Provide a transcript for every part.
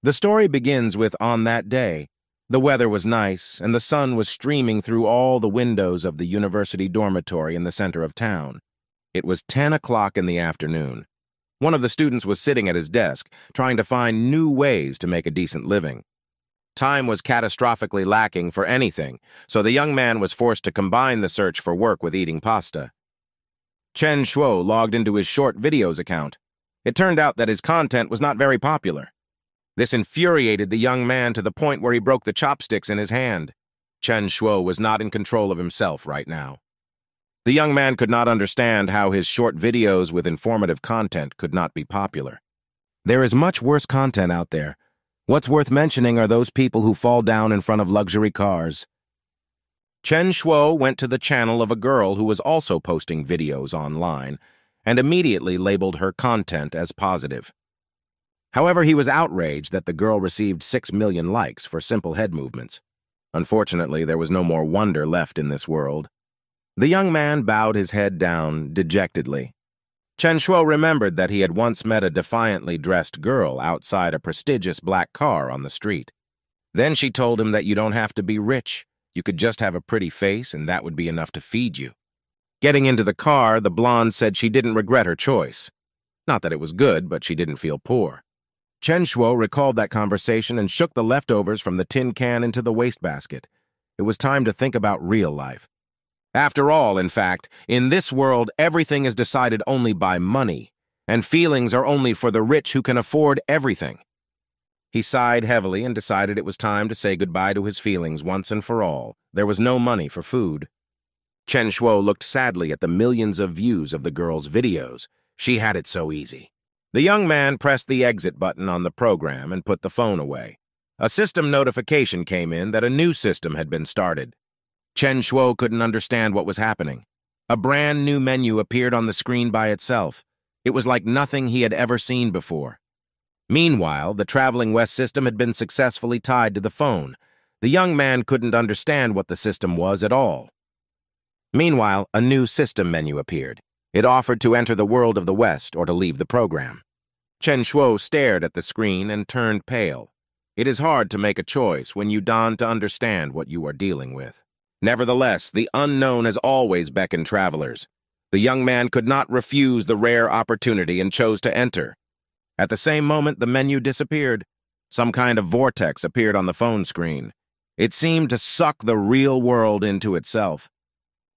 The story begins with on that day. The weather was nice, and the sun was streaming through all the windows of the university dormitory in the center of town. It was 10 o'clock in the afternoon. One of the students was sitting at his desk, trying to find new ways to make a decent living. Time was catastrophically lacking for anything, so the young man was forced to combine the search for work with eating pasta. Chen Shuo logged into his short videos account. It turned out that his content was not very popular. This infuriated the young man to the point where he broke the chopsticks in his hand. Chen Shuo was not in control of himself right now. The young man could not understand how his short videos with informative content could not be popular. There is much worse content out there. What's worth mentioning are those people who fall down in front of luxury cars. Chen Shuo went to the channel of a girl who was also posting videos online and immediately labeled her content as positive. However, he was outraged that the girl received 6 million likes for simple head movements. Unfortunately, there was no more wonder left in this world. The young man bowed his head down dejectedly. Chen Shuo remembered that he had once met a defiantly dressed girl outside a prestigious black car on the street. Then she told him that you don't have to be rich. You could just have a pretty face and that would be enough to feed you. Getting into the car, the blonde said she didn't regret her choice. Not that it was good, but she didn't feel poor. Chen Shuo recalled that conversation and shook the leftovers from the tin can into the wastebasket. It was time to think about real life. After all, in fact, in this world, everything is decided only by money, and feelings are only for the rich who can afford everything. He sighed heavily and decided it was time to say goodbye to his feelings once and for all. There was no money for food. Chen Shuo looked sadly at the millions of views of the girl's videos. She had it so easy. The young man pressed the exit button on the program and put the phone away. A system notification came in that a new system had been started. Chen Shuo couldn't understand what was happening. A brand new menu appeared on the screen by itself. It was like nothing he had ever seen before. Meanwhile, the Traveling West system had been successfully tied to the phone. The young man couldn't understand what the system was at all. Meanwhile, a new system menu appeared. It offered to enter the world of the West or to leave the program. Chen Shuo stared at the screen and turned pale. It is hard to make a choice when you don to understand what you are dealing with. Nevertheless, the unknown has always beckoned travelers. The young man could not refuse the rare opportunity and chose to enter. At the same moment, the menu disappeared. Some kind of vortex appeared on the phone screen. It seemed to suck the real world into itself.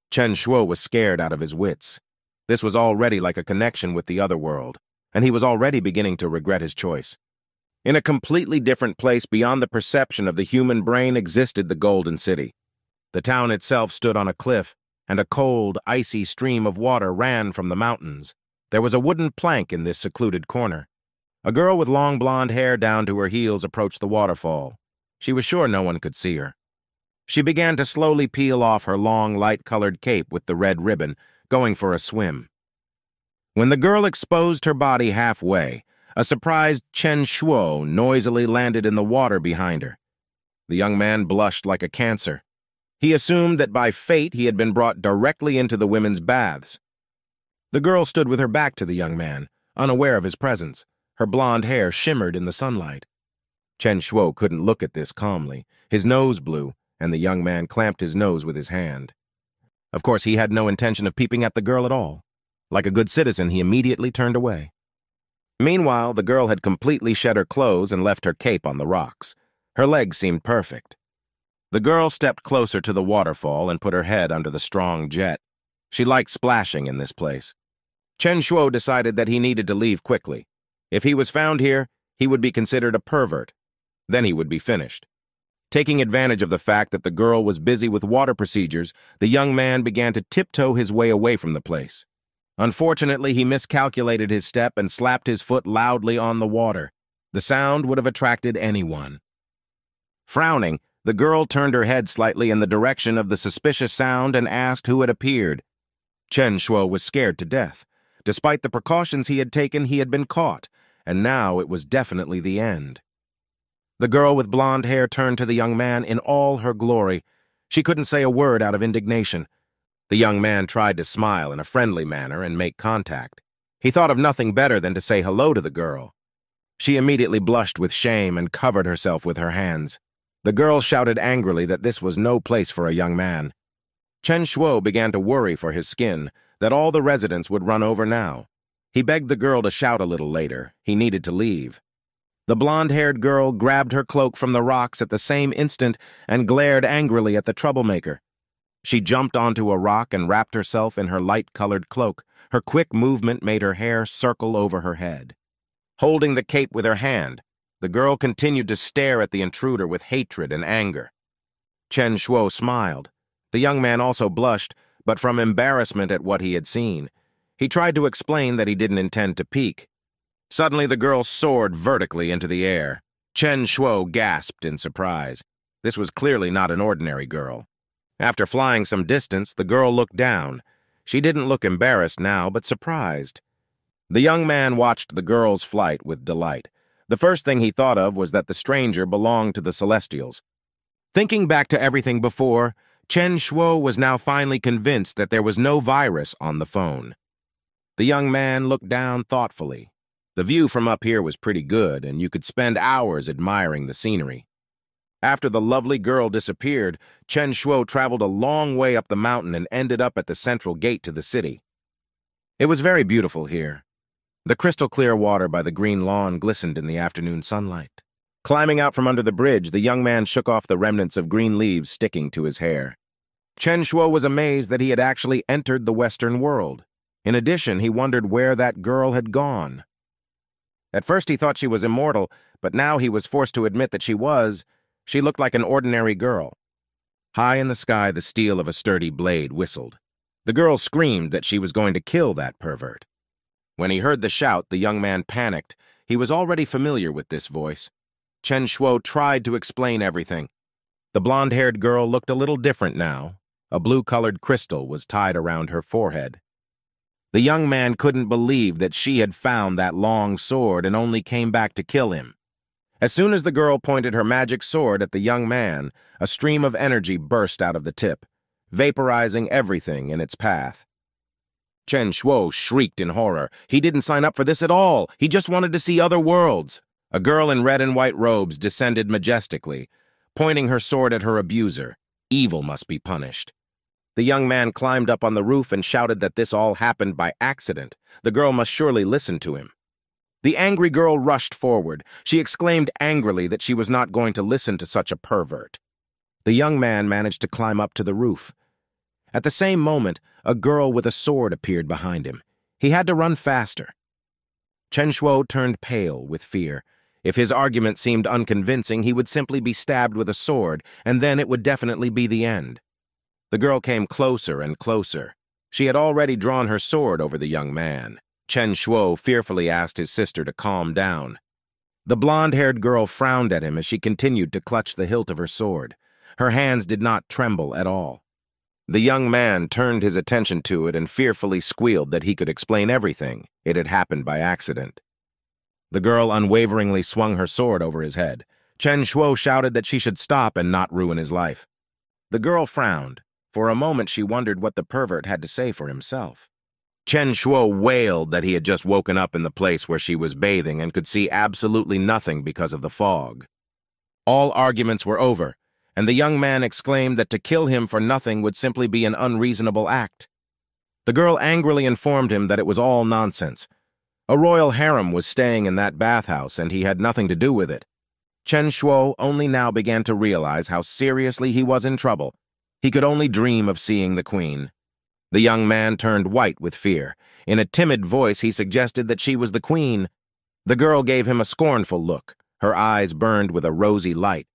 Chen Shuo was scared out of his wits. This was already like a connection with the other world, and he was already beginning to regret his choice. In a completely different place beyond the perception of the human brain existed the Golden City. The town itself stood on a cliff, and a cold, icy stream of water ran from the mountains. There was a wooden plank in this secluded corner. A girl with long blonde hair down to her heels approached the waterfall. She was sure no one could see her. She began to slowly peel off her long, light-colored cape with the red ribbon, going for a swim. When the girl exposed her body halfway, a surprised Chen Shuo noisily landed in the water behind her. The young man blushed like a cancer. He assumed that by fate he had been brought directly into the women's baths. The girl stood with her back to the young man, unaware of his presence. Her blonde hair shimmered in the sunlight. Chen Shuo couldn't look at this calmly. His nose blew, and the young man clamped his nose with his hand. Of course, he had no intention of peeping at the girl at all. Like a good citizen, he immediately turned away. Meanwhile, the girl had completely shed her clothes and left her cape on the rocks. Her legs seemed perfect. The girl stepped closer to the waterfall and put her head under the strong jet. She liked splashing in this place. Chen Shuo decided that he needed to leave quickly. If he was found here, he would be considered a pervert. Then he would be finished. Taking advantage of the fact that the girl was busy with water procedures, the young man began to tiptoe his way away from the place. Unfortunately, he miscalculated his step and slapped his foot loudly on the water. The sound would have attracted anyone. Frowning, the girl turned her head slightly in the direction of the suspicious sound and asked who had appeared. Chen Shuo was scared to death. Despite the precautions he had taken, he had been caught, and now it was definitely the end. The girl with blonde hair turned to the young man in all her glory. She couldn't say a word out of indignation. The young man tried to smile in a friendly manner and make contact. He thought of nothing better than to say hello to the girl. She immediately blushed with shame and covered herself with her hands. The girl shouted angrily that this was no place for a young man. Chen Shuo began to worry for his skin, that all the residents would run over now. He begged the girl to shout a little later. He needed to leave. The blonde-haired girl grabbed her cloak from the rocks at the same instant and glared angrily at the troublemaker. She jumped onto a rock and wrapped herself in her light-colored cloak. Her quick movement made her hair circle over her head. Holding the cape with her hand, the girl continued to stare at the intruder with hatred and anger. Chen Shuo smiled. The young man also blushed, but from embarrassment at what he had seen. He tried to explain that he didn't intend to peek. Suddenly the girl soared vertically into the air. Chen Shuo gasped in surprise. This was clearly not an ordinary girl. After flying some distance, the girl looked down. She didn't look embarrassed now, but surprised. The young man watched the girl's flight with delight. The first thing he thought of was that the stranger belonged to the Celestials. Thinking back to everything before, Chen Shuo was now finally convinced that there was no virus on the phone. The young man looked down thoughtfully. The view from up here was pretty good, and you could spend hours admiring the scenery. After the lovely girl disappeared, Chen Shuo traveled a long way up the mountain and ended up at the central gate to the city. It was very beautiful here. The crystal-clear water by the green lawn glistened in the afternoon sunlight. Climbing out from under the bridge, the young man shook off the remnants of green leaves sticking to his hair. Chen Shuo was amazed that he had actually entered the Western world. In addition, he wondered where that girl had gone. At first he thought she was immortal, but now he was forced to admit that she looked like an ordinary girl. High in the sky, the steel of a sturdy blade whistled. The girl screamed that she was going to kill that pervert. When he heard the shout, the young man panicked. He was already familiar with this voice. Chen Shuo tried to explain everything. The blonde-haired girl looked a little different now. A blue-colored crystal was tied around her forehead. The young man couldn't believe that she had found that long sword and only came back to kill him. As soon as the girl pointed her magic sword at the young man, a stream of energy burst out of the tip, vaporizing everything in its path. Chen Shuo shrieked in horror. He didn't sign up for this at all. He just wanted to see other worlds. A girl in red and white robes descended majestically, pointing her sword at her abuser. Evil must be punished. The young man climbed up on the roof and shouted that this all happened by accident. The girl must surely listen to him. The angry girl rushed forward. She exclaimed angrily that she was not going to listen to such a pervert. The young man managed to climb up to the roof. At the same moment, a girl with a sword appeared behind him. He had to run faster. Chen Shuo turned pale with fear. If his argument seemed unconvincing, he would simply be stabbed with a sword, and then it would definitely be the end. The girl came closer and closer. She had already drawn her sword over the young man. Chen Shuo fearfully asked his sister to calm down. The blonde-haired girl frowned at him as she continued to clutch the hilt of her sword. Her hands did not tremble at all. The young man turned his attention to it and fearfully squealed that he could explain everything. It had happened by accident. The girl unwaveringly swung her sword over his head. Chen Shuo shouted that she should stop and not ruin his life. The girl frowned. For a moment she wondered what the pervert had to say for himself. Chen Shuo wailed that he had just woken up in the place where she was bathing and could see absolutely nothing because of the fog. All arguments were over, and the young man exclaimed that to kill him for nothing would simply be an unreasonable act. The girl angrily informed him that it was all nonsense. A royal harem was staying in that bathhouse, and he had nothing to do with it. Chen Shuo only now began to realize how seriously he was in trouble. He could only dream of seeing the queen. The young man turned white with fear. In a timid voice, he suggested that she was the queen. The girl gave him a scornful look. Her eyes burned with a rosy light.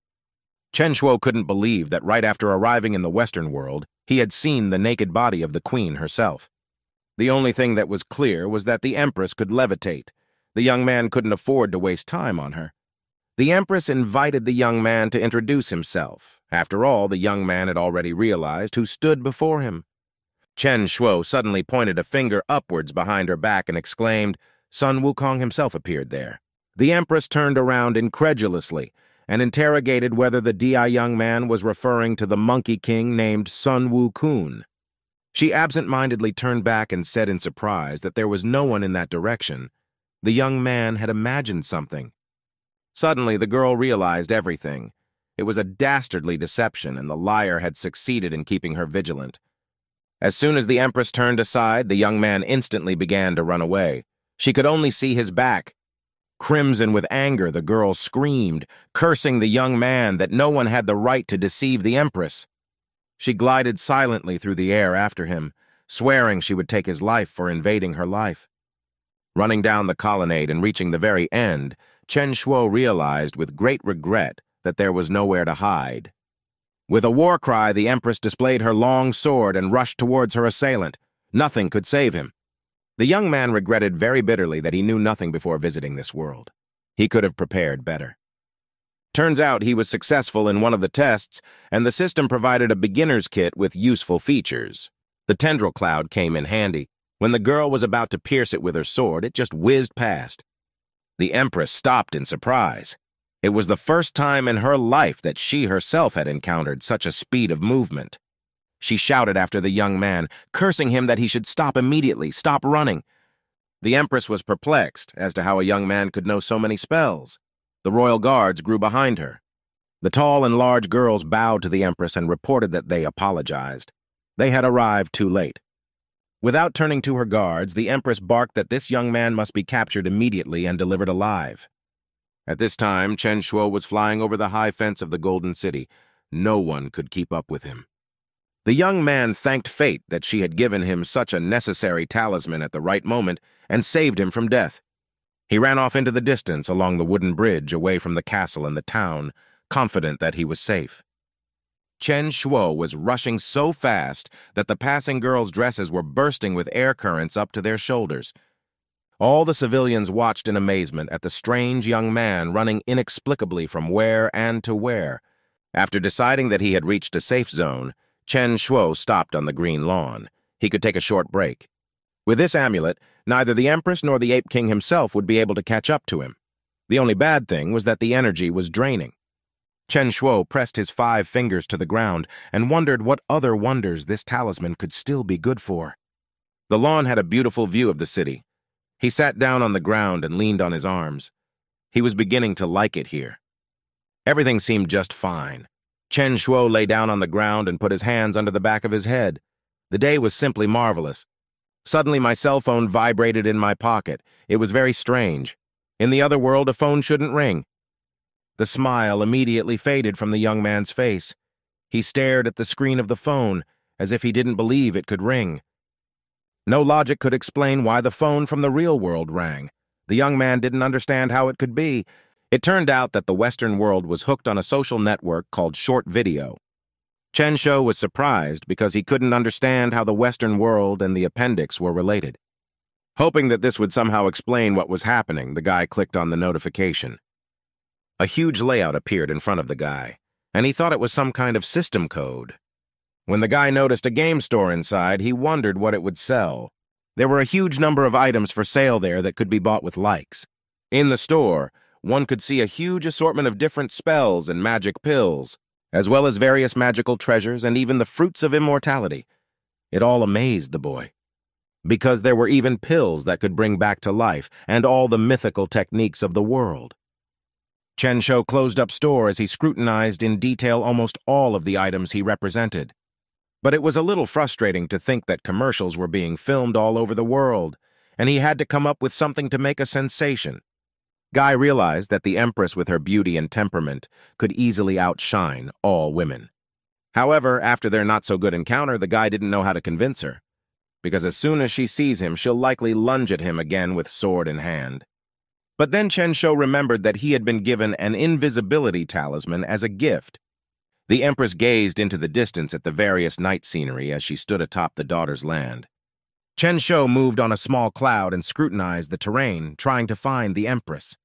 Chen Shuo couldn't believe that right after arriving in the Western world, he had seen the naked body of the queen herself. The only thing that was clear was that the Empress could levitate. The young man couldn't afford to waste time on her. The Empress invited the young man to introduce himself. After all, the young man had already realized who stood before him. Chen Shuo suddenly pointed a finger upwards behind her back and exclaimed, Sun Wukong himself appeared there. The Empress turned around incredulously and interrogated whether the Di young man was referring to the monkey king named Sun Wukun. She absent-mindedly turned back and said in surprise that there was no one in that direction. The young man had imagined something. Suddenly, the girl realized everything. It was a dastardly deception, and the liar had succeeded in keeping her vigilant. As soon as the Empress turned aside, the young man instantly began to run away. She could only see his back. Crimson with anger, the girl screamed, cursing the young man that no one had the right to deceive the Empress. She glided silently through the air after him, swearing she would take his life for invading her life. Running down the colonnade and reaching the very end, Chen Shuo realized with great regret that there was nowhere to hide. With a war cry, the Empress displayed her long sword and rushed towards her assailant. Nothing could save him. The young man regretted very bitterly that he knew nothing before visiting this world. He could have prepared better. Turns out he was successful in one of the tests, and the system provided a beginner's kit with useful features. The tendril cloud came in handy. When the girl was about to pierce it with her sword, it just whizzed past. The Empress stopped in surprise. It was the first time in her life that she herself had encountered such a speed of movement. She shouted after the young man, cursing him that he should stop immediately, stop running. The Empress was perplexed as to how a young man could know so many spells. The royal guards grew behind her. The tall and large girls bowed to the Empress and reported that they apologized. They had arrived too late. Without turning to her guards, the Empress barked that this young man must be captured immediately and delivered alive. At this time, Chen Shuo was flying over the high fence of the Golden City. No one could keep up with him. The young man thanked fate that she had given him such a necessary talisman at the right moment and saved him from death. He ran off into the distance along the wooden bridge away from the castle and the town, confident that he was safe. Chen Shuo was rushing so fast that the passing girls' dresses were bursting with air currents up to their shoulders. All the civilians watched in amazement at the strange young man running inexplicably from where and to where. After deciding that he had reached a safe zone, Chen Shuo stopped on the green lawn. He could take a short break. With this amulet, neither the Empress nor the Ape King himself would be able to catch up to him. The only bad thing was that the energy was draining. Chen Shuo pressed his 5 fingers to the ground and wondered what other wonders this talisman could still be good for. The lawn had a beautiful view of the city. He sat down on the ground and leaned on his arms. He was beginning to like it here. Everything seemed just fine. Chen Shuo lay down on the ground and put his hands under the back of his head. The day was simply marvelous. Suddenly, my cell phone vibrated in my pocket. It was very strange. In the other world, a phone shouldn't ring. The smile immediately faded from the young man's face. He stared at the screen of the phone, as if he didn't believe it could ring. No logic could explain why the phone from the real world rang. The young man didn't understand how it could be. It turned out that the Western world was hooked on a social network called short video. Chen Shuo was surprised because he couldn't understand how the Western world and the appendix were related. Hoping that this would somehow explain what was happening, the guy clicked on the notification. A huge layout appeared in front of the guy, and he thought it was some kind of system code. When the guy noticed a game store inside, he wondered what it would sell. There were a huge number of items for sale there that could be bought with likes. In the store, one could see a huge assortment of different spells and magic pills, as well as various magical treasures and even the fruits of immortality. It all amazed the boy, because there were even pills that could bring back to life and all the mythical techniques of the world. Chen Shuo closed up store as he scrutinized in detail almost all of the items he represented. But it was a little frustrating to think that commercials were being filmed all over the world, and he had to come up with something to make a sensation. Guy realized that the Empress with her beauty and temperament could easily outshine all women. However, after their not-so-good encounter, the guy didn't know how to convince her, because as soon as she sees him, she'll likely lunge at him again with sword in hand. But then Chen Shuo remembered that he had been given an invisibility talisman as a gift. The Empress gazed into the distance at the various night scenery as she stood atop the daughter's land. Chen Shuo moved on a small cloud and scrutinized the terrain, trying to find the Empress.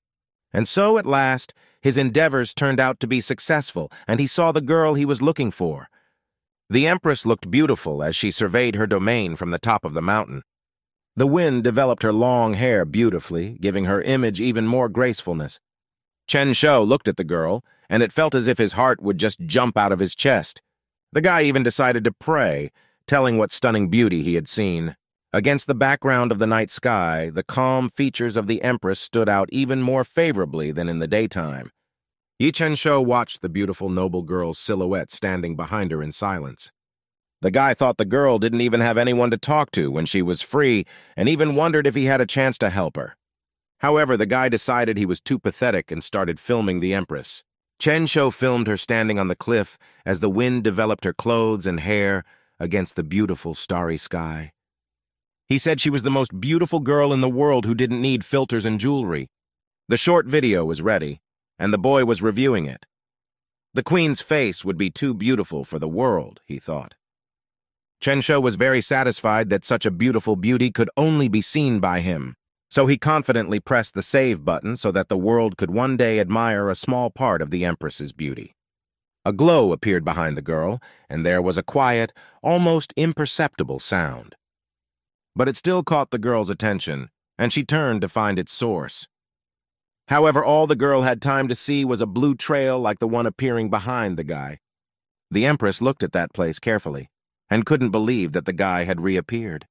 And so, at last, his endeavors turned out to be successful, and he saw the girl he was looking for. The Empress looked beautiful as she surveyed her domain from the top of the mountain. The wind developed her long hair beautifully, giving her image even more gracefulness. Chen Shuo looked at the girl, and it felt as if his heart would just jump out of his chest. The guy even decided to pray, telling what stunning beauty he had seen. Against the background of the night sky, the calm features of the Empress stood out even more favorably than in the daytime. Yi Chen-shou watched the beautiful noble girl's silhouette standing behind her in silence. The guy thought the girl didn't even have anyone to talk to when she was free, and even wondered if he had a chance to help her. However, the guy decided he was too pathetic and started filming the Empress. Chen-shou filmed her standing on the cliff as the wind developed her clothes and hair against the beautiful starry sky. He said she was the most beautiful girl in the world who didn't need filters and jewelry. The short video was ready, and the boy was reviewing it. The queen's face would be too beautiful for the world, he thought. Chen-shou was very satisfied that such a beautiful beauty could only be seen by him, so he confidently pressed the save button so that the world could one day admire a small part of the Empress's beauty. A glow appeared behind the girl, and there was a quiet, almost imperceptible sound. But it still caught the girl's attention, and she turned to find its source. However, all the girl had time to see was a blue trail like the one appearing behind the guy. The Empress looked at that place carefully, and couldn't believe that the guy had reappeared.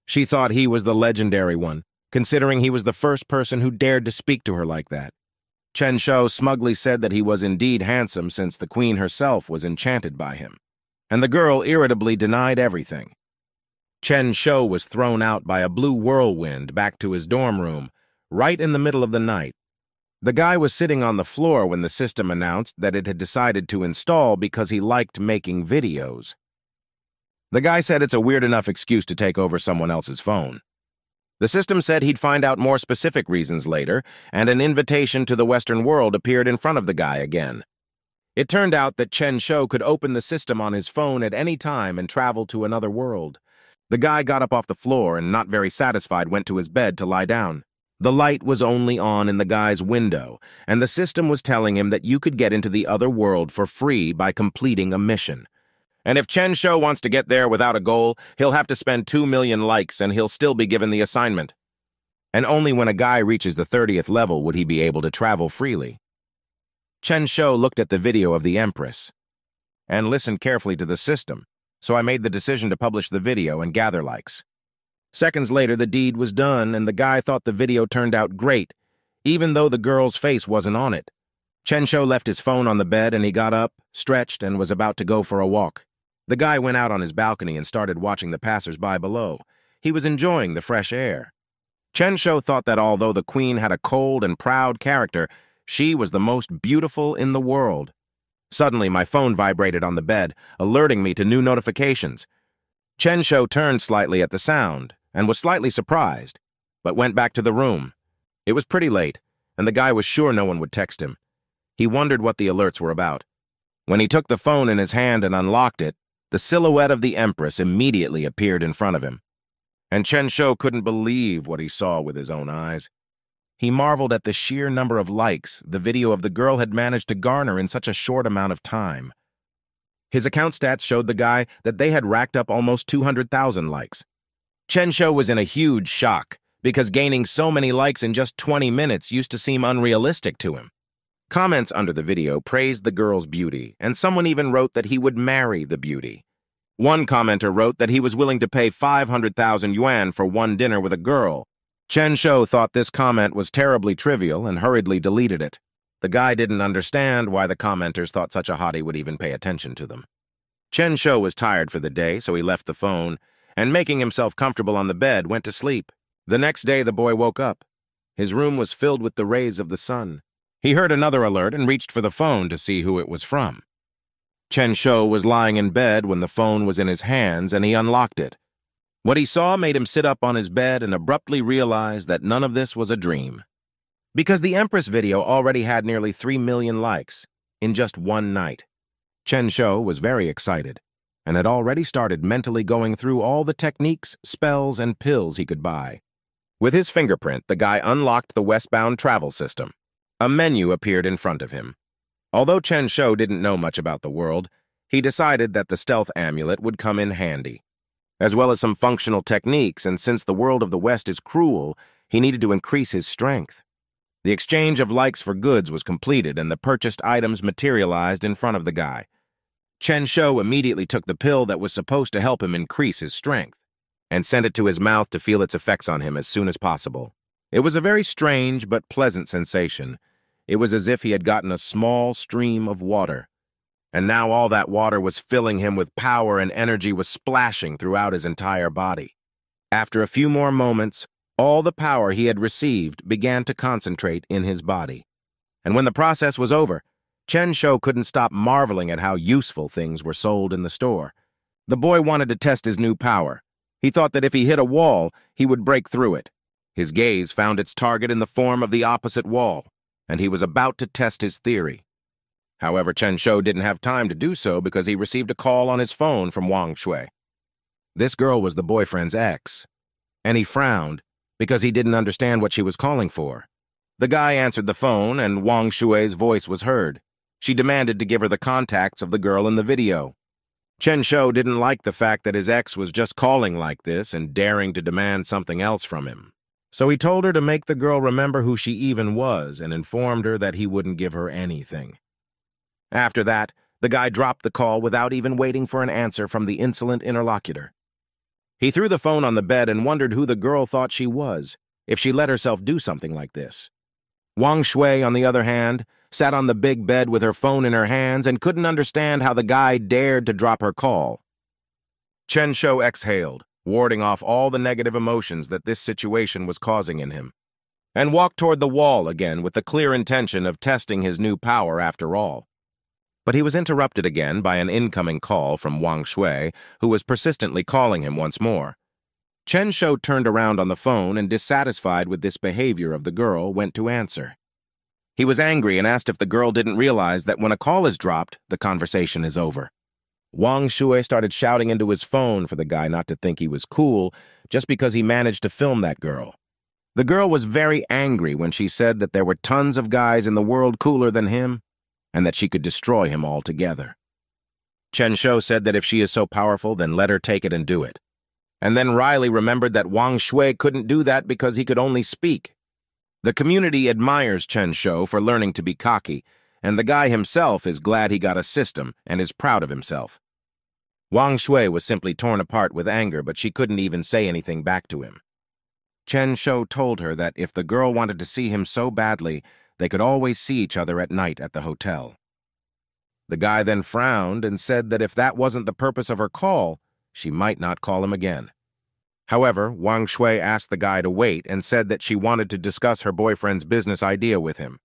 She thought he was the legendary one, considering he was the first person who dared to speak to her like that. Chen-shou smugly said that he was indeed handsome since the queen herself was enchanted by him, and the girl irritably denied everything. Chen-shou was thrown out by a blue whirlwind back to his dorm room, right in the middle of the night. The guy was sitting on the floor when the system announced that it had decided to install because he liked making videos. The guy said it's a weird enough excuse to take over someone else's phone. The system said he'd find out more specific reasons later, and an invitation to the Western world appeared in front of the guy again. It turned out that Chen-shou could open the system on his phone at any time and travel to another world. The guy got up off the floor and, not very satisfied, went to his bed to lie down. The light was only on in the guy's window, and the system was telling him that you could get into the other world for free by completing a mission. And if Chen-shou wants to get there without a goal, he'll have to spend 2 million likes and he'll still be given the assignment. And only when a guy reaches the 30th level would he be able to travel freely. Chen-shou looked at the video of the Empress and listened carefully to the system, so I made the decision to publish the video and gather likes. Seconds later, the deed was done, and the guy thought the video turned out great, even though the girl's face wasn't on it. Chen-shou left his phone on the bed, and he got up, stretched, and was about to go for a walk. The guy went out on his balcony and started watching the passers-by below. He was enjoying the fresh air. Chen-shou thought that although the queen had a cold and proud character, she was the most beautiful in the world. Suddenly, my phone vibrated on the bed, alerting me to new notifications. Chen-shou turned slightly at the sound and was slightly surprised, but went back to the room. It was pretty late, and the guy was sure no one would text him. He wondered what the alerts were about. When he took the phone in his hand and unlocked it, the silhouette of the Empress immediately appeared in front of him. And Chen-shou couldn't believe what he saw with his own eyes. He marveled at the sheer number of likes the video of the girl had managed to garner in such a short amount of time. His account stats showed the guy that they had racked up almost 200,000 likes. Chen-shou was in a huge shock, because gaining so many likes in just 20 minutes used to seem unrealistic to him. Comments under the video praised the girl's beauty, and someone even wrote that he would marry the beauty. One commenter wrote that he was willing to pay 500,000 yuan for one dinner with a girl. Chen-shou thought this comment was terribly trivial and hurriedly deleted it. The guy didn't understand why the commenters thought such a hottie would even pay attention to them. Chen-shou was tired for the day, so he left the phone, and making himself comfortable on the bed, went to sleep. The next day, the boy woke up. His room was filled with the rays of the sun. He heard another alert and reached for the phone to see who it was from. Chen-shou was lying in bed when the phone was in his hands, and he unlocked it. What he saw made him sit up on his bed and abruptly realize that none of this was a dream. Because the Empress video already had nearly 3 million likes in just one night. Chen-shou was very excited and had already started mentally going through all the techniques, spells, and pills he could buy. With his fingerprint, the guy unlocked the westbound travel system. A menu appeared in front of him. Although Chen-shou didn't know much about the world, he decided that the stealth amulet would come in handy, as well as some functional techniques, and since the world of the West is cruel, he needed to increase his strength. The exchange of likes for goods was completed, and the purchased items materialized in front of the guy. Chen-shou immediately took the pill that was supposed to help him increase his strength. and sent it to his mouth to feel its effects on him as soon as possible. It was a very strange but pleasant sensation. It was as if he had gotten a small stream of water, and now all that water was filling him with power and energy was splashing throughout his entire body. After a few more moments, all the power he had received began to concentrate in his body. And when the process was over, Chen Shou couldn't stop marveling at how useful things were sold in the store. The boy wanted to test his new power. He thought that if he hit a wall, he would break through it. His gaze found its target in the form of the opposite wall, and he was about to test his theory. However, Chen Shou didn't have time to do so because he received a call on his phone from Wang Shui. This girl was the boyfriend's ex, and he frowned because he didn't understand what she was calling for. The guy answered the phone, and Wang Shui's voice was heard. She demanded to give her the contacts of the girl in the video. Chen Shou didn't like the fact that his ex was just calling like this and daring to demand something else from him. So he told her to make the girl remember who she even was and informed her that he wouldn't give her anything. After that, the guy dropped the call without even waiting for an answer from the insolent interlocutor. He threw the phone on the bed and wondered who the girl thought she was, if she let herself do something like this. Wang Shui, on the other hand, sat on the big bed with her phone in her hands and couldn't understand how the guy dared to drop her call. Chen Shou exhaled, warding off all the negative emotions that this situation was causing in him, and walked toward the wall again with the clear intention of testing his new power after all. But he was interrupted again by an incoming call from Wang Shui, who was persistently calling him once more. Chen Shou turned around on the phone and, dissatisfied with this behavior of the girl, went to answer. He was angry and asked if the girl didn't realize that when a call is dropped, the conversation is over. Wang Shui started shouting into his phone for the guy not to think he was cool just because he managed to film that girl. The girl was very angry when she said that there were tons of guys in the world cooler than him, and that she could destroy him altogether. Chen Shou said that if she is so powerful, then let her take it and do it. And then Riley remembered that Wang Shui couldn't do that because he could only speak. The community admires Chen Shou for learning to be cocky, and the guy himself is glad he got a system and is proud of himself. Wang Shui was simply torn apart with anger, but she couldn't even say anything back to him. Chen Shou told her that if the girl wanted to see him so badly, they could always see each other at night at the hotel. The guy then frowned and said that if that wasn't the purpose of her call, she might not call him again. However, Wang Shui asked the guy to wait and said that she wanted to discuss her boyfriend's business idea with him.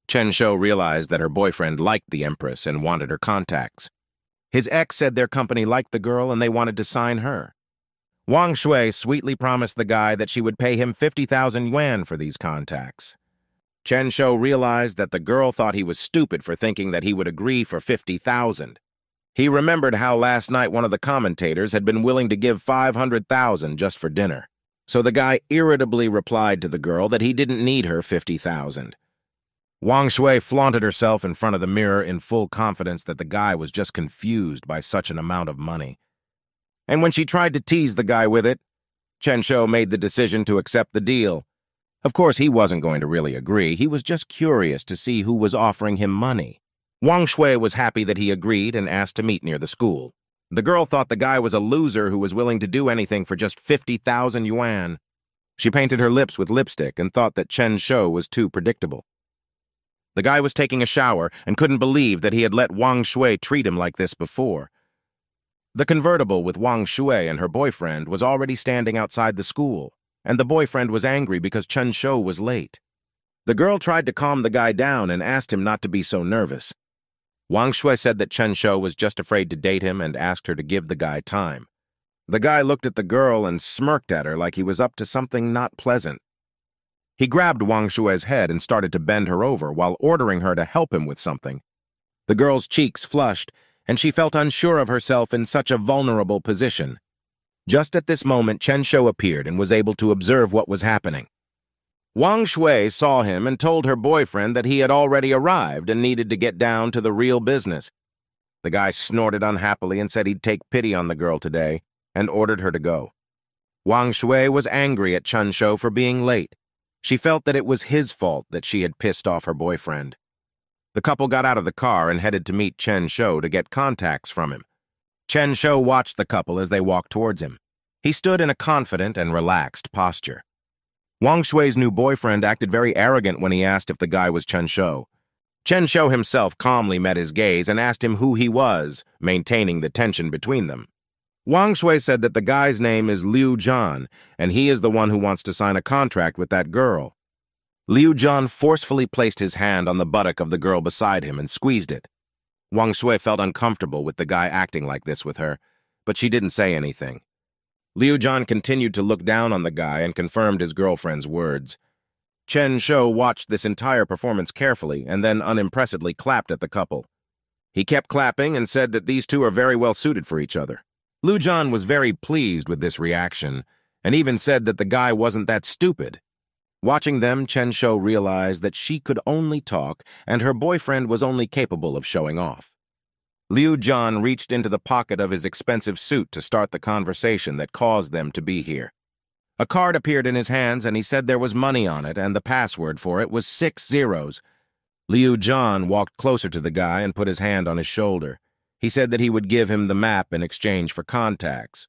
Chen Shou realized that her boyfriend liked the Empress and wanted her contacts. His ex said their company liked the girl and they wanted to sign her. Wang Shui sweetly promised the guy that she would pay him 50,000 yuan for these contacts. Chen Shou realized that the girl thought he was stupid for thinking that he would agree for 50,000. He remembered how last night one of the commentators had been willing to give 500,000 just for dinner. So the guy irritably replied to the girl that he didn't need her 50,000. Wang Shui flaunted herself in front of the mirror in full confidence that the guy was just confused by such an amount of money. And when she tried to tease the guy with it, Chen Shou made the decision to accept the deal. Of course, he wasn't going to really agree. He was just curious to see who was offering him money. Wang Shui was happy that he agreed and asked to meet near the school. The girl thought the guy was a loser who was willing to do anything for just 50,000 yuan. She painted her lips with lipstick and thought that Chen Shou was too predictable. The guy was taking a shower and couldn't believe that he had let Wang Shui treat him like this before. The convertible with Wang Shui and her boyfriend was already standing outside the school, and the boyfriend was angry because Chen Shou was late. The girl tried to calm the guy down and asked him not to be so nervous. Wang Shui said that Chen Shou was just afraid to date him and asked her to give the guy time. The guy looked at the girl and smirked at her like he was up to something not pleasant. He grabbed Wang Shui's head and started to bend her over while ordering her to help him with something. The girl's cheeks flushed, and she felt unsure of herself in such a vulnerable position. Just at this moment, Chen Shou appeared and was able to observe what was happening. Wang Shui saw him and told her boyfriend that he had already arrived and needed to get down to the real business. The guy snorted unhappily and said he'd take pity on the girl today and ordered her to go. Wang Shui was angry at Chen Shou for being late. She felt that it was his fault that she had pissed off her boyfriend. The couple got out of the car and headed to meet Chen Shou to get contacts from him. Chen Shou watched the couple as they walked towards him. He stood in a confident and relaxed posture. Wang Shui's new boyfriend acted very arrogant when he asked if the guy was Chen Shou. Chen Shou himself calmly met his gaze and asked him who he was, maintaining the tension between them. Wang Shui said that the guy's name is Liu Zhan, and he is the one who wants to sign a contract with that girl. Liu Zhan forcefully placed his hand on the buttock of the girl beside him and squeezed it. Wang Shui felt uncomfortable with the guy acting like this with her, but she didn't say anything. Liu Zhan continued to look down on the guy and confirmed his girlfriend's words. Chen Shou watched this entire performance carefully and then unimpressedly clapped at the couple. He kept clapping and said that these two are very well suited for each other. Liu Zhan was very pleased with this reaction and even said that the guy wasn't that stupid. Watching them, Chen Shou realized that she could only talk and her boyfriend was only capable of showing off. Liu Zhan reached into the pocket of his expensive suit to start the conversation that caused them to be here. A card appeared in his hands and he said there was money on it and the password for it was 6 zeros. Liu Zhan walked closer to the guy and put his hand on his shoulder. He said that he would give him the map in exchange for contacts,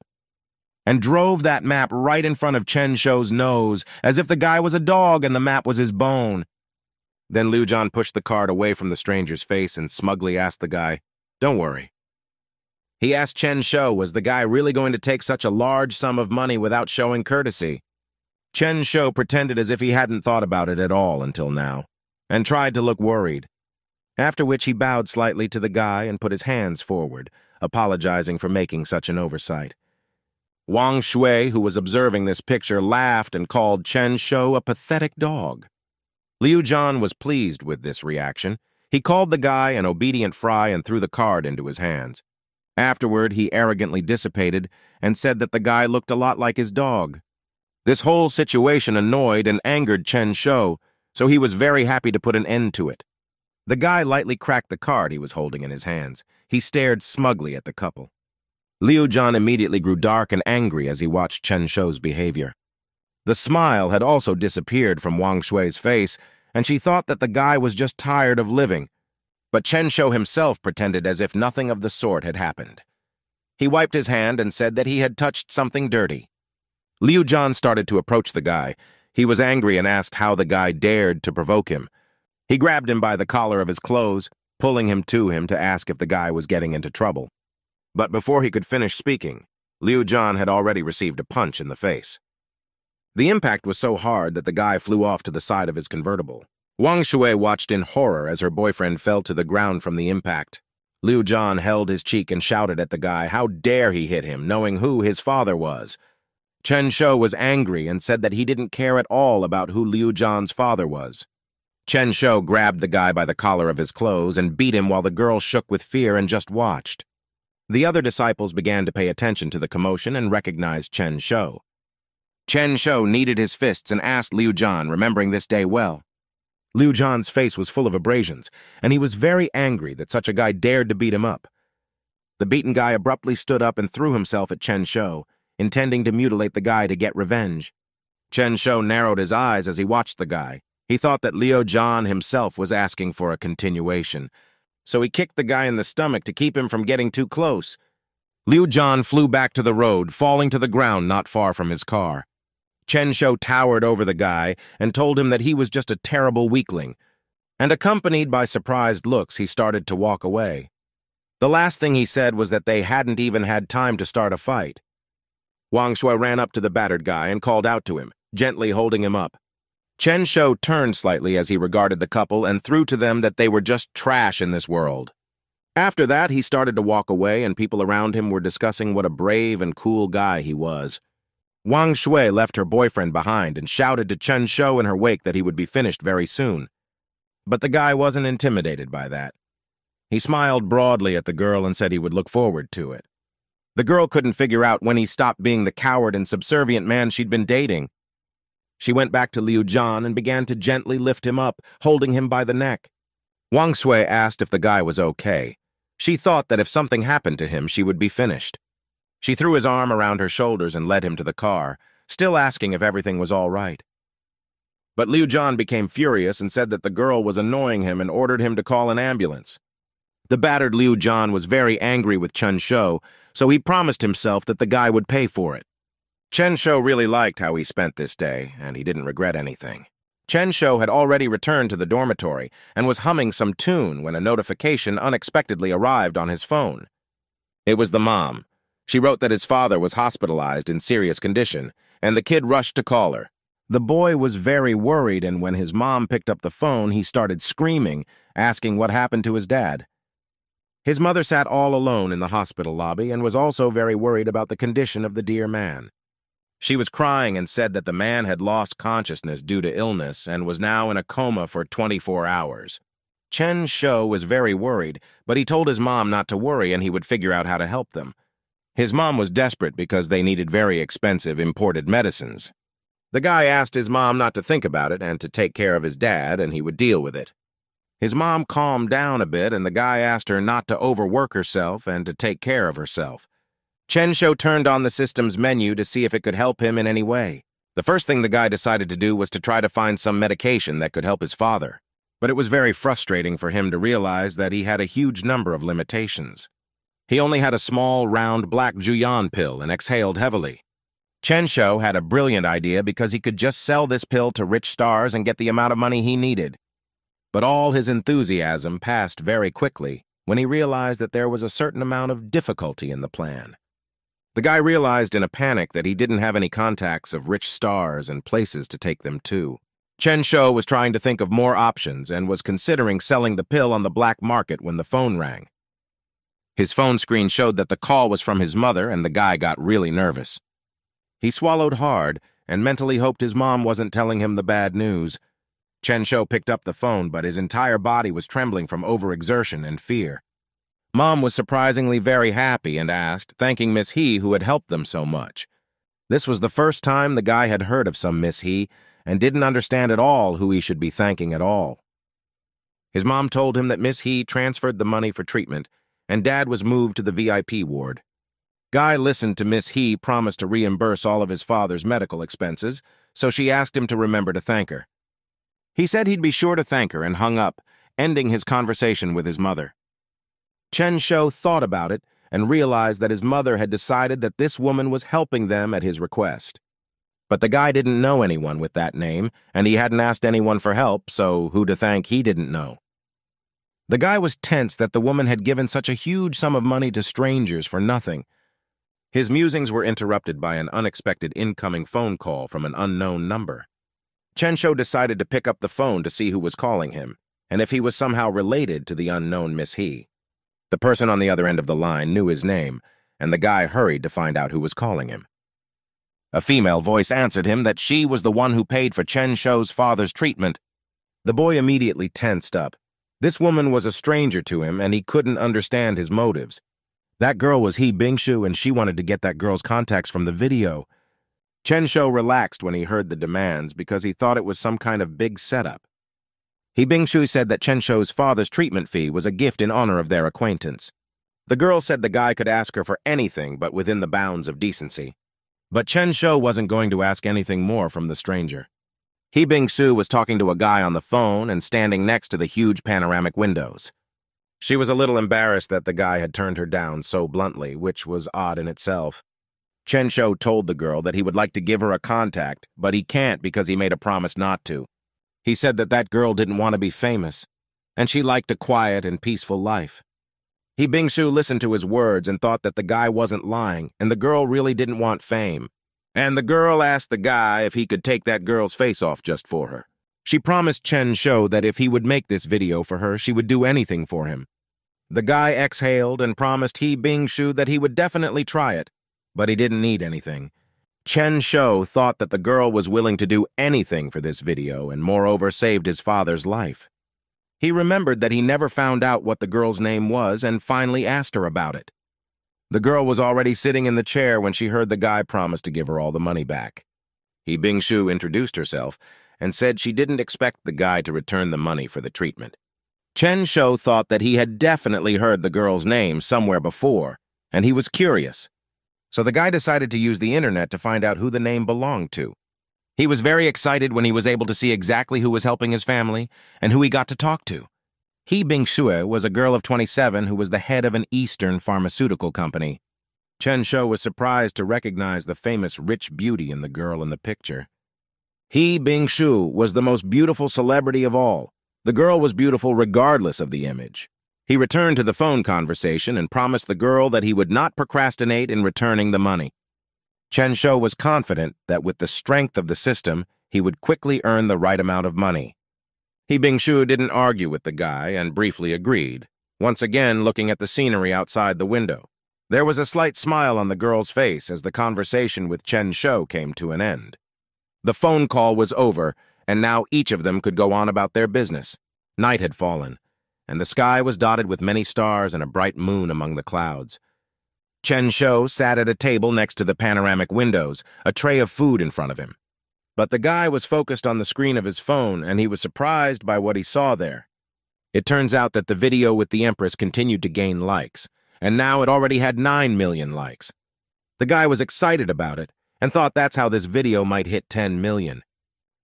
and drove that map right in front of Chen Shou's nose, as if the guy was a dog and the map was his bone. Then Liu Zhan pushed the card away from the stranger's face and smugly asked the guy, "Don't worry." He asked Chen Shou, was the guy really going to take such a large sum of money without showing courtesy? Chen Shou pretended as if he hadn't thought about it at all until now, and tried to look worried. After which he bowed slightly to the guy and put his hands forward, apologizing for making such an oversight. Wang Shui, who was observing this picture, laughed and called Chen Shou a pathetic dog. Liu Zhan was pleased with this reaction. He called the guy an obedient fry and threw the card into his hands. Afterward, he arrogantly dissipated and said that the guy looked a lot like his dog. This whole situation annoyed and angered Chen Shou, so he was very happy to put an end to it. The guy lightly cracked the card he was holding in his hands. He stared smugly at the couple. Liu Zhan immediately grew dark and angry as he watched Chen Shou's behavior. The smile had also disappeared from Wang Shui's face, and she thought that the guy was just tired of living. But Chen Shou himself pretended as if nothing of the sort had happened. He wiped his hand and said that he had touched something dirty. Liu Zhan started to approach the guy. He was angry and asked how the guy dared to provoke him. He grabbed him by the collar of his clothes, pulling him to ask if the guy was getting into trouble. But before he could finish speaking, Liu Zhan had already received a punch in the face. The impact was so hard that the guy flew off to the side of his convertible. Wang Shui watched in horror as her boyfriend fell to the ground from the impact. Liu Zhan held his cheek and shouted at the guy how dare he hit him, knowing who his father was. Chen Shou was angry and said that he didn't care at all about who Liu Zhan's father was. Chen Shou grabbed the guy by the collar of his clothes and beat him while the girl shook with fear and just watched. The other disciples began to pay attention to the commotion and recognized Chen Shou. Chen Shou kneaded his fists and asked Liu Zhan, remembering this day well. Liu Zhan's face was full of abrasions, and he was very angry that such a guy dared to beat him up. The beaten guy abruptly stood up and threw himself at Chen Shou, intending to mutilate the guy to get revenge. Chen Shou narrowed his eyes as he watched the guy. He thought that Liu Zhan himself was asking for a continuation, so he kicked the guy in the stomach to keep him from getting too close. Liu Zhan flew back to the road, falling to the ground not far from his car. Chen Shou towered over the guy and told him that he was just a terrible weakling, and accompanied by surprised looks, he started to walk away. The last thing he said was that they hadn't even had time to start a fight. Wang Shui ran up to the battered guy and called out to him, gently holding him up. Chen Shou turned slightly as he regarded the couple and threw to them that they were just trash in this world. After that, he started to walk away, and people around him were discussing what a brave and cool guy he was. Wang Shui left her boyfriend behind and shouted to Chen Shou in her wake that he would be finished very soon. But the guy wasn't intimidated by that. He smiled broadly at the girl and said he would look forward to it. The girl couldn't figure out when he stopped being the coward and subservient man she'd been dating. She went back to Liu Zhan and began to gently lift him up, holding him by the neck. Wang Shui asked if the guy was okay. She thought that if something happened to him, she would be finished. She threw his arm around her shoulders and led him to the car, still asking if everything was all right. But Liu Zhan became furious and said that the girl was annoying him and ordered him to call an ambulance. The battered Liu Zhan was very angry with Chen Shou, so he promised himself that the guy would pay for it. Chen Shou really liked how he spent this day, and he didn't regret anything. Chen Shou had already returned to the dormitory and was humming some tune when a notification unexpectedly arrived on his phone. It was the mom. She wrote that his father was hospitalized in serious condition, and the kid rushed to call her. The boy was very worried, and when his mom picked up the phone, he started screaming, asking what happened to his dad. His mother sat all alone in the hospital lobby and was also very worried about the condition of the dear man. She was crying and said that the man had lost consciousness due to illness and was now in a coma for 24 hours. Chen Shou was very worried, but he told his mom not to worry and he would figure out how to help them. His mom was desperate because they needed very expensive imported medicines. The guy asked his mom not to think about it and to take care of his dad, and he would deal with it. His mom calmed down a bit, and the guy asked her not to overwork herself and to take care of herself. Chen Shou turned on the system's menu to see if it could help him in any way. The first thing the guy decided to do was to try to find some medication that could help his father. But it was very frustrating for him to realize that he had a huge number of limitations. He only had a small, round, black Juyan pill and exhaled heavily. Chen Shou had a brilliant idea because he could just sell this pill to rich stars and get the amount of money he needed. But all his enthusiasm passed very quickly when he realized that there was a certain amount of difficulty in the plan. The guy realized in a panic that he didn't have any contacts of rich stars and places to take them to. Chen Shou was trying to think of more options and was considering selling the pill on the black market when the phone rang. His phone screen showed that the call was from his mother, and the guy got really nervous. He swallowed hard and mentally hoped his mom wasn't telling him the bad news. Chen Shou picked up the phone, but his entire body was trembling from overexertion and fear. Mom was surprisingly very happy and asked, thanking Miss He who had helped them so much. This was the first time the guy had heard of some Miss He and didn't understand at all who he should be thanking at all. His mom told him that Miss He transferred the money for treatment and Dad was moved to the VIP ward. Guy listened to Miss He promise to reimburse all of his father's medical expenses, so she asked him to remember to thank her. He said he'd be sure to thank her and hung up, ending his conversation with his mother. Chen Shou thought about it and realized that his mother had decided that this woman was helping them at his request. But the guy didn't know anyone with that name, and he hadn't asked anyone for help, so who to thank he didn't know. The guy was tense that the woman had given such a huge sum of money to strangers for nothing. His musings were interrupted by an unexpected incoming phone call from an unknown number. Chen Shou decided to pick up the phone to see who was calling him, and if he was somehow related to the unknown Miss He. The person on the other end of the line knew his name, and the guy hurried to find out who was calling him. A female voice answered him that she was the one who paid for Chen Shou's father's treatment. The boy immediately tensed up. This woman was a stranger to him, and he couldn't understand his motives. That girl was He Bingshu, and she wanted to get that girl's contacts from the video. Chen Shou relaxed when he heard the demands because he thought it was some kind of big setup. He Bingshu said that Chen Shou's father's treatment fee was a gift in honor of their acquaintance. The girl said the guy could ask her for anything but within the bounds of decency. But Chen Shou wasn't going to ask anything more from the stranger. He Bingshu was talking to a guy on the phone and standing next to the huge panoramic windows. She was a little embarrassed that the guy had turned her down so bluntly, which was odd in itself. Chen Shou told the girl that he would like to give her a contact, but he can't because he made a promise not to. He said that that girl didn't want to be famous, and she liked a quiet and peaceful life. He Bingshu listened to his words and thought that the guy wasn't lying, and the girl really didn't want fame. And the girl asked the guy if he could take that girl's face off just for her. She promised Chen Shou that if he would make this video for her, she would do anything for him. The guy exhaled and promised He Bingshu that he would definitely try it, but he didn't need anything. Chen Shou thought that the girl was willing to do anything for this video and moreover saved his father's life. He remembered that he never found out what the girl's name was and finally asked her about it. The girl was already sitting in the chair when she heard the guy promise to give her all the money back. He Bingshu introduced herself and said she didn't expect the guy to return the money for the treatment. Chen Shou thought that he had definitely heard the girl's name somewhere before, and he was curious. So the guy decided to use the internet to find out who the name belonged to. He was very excited when he was able to see exactly who was helping his family and who he got to talk to. He Bingshu was a girl of 27 who was the head of an Eastern pharmaceutical company. Chen Shou was surprised to recognize the famous rich beauty in the girl in the picture. He, Bing Shu, was the most beautiful celebrity of all. The girl was beautiful regardless of the image. He returned to the phone conversation and promised the girl that he would not procrastinate in returning the money. Chen Shou was confident that with the strength of the system, he would quickly earn the right amount of money. He, Bing Shu, didn't argue with the guy and briefly agreed, once again looking at the scenery outside the window. There was a slight smile on the girl's face as the conversation with Chen Shou came to an end. The phone call was over, and now each of them could go on about their business. Night had fallen, and the sky was dotted with many stars and a bright moon among the clouds. Chen Shou sat at a table next to the panoramic windows, a tray of food in front of him. But the guy was focused on the screen of his phone, and he was surprised by what he saw there. It turns out that the video with the Empress continued to gain likes, and now it already had 9 million likes. The guy was excited about it, and thought that's how this video might hit 10 million.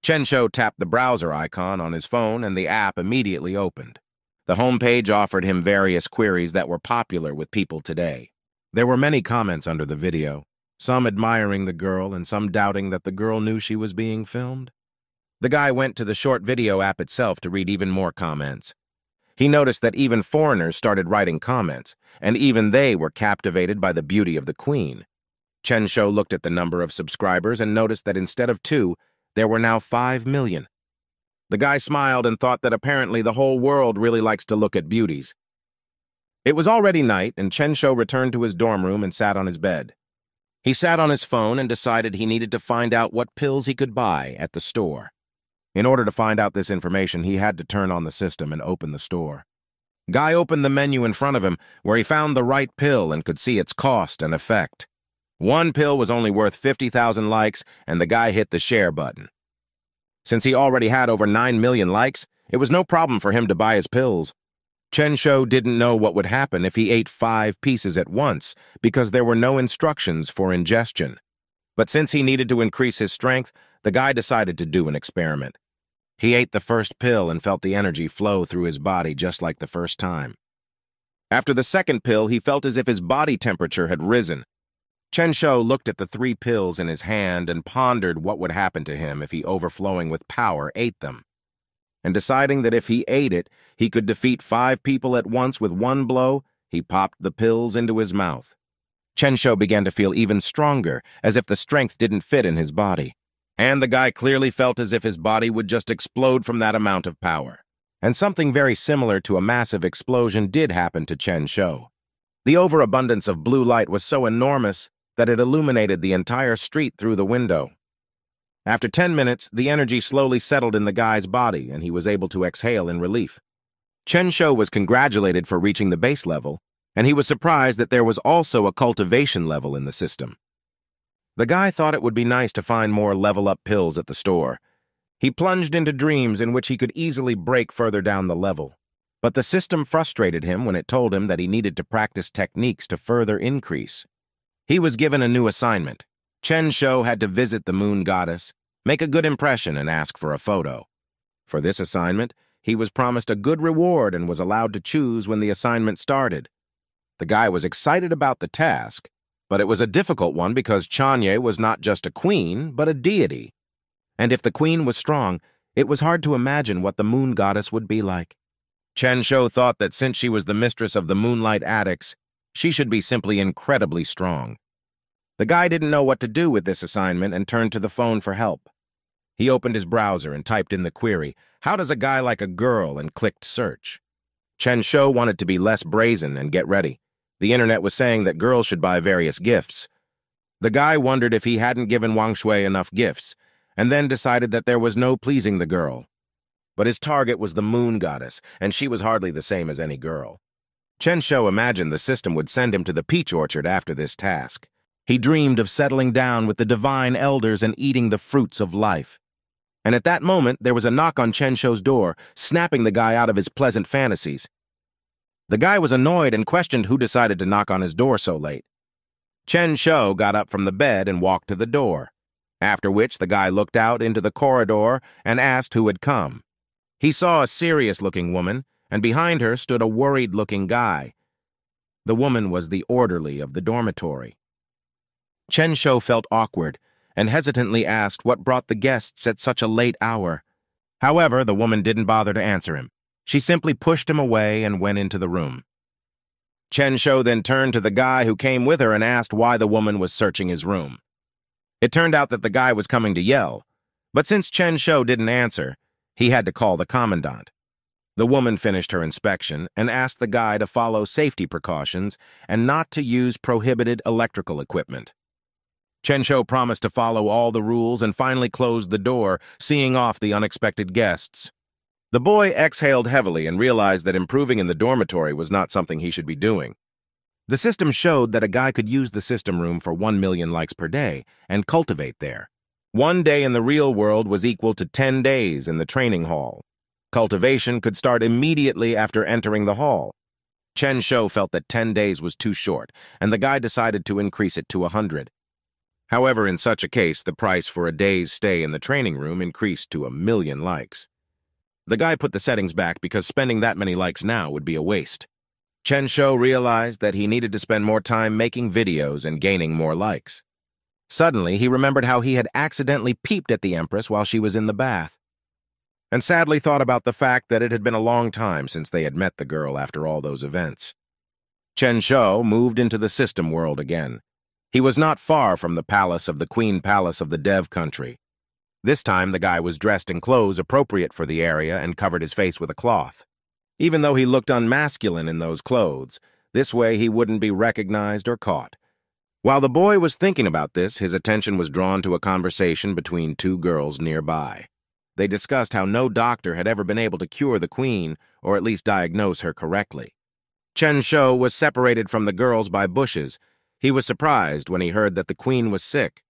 Chen Shou tapped the browser icon on his phone, and the app immediately opened. The homepage offered him various queries that were popular with people today. There were many comments under the video, some admiring the girl and some doubting that the girl knew she was being filmed. The guy went to the short video app itself to read even more comments. He noticed that even foreigners started writing comments, and even they were captivated by the beauty of the queen. Chen Shou looked at the number of subscribers and noticed that instead of 2, there were now 5 million. The guy smiled and thought that apparently the whole world really likes to look at beauties. It was already night, and Chen Shou returned to his dorm room and sat on his bed. He sat on his phone and decided he needed to find out what pills he could buy at the store. In order to find out this information, he had to turn on the system and open the store. Guy opened the menu in front of him, where he found the right pill and could see its cost and effect. One pill was only worth 50,000 likes, and the guy hit the share button. Since he already had over 9 million likes, it was no problem for him to buy his pills. Chen Shou didn't know what would happen if he ate 5 pieces at once, because there were no instructions for ingestion. But since he needed to increase his strength, the guy decided to do an experiment. He ate the first pill and felt the energy flow through his body just like the first time. After the second pill, he felt as if his body temperature had risen. Chen Shou looked at the 3 pills in his hand and pondered what would happen to him if he, overflowing with power, ate them. And deciding that if he ate it, he could defeat 5 people at once with one blow, he popped the pills into his mouth. Chen Shou began to feel even stronger, as if the strength didn't fit in his body. And the guy clearly felt as if his body would just explode from that amount of power. And something very similar to a massive explosion did happen to Chen Shou. The overabundance of blue light was so enormous that it illuminated the entire street through the window. After 10 minutes, the energy slowly settled in the guy's body, and he was able to exhale in relief. Chen Shou was congratulated for reaching the base level, and he was surprised that there was also a cultivation level in the system. The guy thought it would be nice to find more level-up pills at the store. He plunged into dreams in which he could easily break further down the level. But the system frustrated him when it told him that he needed to practice techniques to further increase. He was given a new assignment. Chen Shou had to visit the moon goddess, make a good impression, and ask for a photo. For this assignment, he was promised a good reward and was allowed to choose when the assignment started. The guy was excited about the task, but it was a difficult one because Chanye was not just a queen, but a deity. And if the queen was strong, it was hard to imagine what the moon goddess would be like. Chen Shou thought that since she was the mistress of the moonlight addicts, she should be simply incredibly strong. The guy didn't know what to do with this assignment and turned to the phone for help. He opened his browser and typed in the query, "How does a guy like a girl?" and clicked search. Chen Shou wanted to be less brazen and get ready. The internet was saying that girls should buy various gifts. The guy wondered if he hadn't given Wang Shui enough gifts, and then decided that there was no pleasing the girl. But his target was the moon goddess, and she was hardly the same as any girl. Chen Shou imagined the system would send him to the peach orchard after this task. He dreamed of settling down with the divine elders and eating the fruits of life. And at that moment, there was a knock on Chen Shou's door, snapping the guy out of his pleasant fantasies. The guy was annoyed and questioned who decided to knock on his door so late. Chen Shou got up from the bed and walked to the door, after which the guy looked out into the corridor and asked who had come. He saw a serious-looking woman, and behind her stood a worried-looking guy. The woman was the orderly of the dormitory. Chen Shou felt awkward and hesitantly asked what brought the guests at such a late hour. However, the woman didn't bother to answer him. She simply pushed him away and went into the room. Chen Shou then turned to the guy who came with her and asked why the woman was searching his room. It turned out that the guy was coming to yell, but since Chen Shou didn't answer, he had to call the commandant. The woman finished her inspection and asked the guy to follow safety precautions and not to use prohibited electrical equipment. Chen Shou promised to follow all the rules and finally closed the door, seeing off the unexpected guests. The boy exhaled heavily and realized that improving in the dormitory was not something he should be doing. The system showed that a guy could use the system room for 1 million likes per day and cultivate there. 1 day in the real world was equal to 10 days in the training hall. Cultivation could start immediately after entering the hall. Chen Shou felt that 10 days was too short, and the guy decided to increase it to 100. However, in such a case, the price for a day's stay in the training room increased to 1 million likes. The guy put the settings back because spending that many likes now would be a waste. Chen Shou realized that he needed to spend more time making videos and gaining more likes. Suddenly, he remembered how he had accidentally peeped at the Empress while she was in the bath, and sadly thought about the fact that it had been a long time since they had met the girl after all those events. Chen Shou moved into the system world again. He was not far from the palace of the Queen Palace of the Dev country. This time, the guy was dressed in clothes appropriate for the area and covered his face with a cloth. Even though he looked unmasculine in those clothes, this way he wouldn't be recognized or caught. While the boy was thinking about this, his attention was drawn to a conversation between 2 girls nearby. They discussed how no doctor had ever been able to cure the queen, or at least diagnose her correctly. Chen Shou was separated from the girls by bushes. He was surprised when he heard that the queen was sick.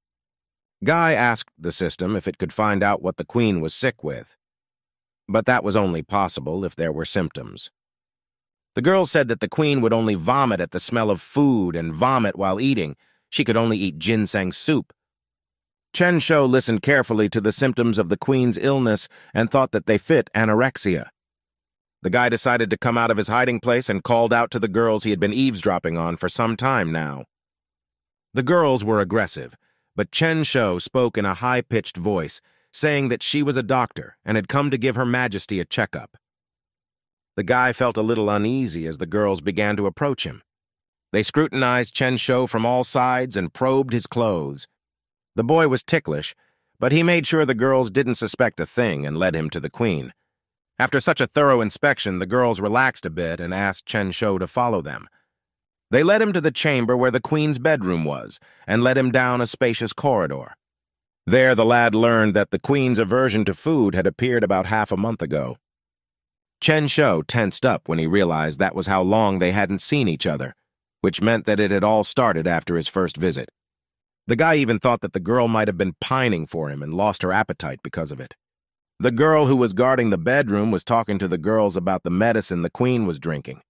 Guy asked the system if it could find out what the queen was sick with, but that was only possible if there were symptoms. The girl said that the queen would only vomit at the smell of food and vomit while eating. She could only eat ginseng soup. Chen Shou listened carefully to the symptoms of the queen's illness and thought that they fit anorexia. The guy decided to come out of his hiding place and called out to the girls he had been eavesdropping on for some time now. The girls were aggressive, but Chen Shou spoke in a high-pitched voice, saying that she was a doctor and had come to give Her Majesty a checkup. The guy felt a little uneasy as the girls began to approach him. They scrutinized Chen Shou from all sides and probed his clothes. The boy was ticklish, but he made sure the girls didn't suspect a thing and led him to the queen. After such a thorough inspection, the girls relaxed a bit and asked Chen Shou to follow them. They led him to the chamber where the queen's bedroom was and led him down a spacious corridor. There, the lad learned that the queen's aversion to food had appeared about half a month ago. Chen Shou tensed up when he realized that was how long they hadn't seen each other, which meant that it had all started after his first visit. The guy even thought that the girl might have been pining for him and lost her appetite because of it. The girl who was guarding the bedroom was talking to the girls about the medicine the queen was drinking.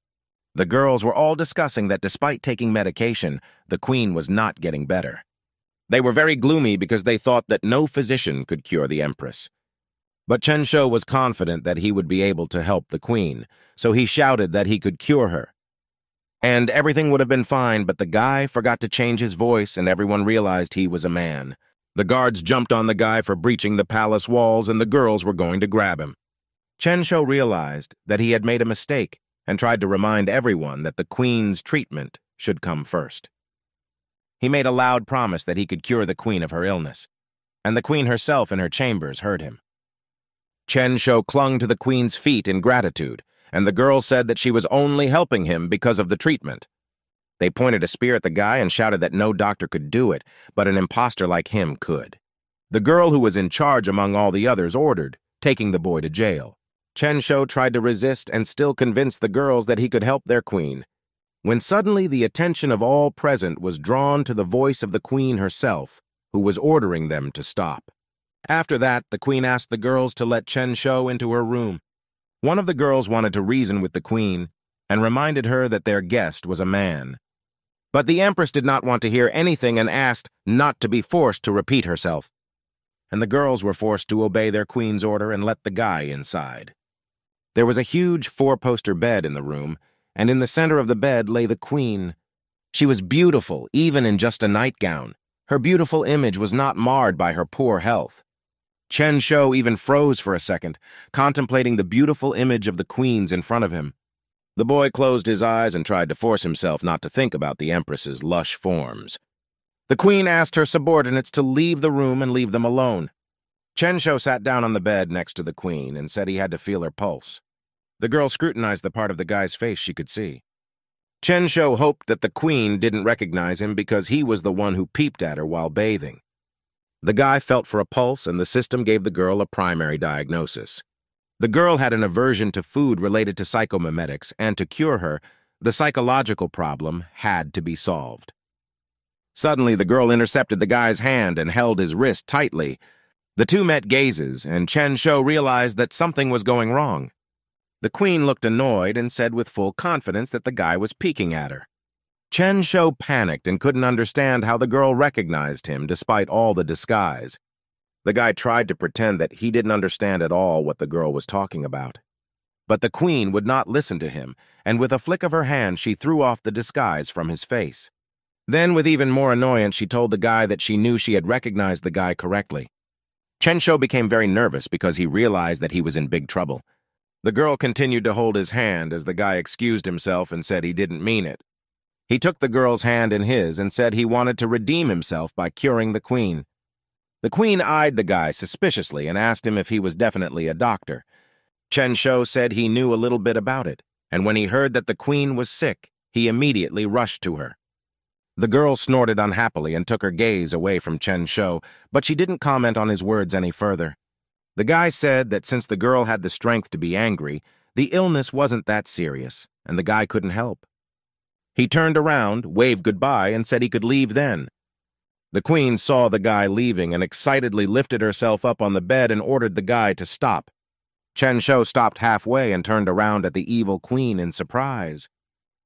The girls were all discussing that despite taking medication, the queen was not getting better. They were very gloomy because they thought that no physician could cure the empress. But Chen Shou was confident that he would be able to help the queen, so he shouted that he could cure her. And everything would have been fine, but the guy forgot to change his voice and everyone realized he was a man. The guards jumped on the guy for breaching the palace walls and the girls were going to grab him. Chen Shou realized that he had made a mistake and tried to remind everyone that the queen's treatment should come first. He made a loud promise that he could cure the queen of her illness, and the queen herself in her chambers heard him. Chen Shou clung to the queen's feet in gratitude, and the girl said that she was only helping him because of the treatment. They pointed a spear at the guy and shouted that no doctor could do it, but an imposter like him could. The girl who was in charge among all the others ordered, taking the boy to jail. Chen Shou tried to resist and still convince the girls that he could help their queen, when suddenly the attention of all present was drawn to the voice of the queen herself, who was ordering them to stop. After that, the queen asked the girls to let Chen Shou into her room. One of the girls wanted to reason with the queen and reminded her that their guest was a man. But the empress did not want to hear anything and asked not to be forced to repeat herself. And the girls were forced to obey their queen's order and let the guy inside. There was a huge 4-poster bed in the room, and in the center of the bed lay the queen. She was beautiful, even in just a nightgown. Her beautiful image was not marred by her poor health. Chen Shou even froze for a second, contemplating the beautiful image of the queens in front of him. The boy closed his eyes and tried to force himself not to think about the Empress's lush forms. The queen asked her subordinates to leave the room and leave them alone. Chen Shou sat down on the bed next to the queen and said he had to feel her pulse. The girl scrutinized the part of the guy's face she could see. Chen Shou hoped that the queen didn't recognize him because he was the one who peeped at her while bathing. The guy felt for a pulse, and the system gave the girl a primary diagnosis. The girl had an aversion to food related to psychomimetics, and to cure her, the psychological problem had to be solved. Suddenly, the girl intercepted the guy's hand and held his wrist tightly. The two met gazes, and Chen Shou realized that something was going wrong. The queen looked annoyed and said with full confidence that the guy was peeking at her. Chen Shou panicked and couldn't understand how the girl recognized him despite all the disguise. The guy tried to pretend that he didn't understand at all what the girl was talking about. But the queen would not listen to him, and with a flick of her hand she threw off the disguise from his face. Then, with even more annoyance, she told the guy that she knew she had recognized the guy correctly. Chen Shou became very nervous because he realized that he was in big trouble. The girl continued to hold his hand as the guy excused himself and said he didn't mean it. He took the girl's hand in his and said he wanted to redeem himself by curing the queen. The queen eyed the guy suspiciously and asked him if he was definitely a doctor. Chen Shou said he knew a little bit about it, and when he heard that the queen was sick, he immediately rushed to her. The girl snorted unhappily and took her gaze away from Chen Shou, but she didn't comment on his words any further. The guy said that since the girl had the strength to be angry, the illness wasn't that serious, and the guy couldn't help. He turned around, waved goodbye, and said he could leave then. The queen saw the guy leaving and excitedly lifted herself up on the bed and ordered the guy to stop. Chen Shou stopped halfway and turned around at the evil queen in surprise.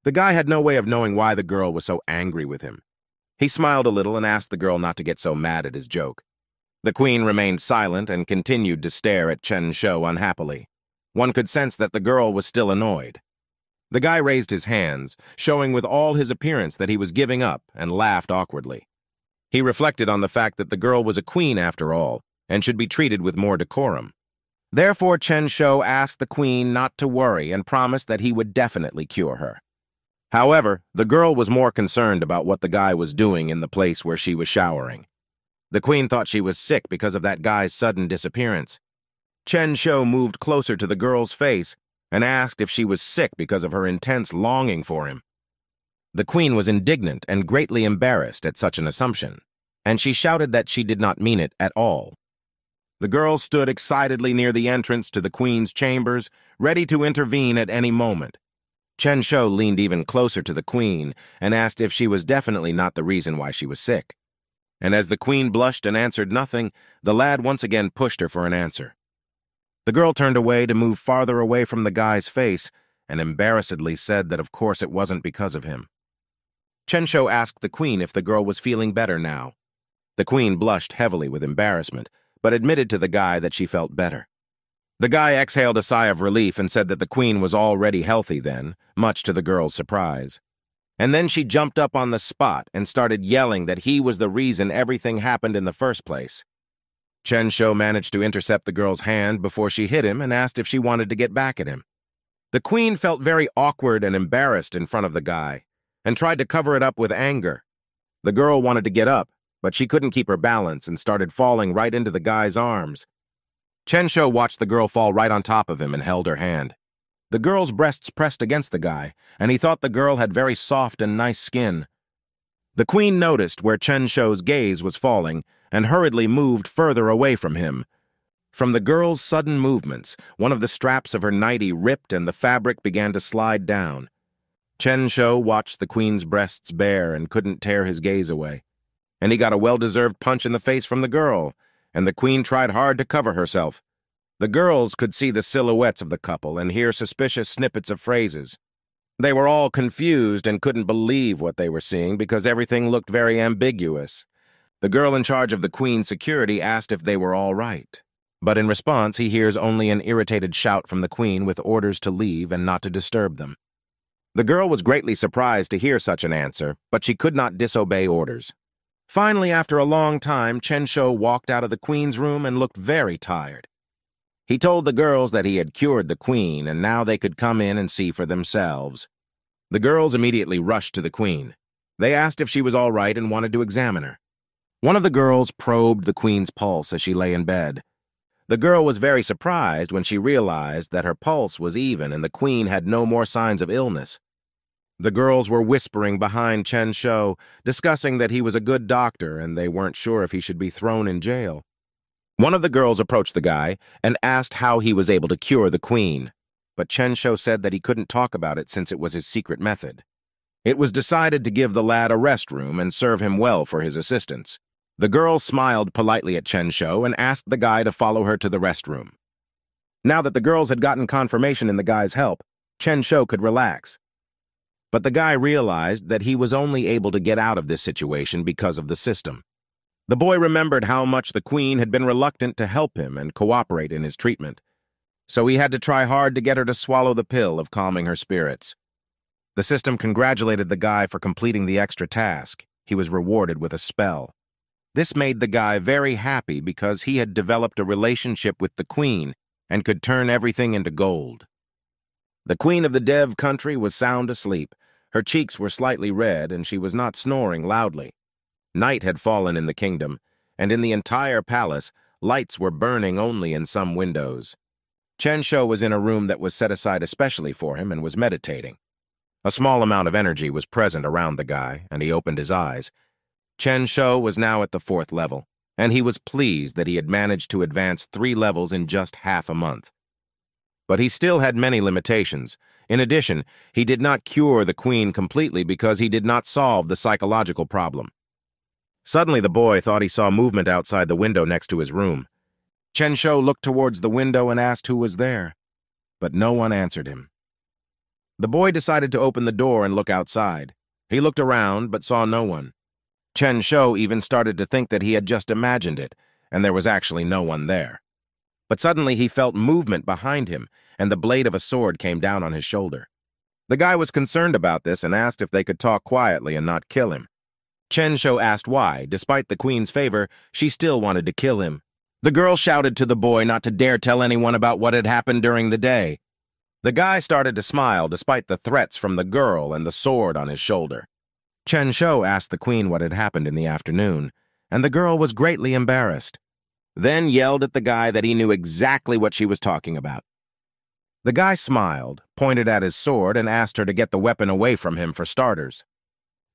The guy had no way of knowing why the girl was so angry with him. He smiled a little and asked the girl not to get so mad at his joke. The queen remained silent and continued to stare at Chen Shou unhappily. One could sense that the girl was still annoyed. The guy raised his hands, showing with all his appearance that he was giving up, and laughed awkwardly. He reflected on the fact that the girl was a queen after all, and should be treated with more decorum. Therefore, Chen Shou asked the queen not to worry and promised that he would definitely cure her. However, the girl was more concerned about what the guy was doing in the place where she was showering. The queen thought she was sick because of that guy's sudden disappearance. Chen Shou moved closer to the girl's face and asked if she was sick because of her intense longing for him. The queen was indignant and greatly embarrassed at such an assumption, and she shouted that she did not mean it at all. The girl stood excitedly near the entrance to the queen's chambers, ready to intervene at any moment. Chen Shou leaned even closer to the queen and asked if she was definitely not the reason why she was sick. And as the queen blushed and answered nothing, the lad once again pushed her for an answer. The girl turned away to move farther away from the guy's face and embarrassedly said that of course it wasn't because of him. Chen Shou asked the queen if the girl was feeling better now. The queen blushed heavily with embarrassment, but admitted to the guy that she felt better. The guy exhaled a sigh of relief and said that the queen was already healthy then, much to the girl's surprise. And then she jumped up on the spot and started yelling that he was the reason everything happened in the first place. Chen Shou managed to intercept the girl's hand before she hit him and asked if she wanted to get back at him. The queen felt very awkward and embarrassed in front of the guy and tried to cover it up with anger. The girl wanted to get up, but she couldn't keep her balance and started falling right into the guy's arms. Chen Shou watched the girl fall right on top of him and held her hand. The girl's breasts pressed against the guy, and he thought the girl had very soft and nice skin. The queen noticed where Chen Shou's gaze was falling and hurriedly moved further away from him. From the girl's sudden movements, one of the straps of her nightie ripped and the fabric began to slide down. Chen Shou watched the queen's breasts bare and couldn't tear his gaze away. And he got a well-deserved punch in the face from the girl, and the queen tried hard to cover herself. The girls could see the silhouettes of the couple and hear suspicious snippets of phrases. They were all confused and couldn't believe what they were seeing because everything looked very ambiguous. The girl in charge of the queen's security asked if they were all right. But in response, he hears only an irritated shout from the queen with orders to leave and not to disturb them. The girl was greatly surprised to hear such an answer, but she could not disobey orders. Finally, after a long time, Chen Shou walked out of the queen's room and looked very tired. He told the girls that he had cured the queen, and now they could come in and see for themselves. The girls immediately rushed to the queen. They asked if she was all right and wanted to examine her. One of the girls probed the queen's pulse as she lay in bed. The girl was very surprised when she realized that her pulse was even and the queen had no more signs of illness. The girls were whispering behind Chen Shou, discussing that he was a good doctor and they weren't sure if he should be thrown in jail. One of the girls approached the guy and asked how he was able to cure the queen, but Chen Shou said that he couldn't talk about it since it was his secret method. It was decided to give the lad a rest room and serve him well for his assistance. The girl smiled politely at Chen Shou and asked the guy to follow her to the restroom. Now that the girls had gotten confirmation in the guy's help, Chen Shou could relax. But the guy realized that he was only able to get out of this situation because of the system. The boy remembered how much the queen had been reluctant to help him and cooperate in his treatment, so he had to try hard to get her to swallow the pill of calming her spirits. The system congratulated the guy for completing the extra task. He was rewarded with a spell. This made the guy very happy because he had developed a relationship with the queen and could turn everything into gold. The queen of the Dev country was sound asleep. Her cheeks were slightly red and she was not snoring loudly. Night had fallen in the kingdom, and in the entire palace, lights were burning only in some windows. Chen Shou was in a room that was set aside especially for him and was meditating. A small amount of energy was present around the guy, and he opened his eyes. Chen Shou was now at the 4th level, and he was pleased that he had managed to advance 3 levels in just half a month. But he still had many limitations. In addition, he did not cure the queen completely because he did not solve the psychological problem. Suddenly the boy thought he saw movement outside the window next to his room. Chen Shou looked towards the window and asked who was there, but no one answered him. The boy decided to open the door and look outside. He looked around but saw no one. Chen Shou even started to think that he had just imagined it, and there was actually no one there. But suddenly he felt movement behind him, and the blade of a sword came down on his shoulder. The guy was concerned about this and asked if they could talk quietly and not kill him. Chen Shou asked why. Despite the queen's favor, she still wanted to kill him. The girl shouted to the boy not to dare tell anyone about what had happened during the day. The guy started to smile despite the threats from the girl and the sword on his shoulder. Chen Shou asked the queen what had happened in the afternoon, and the girl was greatly embarrassed, then yelled at the guy that he knew exactly what she was talking about. The guy smiled, pointed at his sword, and asked her to get the weapon away from him for starters.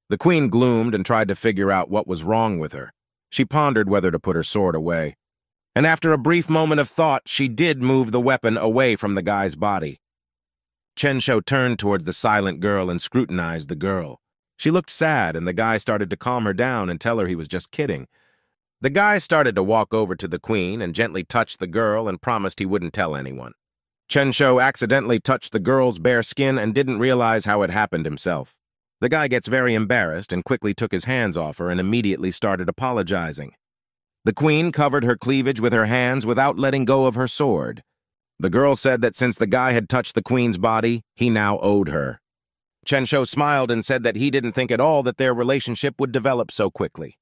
The queen gloomed and tried to figure out what was wrong with her. She pondered whether to put her sword away. And after a brief moment of thought, she did move the weapon away from the guy's body. Chen Shou turned towards the silent girl and scrutinized the girl. She looked sad, and the guy started to calm her down and tell her he was just kidding. The guy started to walk over to the queen and gently touched the girl and promised he wouldn't tell anyone. Chen Shou accidentally touched the girl's bare skin and didn't realize how it happened himself. The guy gets very embarrassed and quickly took his hands off her and immediately started apologizing. The queen covered her cleavage with her hands without letting go of her sword. The girl said that since the guy had touched the queen's body, he now owed her. Chen Shou smiled and said that he didn't think at all that their relationship would develop so quickly.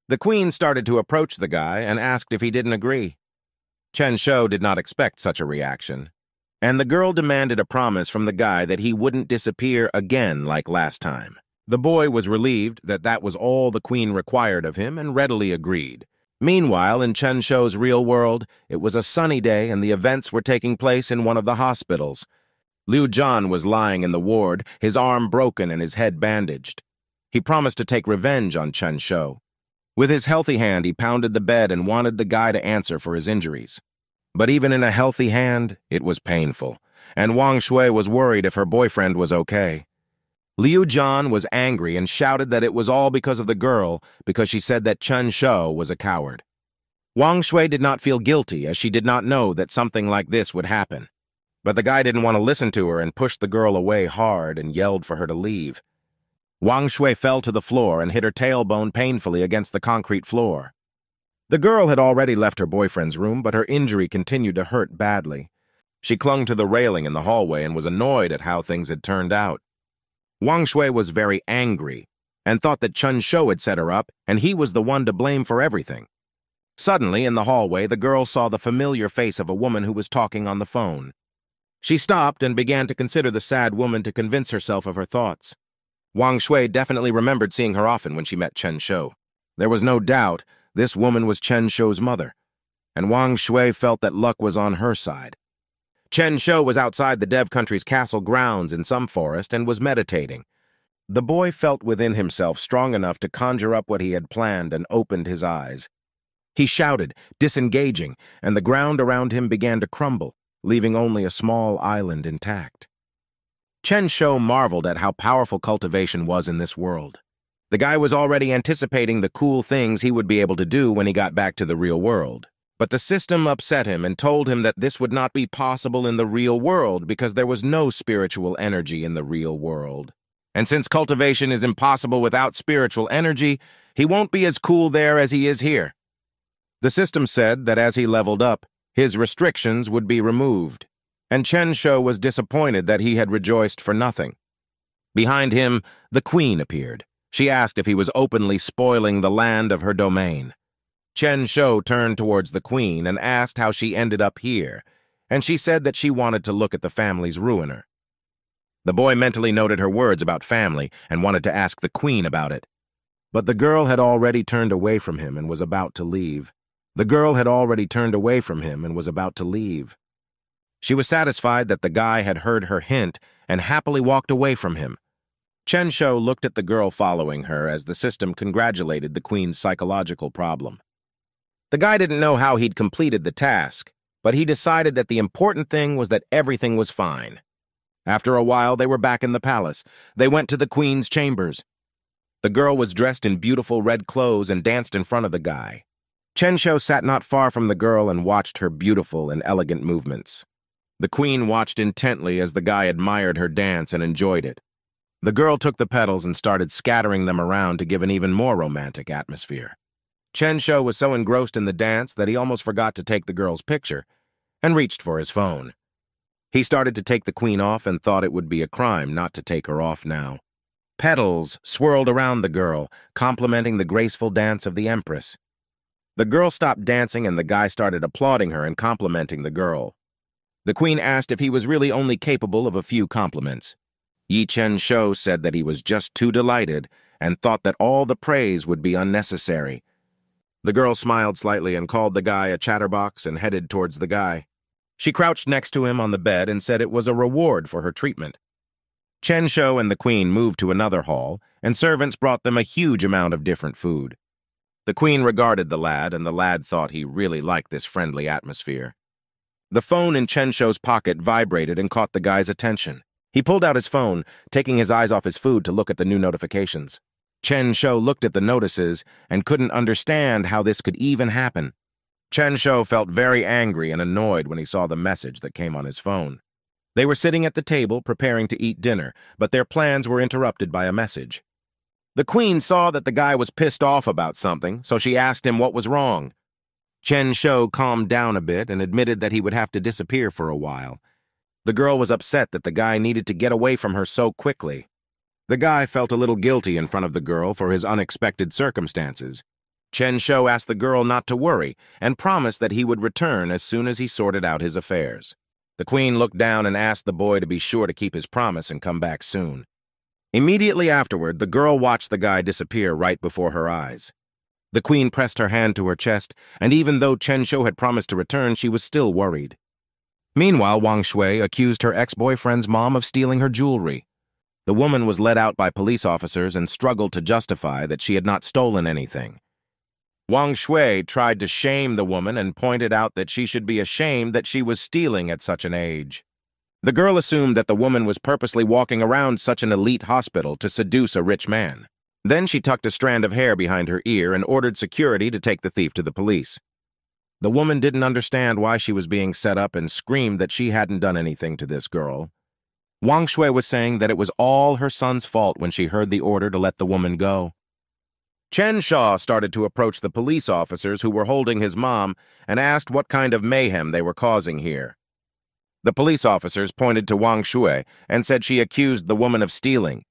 The queen started to approach the guy and asked if he didn't agree. Chen Shou did not expect such a reaction, and the girl demanded a promise from the guy that he wouldn't disappear again like last time. The boy was relieved that that was all the queen required of him and readily agreed. Meanwhile, in Chen Shou's real world, it was a sunny day and the events were taking place in one of the hospitals. Liu Zhan was lying in the ward, his arm broken and his head bandaged. He promised to take revenge on Chen Shou. With his healthy hand, he pounded the bed and wanted the guy to answer for his injuries. But even in a healthy hand, it was painful, and Wang Shui was worried if her boyfriend was okay. Liu Zhan was angry and shouted that it was all because of the girl, because she said that Chen Shou was a coward. Wang Shui did not feel guilty, as she did not know that something like this would happen. But the guy didn't want to listen to her and pushed the girl away hard and yelled for her to leave. Wang Shui fell to the floor and hit her tailbone painfully against the concrete floor. The girl had already left her boyfriend's room, but her injury continued to hurt badly. She clung to the railing in the hallway and was annoyed at how things had turned out. Wang Shui was very angry, and thought that Chun Shou had set her up, and he was the one to blame for everything. Suddenly, in the hallway, the girl saw the familiar face of a woman who was talking on the phone. She stopped and began to consider the sad woman to convince herself of her thoughts. Wang Shui definitely remembered seeing her often when she met Chen Shou. There was no doubt this woman was Chen Shou's mother, and Wang Shui felt that luck was on her side. Chen Shou was outside the Dev country's castle grounds in some forest and was meditating. The boy felt within himself strong enough to conjure up what he had planned and opened his eyes. He shouted, disengaging, and the ground around him began to crumble, leaving only a small island intact. Chen Shou marveled at how powerful cultivation was in this world. The guy was already anticipating the cool things he would be able to do when he got back to the real world. But the system upset him and told him that this would not be possible in the real world because there was no spiritual energy in the real world. And since cultivation is impossible without spiritual energy, he won't be as cool there as he is here. The system said that as he leveled up, his restrictions would be removed, and Chen Shou was disappointed that he had rejoiced for nothing. Behind him, the queen appeared. She asked if he was openly spoiling the land of her domain. Chen Shou turned towards the queen and asked how she ended up here, and she said that she wanted to look at the family's ruiner. The boy mentally noted her words about family and wanted to ask the queen about it. But the girl had already turned away from him and was about to leave. She was satisfied that the guy had heard her hint and happily walked away from him. Chen Shou looked at the girl following her as the system congratulated the queen's psychological problem. The guy didn't know how he'd completed the task, but he decided that the important thing was that everything was fine. After a while, they were back in the palace. They went to the queen's chambers. The girl was dressed in beautiful red clothes and danced in front of the guy. Chen Shou sat not far from the girl and watched her beautiful and elegant movements. The queen watched intently as the guy admired her dance and enjoyed it. The girl took the petals and started scattering them around to give an even more romantic atmosphere. Chen Shou was so engrossed in the dance that he almost forgot to take the girl's picture and reached for his phone. He started to take the queen off and thought it would be a crime not to take her off now. Petals swirled around the girl, complementing the graceful dance of the empress. The girl stopped dancing and the guy started applauding her and complimenting the girl. The queen asked if he was really only capable of a few compliments. Chen Shou said that he was just too delighted and thought that all the praise would be unnecessary. The girl smiled slightly and called the guy a chatterbox and headed towards the guy. She crouched next to him on the bed and said it was a reward for her treatment. Chen Shou and the queen moved to another hall, and servants brought them a huge amount of different food. The queen regarded the lad, and the lad thought he really liked this friendly atmosphere. The phone in Chen Shou's pocket vibrated and caught the guy's attention. He pulled out his phone, taking his eyes off his food to look at the new notifications. Chen Shou looked at the notices and couldn't understand how this could even happen. Chen Shou felt very angry and annoyed when he saw the message that came on his phone. They were sitting at the table preparing to eat dinner, but their plans were interrupted by a message. The queen saw that the guy was pissed off about something, so she asked him what was wrong. Chen Shou calmed down a bit and admitted that he would have to disappear for a while. The girl was upset that the guy needed to get away from her so quickly. The guy felt a little guilty in front of the girl for his unexpected circumstances. Chen Shou asked the girl not to worry and promised that he would return as soon as he sorted out his affairs. The queen looked down and asked the boy to be sure to keep his promise and come back soon. Immediately afterward, the girl watched the guy disappear right before her eyes. The queen pressed her hand to her chest, and even though Chen Shou had promised to return, she was still worried. Meanwhile, Wang Shui accused her ex-boyfriend's mom of stealing her jewelry. The woman was led out by police officers and struggled to justify that she had not stolen anything. Wang Shui tried to shame the woman and pointed out that she should be ashamed that she was stealing at such an age. The girl assumed that the woman was purposely walking around such an elite hospital to seduce a rich man. Then she tucked a strand of hair behind her ear and ordered security to take the thief to the police. The woman didn't understand why she was being set up and screamed that she hadn't done anything to this girl. Wang Shui was saying that it was all her son's fault when she heard the order to let the woman go. Chen Shou started to approach the police officers who were holding his mom and asked what kind of mayhem they were causing here. The police officers pointed to Wang Shui and said she accused the woman of stealing.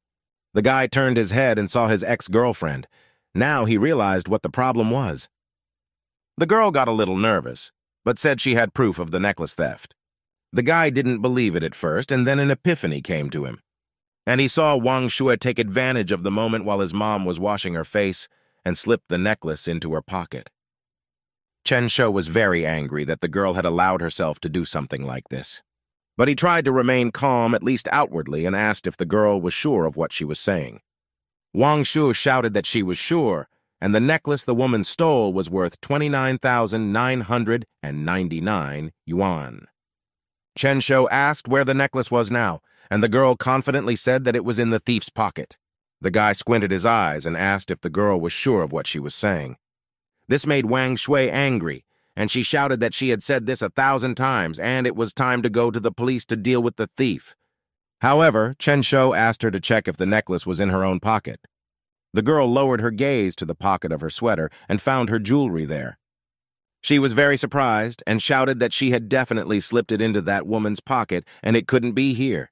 The guy turned his head and saw his ex-girlfriend. Now he realized what the problem was. The girl got a little nervous, but said she had proof of the necklace theft. The guy didn't believe it at first, and then an epiphany came to him. And he saw Wang Shui take advantage of the moment while his mom was washing her face and slipped the necklace into her pocket. Chen Shou was very angry that the girl had allowed herself to do something like this. But he tried to remain calm, at least outwardly, and asked if the girl was sure of what she was saying. Wang Shui shouted that she was sure, and the necklace the woman stole was worth 29,999 yuan. Chen Shou asked where the necklace was now, and the girl confidently said that it was in the thief's pocket. The guy squinted his eyes and asked if the girl was sure of what she was saying. This made Wang Shui angry, and she shouted that she had said this 1,000 times, and it was time to go to the police to deal with the thief. However, Chen Shou asked her to check if the necklace was in her own pocket. The girl lowered her gaze to the pocket of her sweater and found her jewelry there. She was very surprised and shouted that she had definitely slipped it into that woman's pocket and it couldn't be here.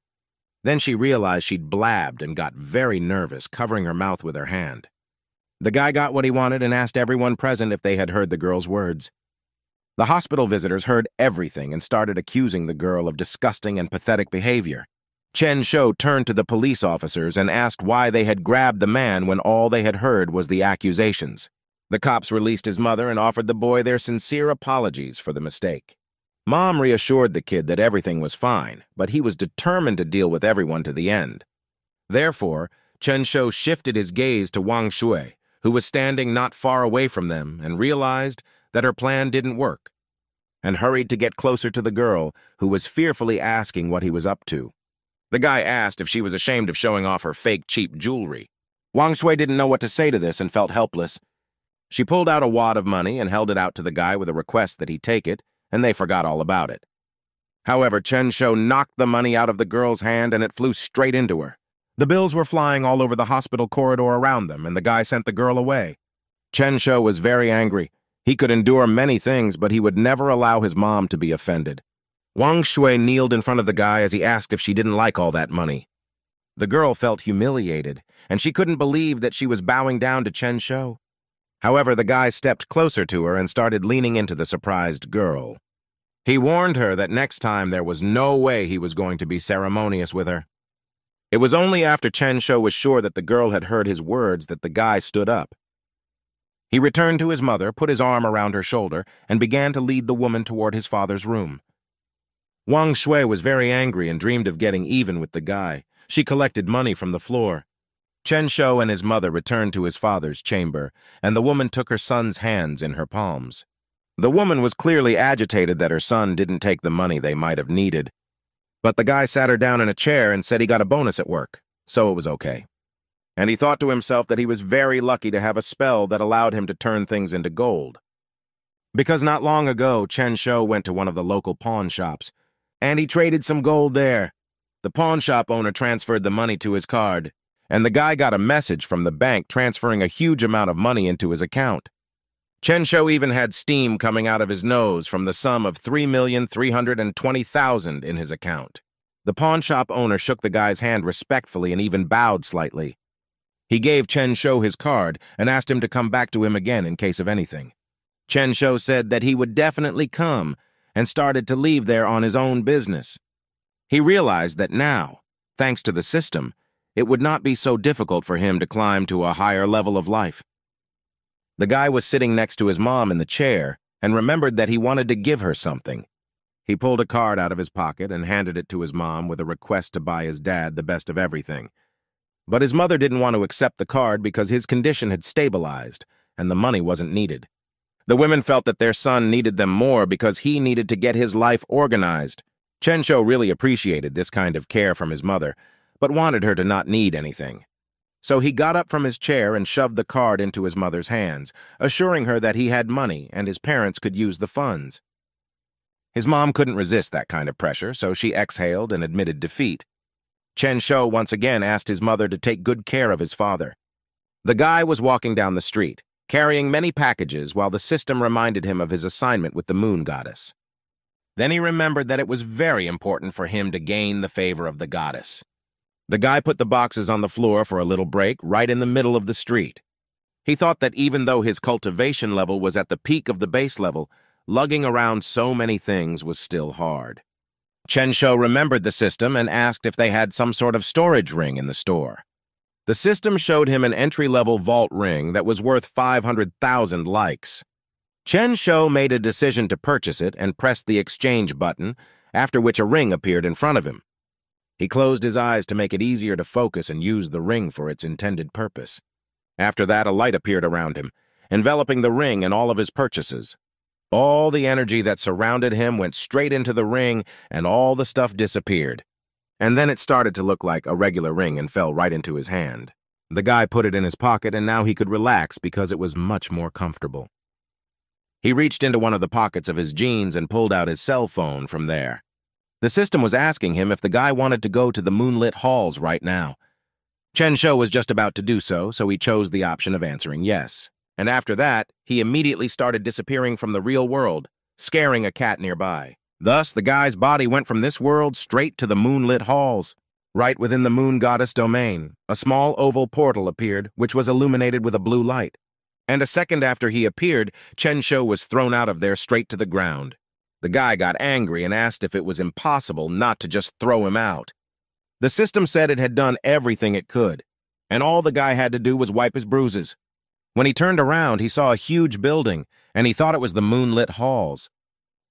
Then she realized she'd blabbed and got very nervous, covering her mouth with her hand. The guy got what he wanted and asked everyone present if they had heard the girl's words. The hospital visitors heard everything and started accusing the girl of disgusting and pathetic behavior. Chen Shou turned to the police officers and asked why they had grabbed the man when all they had heard was the accusations. The cops released his mother and offered the boy their sincere apologies for the mistake. Mom reassured the kid that everything was fine, but he was determined to deal with everyone to the end. Therefore, Chen Shou shifted his gaze to Wang Shui, who was standing not far away from them, and realized that her plan didn't work, and hurried to get closer to the girl, who was fearfully asking what he was up to. The guy asked if she was ashamed of showing off her fake cheap jewelry. Wang Shui didn't know what to say to this and felt helpless. She pulled out a wad of money and held it out to the guy with a request that he take it, and they forgot all about it. However, Chen Shou knocked the money out of the girl's hand and it flew straight into her. The bills were flying all over the hospital corridor around them, and the guy sent the girl away. Chen Shou was very angry. He could endure many things, but he would never allow his mom to be offended. Wang Shui kneeled in front of the guy as he asked if she didn't like all that money. The girl felt humiliated, and she couldn't believe that she was bowing down to Chen Shou. However, the guy stepped closer to her and started leaning into the surprised girl. He warned her that next time there was no way he was going to be ceremonious with her. It was only after Chen Shou was sure that the girl had heard his words that the guy stood up. He returned to his mother, put his arm around her shoulder, and began to lead the woman toward his father's room. Wang Shui was very angry and dreamed of getting even with the guy. She collected money from the floor. Chen Shou and his mother returned to his father's chamber, and the woman took her son's hands in her palms. The woman was clearly agitated that her son didn't take the money they might have needed. But the guy sat her down in a chair and said he got a bonus at work, so it was okay. And he thought to himself that he was very lucky to have a spell that allowed him to turn things into gold. Because not long ago, Chen Shou went to one of the local pawn shops, and he traded some gold there. The pawn shop owner transferred the money to his card, and the guy got a message from the bank transferring a huge amount of money into his account. Chen Shou even had steam coming out of his nose from the sum of 3,320,000 in his account. The pawn shop owner shook the guy's hand respectfully and even bowed slightly. He gave Chen Shou his card and asked him to come back to him again in case of anything. Chen Shou said that he would definitely come and started to leave there on his own business. He realized that now, thanks to the system, it would not be so difficult for him to climb to a higher level of life. The guy was sitting next to his mom in the chair and remembered that he wanted to give her something. He pulled a card out of his pocket and handed it to his mom with a request to buy his dad the best of everything. But his mother didn't want to accept the card because his condition had stabilized and the money wasn't needed. The women felt that their son needed them more because he needed to get his life organized. Chen Shou really appreciated this kind of care from his mother, but wanted her to not need anything. So he got up from his chair and shoved the card into his mother's hands, assuring her that he had money and his parents could use the funds. His mom couldn't resist that kind of pressure, so she exhaled and admitted defeat. Chen Shou once again asked his mother to take good care of his father. The guy was walking down the street, carrying many packages while the system reminded him of his assignment with the moon goddess. Then he remembered that it was very important for him to gain the favor of the goddess. The guy put the boxes on the floor for a little break right in the middle of the street. He thought that even though his cultivation level was at the peak of the base level, lugging around so many things was still hard. Chen-Shou remembered the system and asked if they had some sort of storage ring in the store. The system showed him an entry-level vault ring that was worth 500,000 likes. Chen-Shou made a decision to purchase it and pressed the exchange button, after which a ring appeared in front of him. He closed his eyes to make it easier to focus and use the ring for its intended purpose. After that, a light appeared around him, enveloping the ring and all of his purchases. All the energy that surrounded him went straight into the ring, and all the stuff disappeared. And then it started to look like a regular ring and fell right into his hand. The guy put it in his pocket, and now he could relax because it was much more comfortable. He reached into one of the pockets of his jeans and pulled out his cell phone from there. The system was asking him if the guy wanted to go to the moonlit halls right now. Chen-Shou was just about to do so, so he chose the option of answering yes. And after that, he immediately started disappearing from the real world, scaring a cat nearby. Thus, the guy's body went from this world straight to the moonlit halls. Right within the moon goddess domain, a small oval portal appeared, which was illuminated with a blue light. And a second after he appeared, Chen-Shou was thrown out of there straight to the ground. The guy got angry and asked if it was impossible not to just throw him out. The system said it had done everything it could, and all the guy had to do was wipe his bruises. When he turned around, he saw a huge building, and he thought it was the moonlit halls.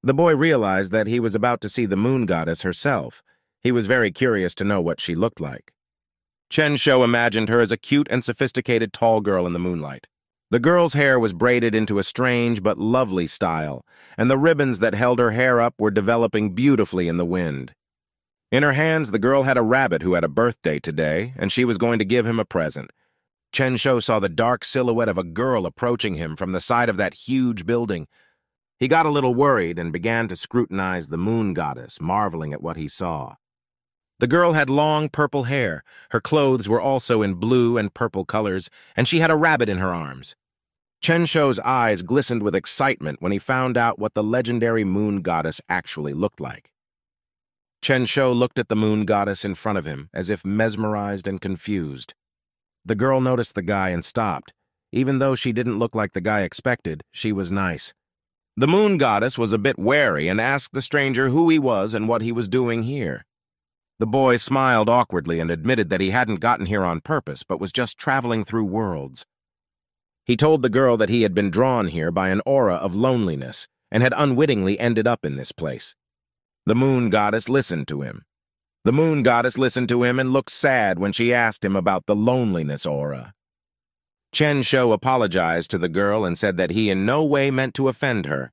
The boy realized that he was about to see the moon goddess herself. He was very curious to know what she looked like. Chen-Shou imagined her as a cute and sophisticated tall girl in the moonlight. The girl's hair was braided into a strange but lovely style, and the ribbons that held her hair up were developing beautifully in the wind. In her hands, the girl had a rabbit who had a birthday today, and she was going to give him a present. Chen-Shou saw the dark silhouette of a girl approaching him from the side of that huge building. He got a little worried and began to scrutinize the moon goddess, marveling at what he saw. The girl had long purple hair, her clothes were also in blue and purple colors, and she had a rabbit in her arms. Chen-Shou's eyes glistened with excitement when he found out what the legendary moon goddess actually looked like. Chen-Shou looked at the moon goddess in front of him, as if mesmerized and confused. The girl noticed the guy and stopped. Even though she didn't look like the guy expected, she was nice. The moon goddess was a bit wary and asked the stranger who he was and what he was doing here. The boy smiled awkwardly and admitted that he hadn't gotten here on purpose, but was just traveling through worlds. He told the girl that he had been drawn here by an aura of loneliness and had unwittingly ended up in this place. The moon goddess listened to him. The moon goddess listened to him and looked sad when she asked him about the loneliness aura. Chen-Shou apologized to the girl and said that he in no way meant to offend her.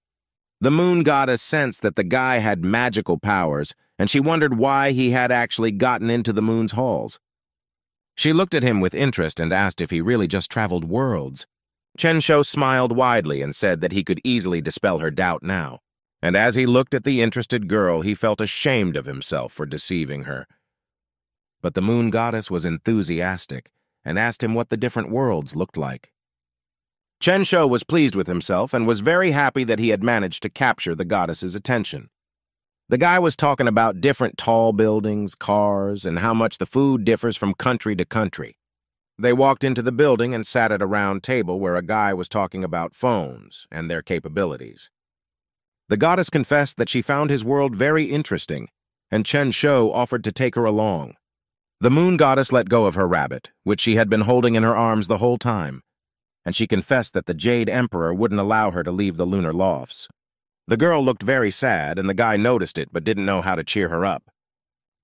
The moon goddess sensed that the guy had magical powers, and she wondered why he had actually gotten into the moon's halls. She looked at him with interest and asked if he really just traveled worlds. Chen-Shou smiled widely and said that he could easily dispel her doubt now. And as he looked at the interested girl, he felt ashamed of himself for deceiving her. But the moon goddess was enthusiastic and asked him what the different worlds looked like. Chen-Shou was pleased with himself and was very happy that he had managed to capture the goddess's attention. The guy was talking about different tall buildings, cars, and how much the food differs from country to country. They walked into the building and sat at a round table where a guy was talking about phones and their capabilities. The goddess confessed that she found his world very interesting, and Chen-Shou offered to take her along. The moon goddess let go of her rabbit, which she had been holding in her arms the whole time, and she confessed that the Jade Emperor wouldn't allow her to leave the lunar lofts. The girl looked very sad, and the guy noticed it but didn't know how to cheer her up.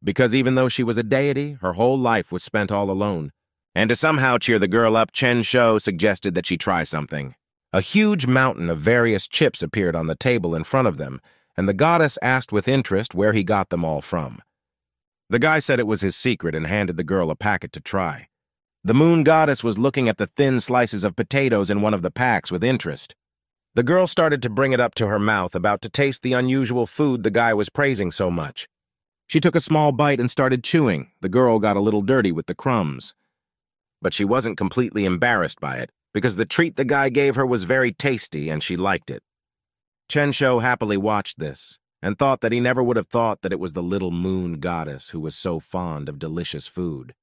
Because even though she was a deity, her whole life was spent all alone. And to somehow cheer the girl up, Chen-Shou suggested that she try something. A huge mountain of various chips appeared on the table in front of them, and the goddess asked with interest where he got them all from. The guy said it was his secret and handed the girl a packet to try. The moon goddess was looking at the thin slices of potatoes in one of the packs with interest. The girl started to bring it up to her mouth, about to taste the unusual food the guy was praising so much. She took a small bite and started chewing. The girl got a little dirty with the crumbs. But she wasn't completely embarrassed by it, because the treat the guy gave her was very tasty and she liked it. Chen-Shou happily watched this. and thought that he never would have thought that it was the little moon goddess who was so fond of delicious food.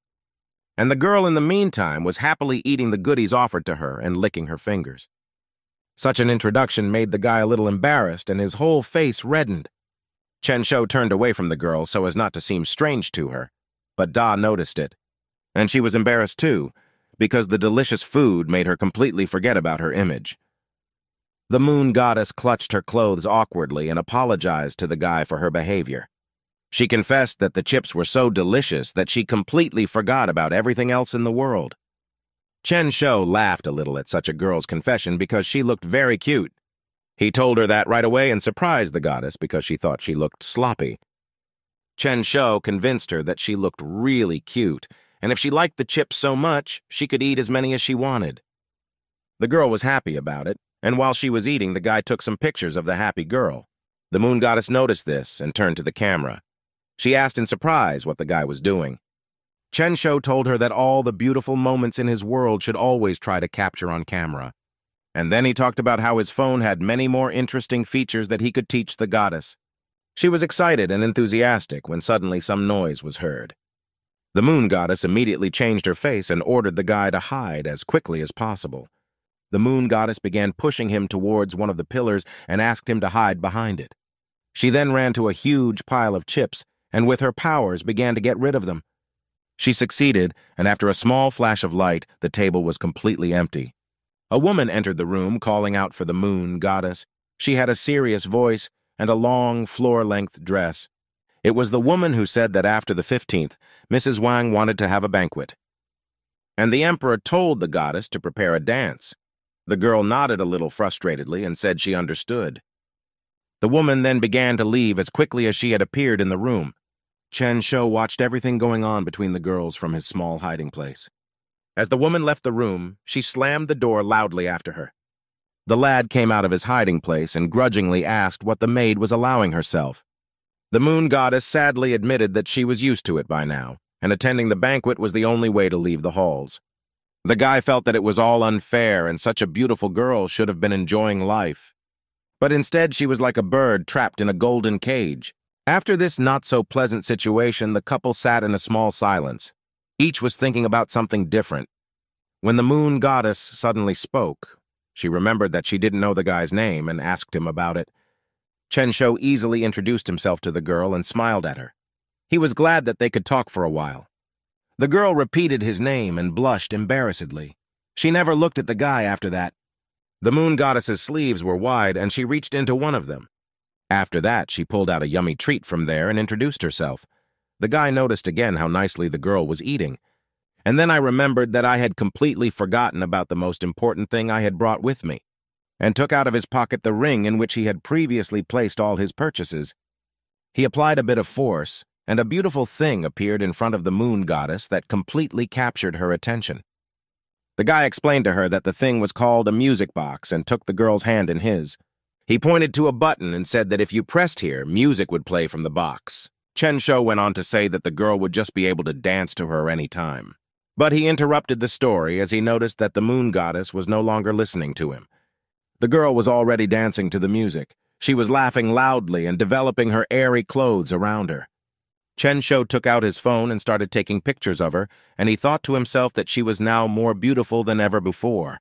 And the girl in the meantime was happily eating the goodies offered to her and licking her fingers. Such an introduction made the guy a little embarrassed, and his whole face reddened. Chen Shou turned away from the girl so as not to seem strange to her, but Da noticed it. And she was embarrassed too, because the delicious food made her completely forget about her image. The moon goddess clutched her clothes awkwardly and apologized to the guy for her behavior. She confessed that the chips were so delicious that she completely forgot about everything else in the world. Chen Shou laughed a little at such a girl's confession because she looked very cute. He told her that right away and surprised the goddess because she thought she looked sloppy. Chen Shou convinced her that she looked really cute, and if she liked the chips so much, she could eat as many as she wanted. The girl was happy about it, and while she was eating, the guy took some pictures of the happy girl. The moon goddess noticed this and turned to the camera. She asked in surprise what the guy was doing. Chen Shou told her that all the beautiful moments in his world should always try to capture on camera. And then he talked about how his phone had many more interesting features that he could teach the goddess. She was excited and enthusiastic when suddenly some noise was heard. The moon goddess immediately changed her face and ordered the guy to hide as quickly as possible. The moon goddess began pushing him towards one of the pillars and asked him to hide behind it. She then ran to a huge pile of chips and with her powers began to get rid of them. She succeeded, and after a small flash of light, the table was completely empty. A woman entered the room calling out for the moon goddess. She had a serious voice and a long, floor-length dress. It was the woman who said that after the 15th, Mrs. Wang wanted to have a banquet. And the emperor told the goddess to prepare a dance. The girl nodded a little frustratedly and said she understood. The woman then began to leave as quickly as she had appeared in the room. Chen Shou watched everything going on between the girls from his small hiding place. As the woman left the room, she slammed the door loudly after her. The lad came out of his hiding place and grudgingly asked what the maid was allowing herself. The moon goddess sadly admitted that she was used to it by now, and attending the banquet was the only way to leave the halls. The guy felt that it was all unfair and such a beautiful girl should have been enjoying life. But instead she was like a bird trapped in a golden cage. After this not-so-pleasant situation, the couple sat in a small silence. Each was thinking about something different. When the moon goddess suddenly spoke, she remembered that she didn't know the guy's name and asked him about it. Chen Shou easily introduced himself to the girl and smiled at her. He was glad that they could talk for a while. The girl repeated his name and blushed embarrassedly. She never looked at the guy after that. The moon goddess's sleeves were wide, and she reached into one of them. After that, she pulled out a yummy treat from there and introduced herself. The guy noticed again how nicely the girl was eating. And then I remembered that I had completely forgotten about the most important thing I had brought with me, and took out of his pocket the ring in which he had previously placed all his purchases. He applied a bit of force, and a beautiful thing appeared in front of the moon goddess that completely captured her attention. The guy explained to her that the thing was called a music box and took the girl's hand in his. He pointed to a button and said that if you pressed here, music would play from the box. Chen Shou went on to say that the girl would just be able to dance to her any time. But he interrupted the story as he noticed that the moon goddess was no longer listening to him. The girl was already dancing to the music. She was laughing loudly and developing her airy clothes around her. Chen Shou took out his phone and started taking pictures of her, and he thought to himself that she was now more beautiful than ever before.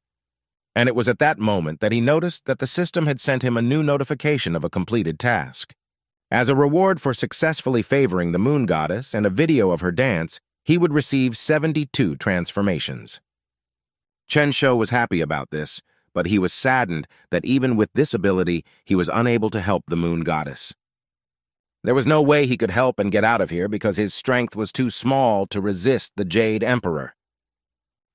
And it was at that moment that he noticed that the system had sent him a new notification of a completed task. As a reward for successfully favoring the moon goddess and a video of her dance, he would receive 72 transformations. Chen Shou was happy about this, but he was saddened that even with this ability, he was unable to help the moon goddess. There was no way he could help and get out of here because his strength was too small to resist the Jade Emperor.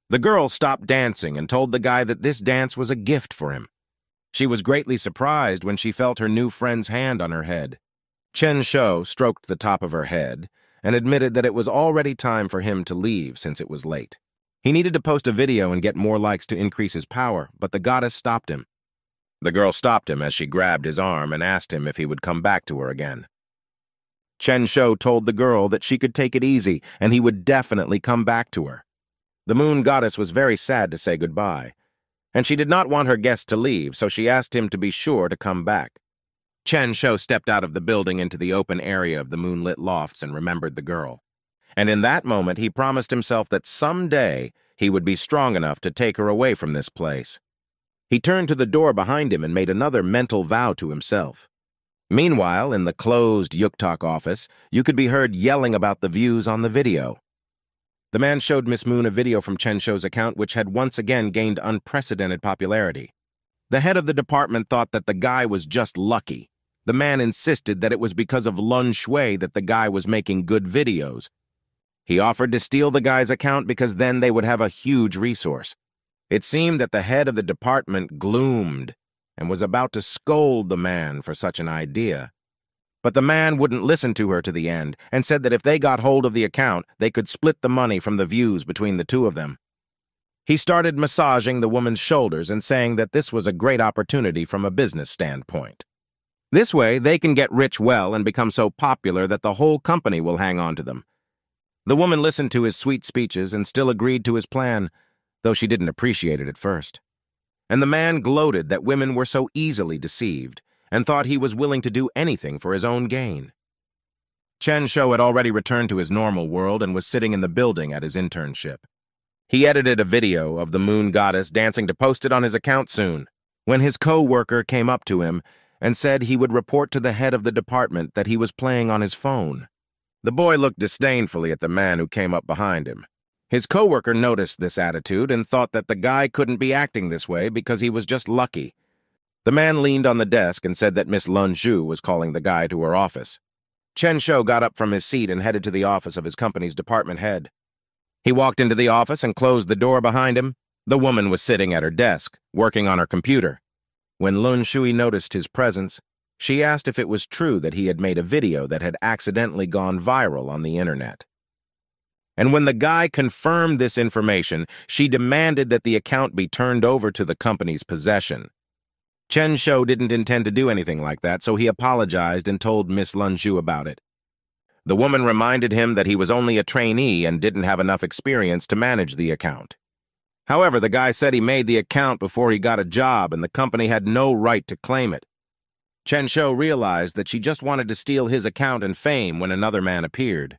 The girl stopped dancing and told the guy that this dance was a gift for him. She was greatly surprised when she felt her new friend's hand on her head. Chen Shou stroked the top of her head and admitted that it was already time for him to leave since it was late. He needed to post a video and get more likes to increase his power, but the goddess stopped him. The girl stopped him as she grabbed his arm and asked him if he would come back to her again. Chen Shou told the girl that she could take it easy and he would definitely come back to her. The moon goddess was very sad to say goodbye, and she did not want her guest to leave, so she asked him to be sure to come back. Chen Shou stepped out of the building into the open area of the moonlit lofts and remembered the girl. And in that moment, he promised himself that someday he would be strong enough to take her away from this place. He turned to the door behind him and made another mental vow to himself. Meanwhile, in the closed Yuktak office, you could be heard yelling about the views on the video. The man showed Miss Moon a video from Chen Shou's account which had once again gained unprecedented popularity. The head of the department thought that the guy was just lucky. The man insisted that it was because of Lun Shui that the guy was making good videos. He offered to steal the guy's account because then they would have a huge resource. It seemed that the head of the department gloomed and was about to scold the man for such an idea. But the man wouldn't listen to her to the end and said that if they got hold of the account, they could split the money from the views between the two of them. He started massaging the woman's shoulders and saying that this was a great opportunity from a business standpoint. This way, they can get rich well and become so popular that the whole company will hang on to them. The woman listened to his sweet speeches and still agreed to his plan, though she didn't appreciate it at first. And the man gloated that women were so easily deceived and thought he was willing to do anything for his own gain. Chen Shou had already returned to his normal world and was sitting in the building at his internship. He edited a video of the moon goddess dancing to post it on his account soon, when his co-worker came up to him and said he would report to the head of the department that he was playing on his phone. The boy looked disdainfully at the man who came up behind him. His co-worker noticed this attitude and thought that the guy couldn't be acting this way because he was just lucky. The man leaned on the desk and said that Miss Lun Zhu was calling the guy to her office. Chen Shou got up from his seat and headed to the office of his company's department head. He walked into the office and closed the door behind him. The woman was sitting at her desk, working on her computer. When Lun Shui noticed his presence, she asked if it was true that he had made a video that had accidentally gone viral on the internet. And when the guy confirmed this information, she demanded that the account be turned over to the company's possession. Chen Shou didn't intend to do anything like that, so he apologized and told Miss Lun Zhu about it. The woman reminded him that he was only a trainee and didn't have enough experience to manage the account. However, the guy said he made the account before he got a job and the company had no right to claim it. Chen Shou realized that she just wanted to steal his account and fame when another man appeared.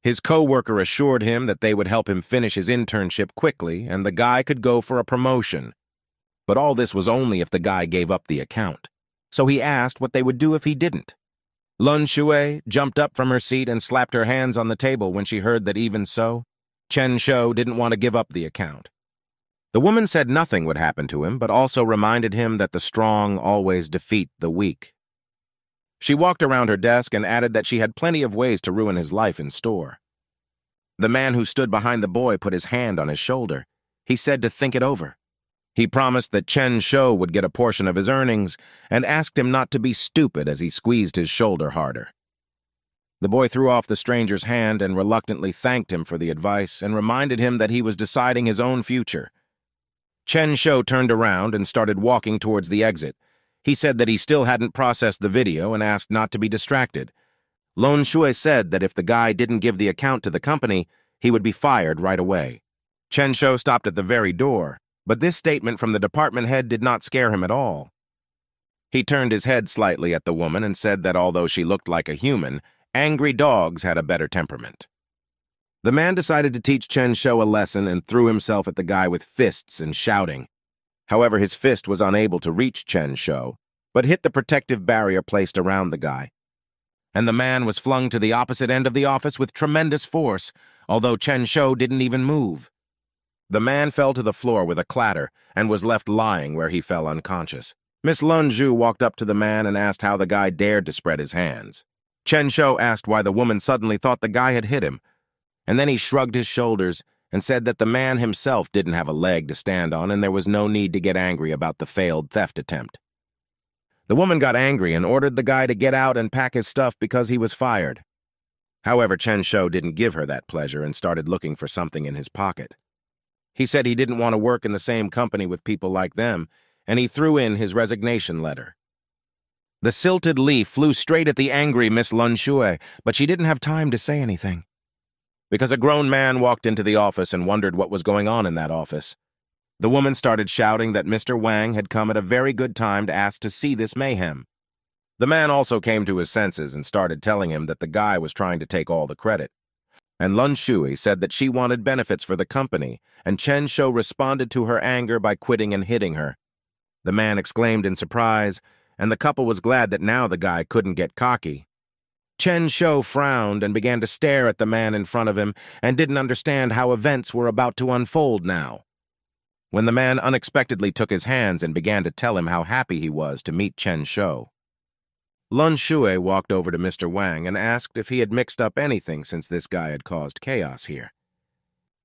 His co-worker assured him that they would help him finish his internship quickly and the guy could go for a promotion. But all this was only if the guy gave up the account. So he asked what they would do if he didn't. Lun Shui jumped up from her seat and slapped her hands on the table when she heard that even so, Chen Shou didn't want to give up the account. The woman said nothing would happen to him, but also reminded him that the strong always defeat the weak. She walked around her desk and added that she had plenty of ways to ruin his life in store. The man who stood behind the boy put his hand on his shoulder. He said to think it over. He promised that Chen Shou would get a portion of his earnings and asked him not to be stupid as he squeezed his shoulder harder. The boy threw off the stranger's hand and reluctantly thanked him for the advice and reminded him that he was deciding his own future. Chen Shou turned around and started walking towards the exit. He said that he still hadn't processed the video and asked not to be distracted. Lun Shui said that if the guy didn't give the account to the company, he would be fired right away. Chen Shou stopped at the very door, but this statement from the department head did not scare him at all. He turned his head slightly at the woman and said that although she looked like a human, angry dogs had a better temperament. The man decided to teach Chen Shou a lesson and threw himself at the guy with fists and shouting. However, his fist was unable to reach Chen Shou, but hit the protective barrier placed around the guy. And the man was flung to the opposite end of the office with tremendous force, although Chen Shou didn't even move. The man fell to the floor with a clatter and was left lying where he fell unconscious. Miss Lun Zhu walked up to the man and asked how the guy dared to spread his hands. Chen Shou asked why the woman suddenly thought the guy had hit him, and then he shrugged his shoulders and said that the man himself didn't have a leg to stand on and there was no need to get angry about the failed theft attempt. The woman got angry and ordered the guy to get out and pack his stuff because he was fired. However, Chen Shou didn't give her that pleasure and started looking for something in his pocket. He said he didn't want to work in the same company with people like them, and he threw in his resignation letter. The silted leaf flew straight at the angry Miss Lun Shui, but she didn't have time to say anything. Because a grown man walked into the office and wondered what was going on in that office. The woman started shouting that Mr. Wang had come at a very good time to ask to see this mayhem. The man also came to his senses and started telling him that the guy was trying to take all the credit. And Lun Shui said that she wanted benefits for the company, and Chen Shou responded to her anger by quitting and hitting her. The man exclaimed in surprise, and the couple was glad that now the guy couldn't get cocky. Chen Shou frowned and began to stare at the man in front of him and didn't understand how events were about to unfold now. When the man unexpectedly took his hands and began to tell him how happy he was to meet Chen Shou. Lun Shui walked over to Mr. Wang and asked if he had mixed up anything since this guy had caused chaos here.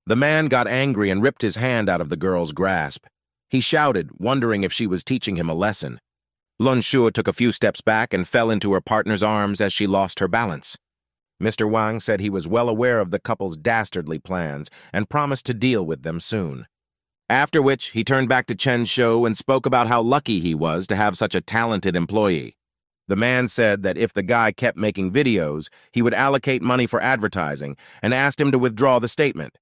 The man got angry and ripped his hand out of the girl's grasp. He shouted, wondering if she was teaching him a lesson. Lun Shui took a few steps back and fell into her partner's arms as she lost her balance. Mr. Wang said he was well aware of the couple's dastardly plans and promised to deal with them soon. After which, he turned back to Chen Shou and spoke about how lucky he was to have such a talented employee. The man said that if the guy kept making videos, he would allocate money for advertising and asked him to withdraw the statement.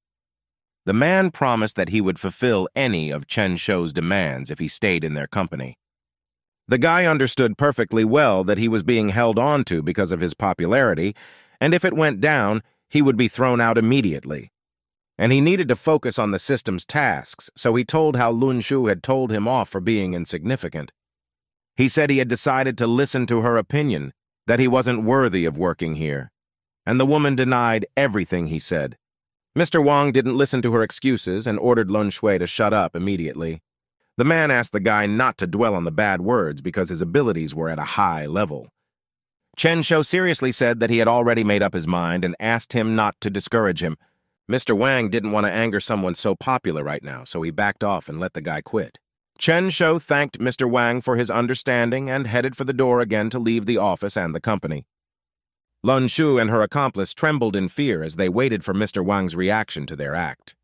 The man promised that he would fulfill any of Chen Shou's demands if he stayed in their company. The guy understood perfectly well that he was being held on to because of his popularity, and if it went down, he would be thrown out immediately. And he needed to focus on the system's tasks, so he told how Lun Shui had told him off for being insignificant. He said he had decided to listen to her opinion, that he wasn't worthy of working here. And the woman denied everything he said. Mr. Wang didn't listen to her excuses and ordered Lun Shui to shut up immediately. The man asked the guy not to dwell on the bad words because his abilities were at a high level. Chen Shou seriously said that he had already made up his mind and asked him not to discourage him. Mr. Wang didn't want to anger someone so popular right now, so he backed off and let the guy quit. Chen Shou thanked Mr. Wang for his understanding and headed for the door again to leave the office and the company. Lun Shui and her accomplice trembled in fear as they waited for Mr. Wang's reaction to their act.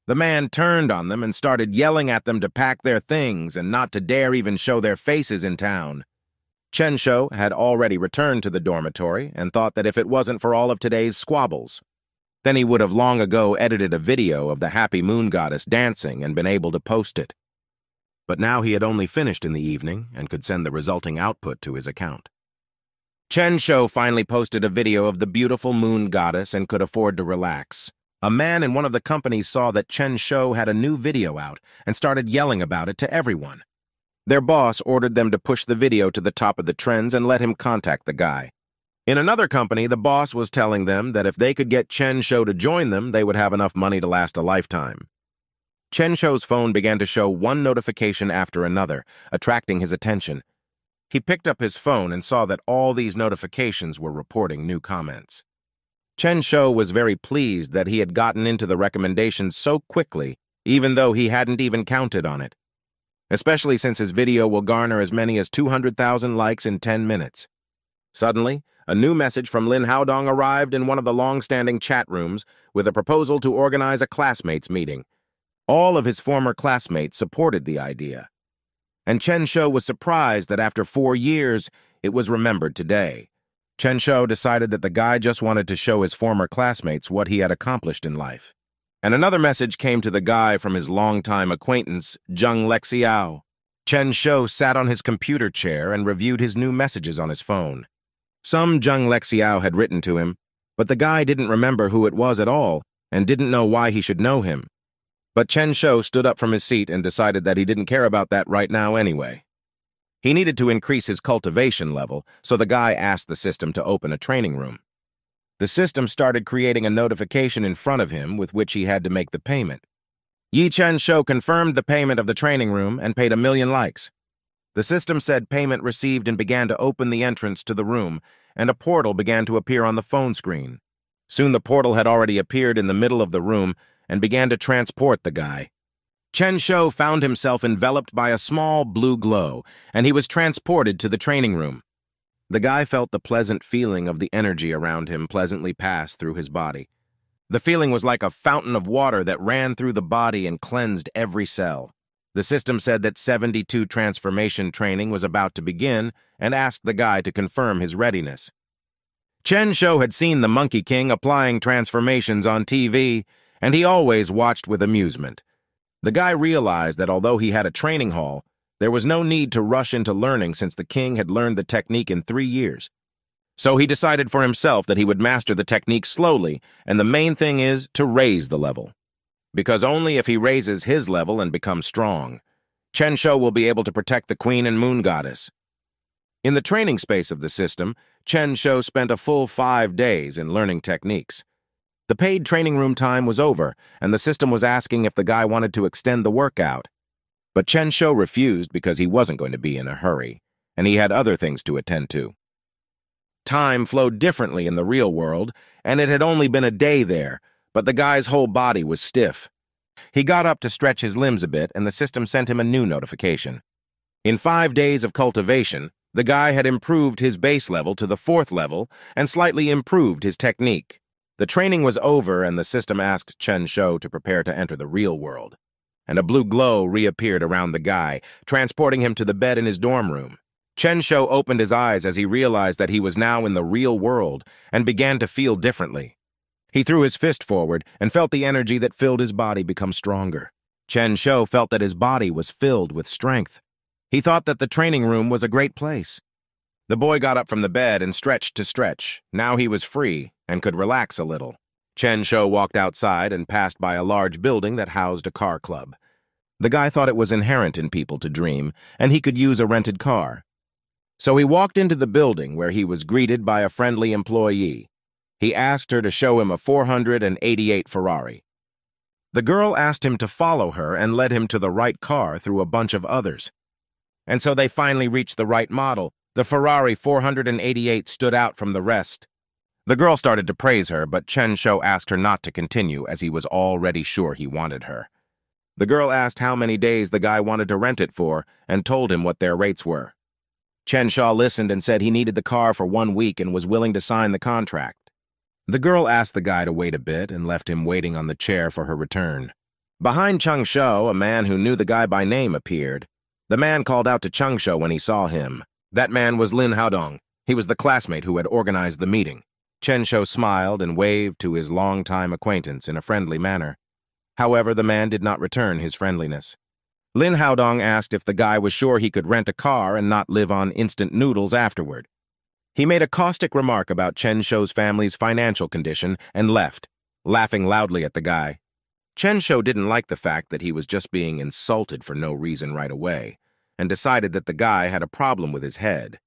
The man turned on them and started yelling at them to pack their things and not to dare even show their faces in town. Chen Shou had already returned to the dormitory and thought that if it wasn't for all of today's squabbles, then he would have long ago edited a video of the happy moon goddess dancing and been able to post it. But now he had only finished in the evening and could send the resulting output to his account. Chen Shou finally posted a video of the beautiful moon goddess and could afford to relax. A man in one of the companies saw that Chen Shou had a new video out and started yelling about it to everyone. Their boss ordered them to push the video to the top of the trends and let him contact the guy. In another company, the boss was telling them that if they could get Chen Shou to join them, they would have enough money to last a lifetime. Chen Shou's phone began to show one notification after another, attracting his attention. He picked up his phone and saw that all these notifications were reporting new comments. Chen Shou was very pleased that he had gotten into the recommendations so quickly, even though he hadn't even counted on it. Especially since his video will garner as many as 200,000 likes in 10 minutes. Suddenly, a new message from Lin Haodong arrived in one of the long-standing chat rooms with a proposal to organize a classmates meeting. All of his former classmates supported the idea. And Chen Shou was surprised that after 4 years, it was remembered today. Chen Shou decided that the guy just wanted to show his former classmates what he had accomplished in life. And another message came to the guy from his longtime acquaintance, Zheng Lexiao. Chen Shou sat on his computer chair and reviewed his new messages on his phone. Some Zheng Lexiao had written to him, but the guy didn't remember who it was at all and didn't know why he should know him. But Chen Shou stood up from his seat and decided that he didn't care about that right now anyway. He needed to increase his cultivation level, so the guy asked the system to open a training room. The system started creating a notification in front of him with which he had to make the payment. Yi Chen Shou confirmed the payment of the training room and paid 1 million likes. The system said payment received and began to open the entrance to the room, and a portal began to appear on the phone screen. Soon the portal had already appeared in the middle of the room and began to transport the guy. Chen Shou found himself enveloped by a small blue glow, and he was transported to the training room. The guy felt the pleasant feeling of the energy around him pleasantly pass through his body. The feeling was like a fountain of water that ran through the body and cleansed every cell. The system said that 72 transformation training was about to begin and asked the guy to confirm his readiness. Chen Shou had seen the Monkey King applying transformations on TV, and he always watched with amusement. The guy realized that although he had a training hall, There was no need to rush into learning since the king had learned the technique in 3 years. So he decided for himself that he would master the technique slowly, and the main thing is to raise the level. Because only if he raises his level and becomes strong, Chen Shou will be able to protect the queen and moon goddess. In the training space of the system, Chen Shou spent a full 5 days in learning techniques. The paid training room time was over, and the system was asking if the guy wanted to extend the workout. But Chen Shou refused because he wasn't going to be in a hurry, and he had other things to attend to. Time flowed differently in the real world, and it had only been a day there, but the guy's whole body was stiff. He got up to stretch his limbs a bit, and the system sent him a new notification. In 5 days of cultivation, the guy had improved his base level to the 4th level and slightly improved his technique. The training was over, and the system asked Chen Shou to prepare to enter the real world. And a blue glow reappeared around the guy, transporting him to the bed in his dorm room. Chen Shou opened his eyes as he realized that he was now in the real world and began to feel differently. He threw his fist forward and felt the energy that filled his body become stronger. Chen Shou felt that his body was filled with strength. He thought that the training room was a great place. The boy got up from the bed and stretched to stretch. Now he was free and could relax a little. Chen Shou walked outside and passed by a large building that housed a car club. The guy thought it was inherent in people to dream, and he could use a rented car. So he walked into the building where he was greeted by a friendly employee. He asked her to show him a 488 Ferrari. The girl asked him to follow her and led him to the right car through a bunch of others. And so they finally reached the right model. The Ferrari 488 stood out from the rest. The girl started to praise her, but Chen Shou asked her not to continue as he was already sure he wanted her. The girl asked how many days the guy wanted to rent it for and told him what their rates were. Chen Shou listened and said he needed the car for 1 week and was willing to sign the contract. The girl asked the guy to wait a bit and left him waiting on the chair for her return. Behind Chen Shou, a man who knew the guy by name appeared. The man called out to Chen Shou when he saw him. That man was Lin Haodong. He was the classmate who had organized the meeting. Chen Shou smiled and waved to his longtime acquaintance in a friendly manner. However, the man did not return his friendliness. Lin Haodong asked if the guy was sure he could rent a car and not live on instant noodles afterward. He made a caustic remark about Chen Shou's family's financial condition and left, laughing loudly at the guy. Chen Shou didn't like the fact that he was just being insulted for no reason right away, and decided that the guy had a problem with his head.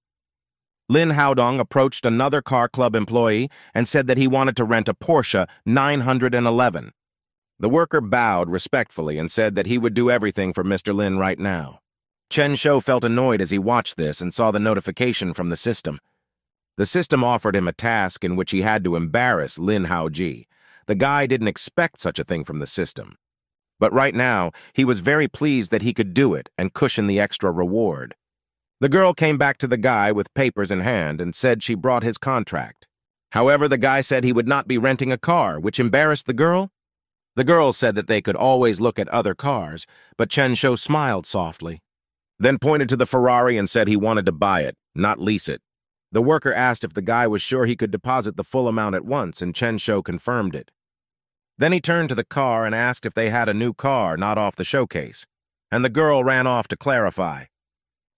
Lin Haodong approached another car club employee and said that he wanted to rent a Porsche 911. The worker bowed respectfully and said that he would do everything for Mr. Lin right now. Chen Shou felt annoyed as he watched this and saw the notification from the system. The system offered him a task in which he had to embarrass Lin Haoji. The guy didn't expect such a thing from the system. But right now, he was very pleased that he could do it and cushion the extra reward. The girl came back to the guy with papers in hand and said she brought his contract. However, the guy said he would not be renting a car, which embarrassed the girl. The girl said that they could always look at other cars, but Chen Shou smiled softly, then pointed to the Ferrari and said he wanted to buy it, not lease it. The worker asked if the guy was sure he could deposit the full amount at once, and Chen Shou confirmed it. Then he turned to the car and asked if they had a new car not off the showcase, and the girl ran off to clarify.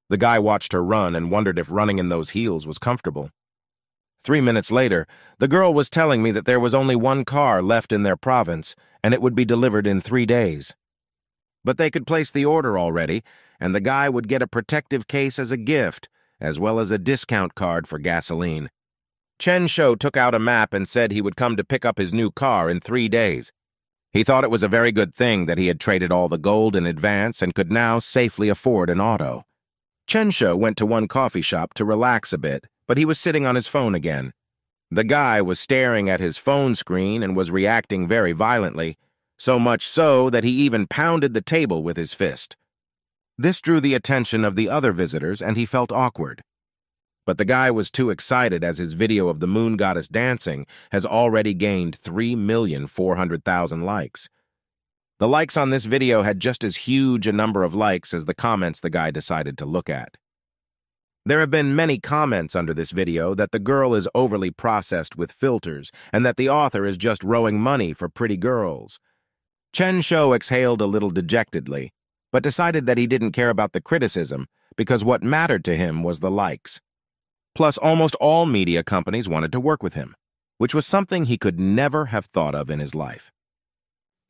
The guy watched her run and wondered if running in those heels was comfortable. 3 minutes later, the girl was telling me that there was only 1 car left in their province, and it would be delivered in 3 days. But they could place the order already, and the guy would get a protective case as a gift, as well as a discount card for gasoline. Chen Shou took out a map and said he would come to pick up his new car in 3 days. He thought it was a very good thing that he had traded all the gold in advance and could now safely afford an auto. Chen Shou went to one coffee shop to relax a bit, but he was sitting on his phone again. The guy was staring at his phone screen and was reacting very violently, so much so that he even pounded the table with his fist. This drew the attention of the other visitors, and he felt awkward. But the guy was too excited as his video of the moon goddess dancing has already gained 3,400,000 likes. The likes on this video had just as huge a number of likes as the comments the guy decided to look at. There have been many comments under this video that the girl is overly processed with filters and that the author is just rowing money for pretty girls. Chen Shou exhaled a little dejectedly, but decided that he didn't care about the criticism because what mattered to him was the likes. Plus, almost all media companies wanted to work with him, which was something he could never have thought of in his life.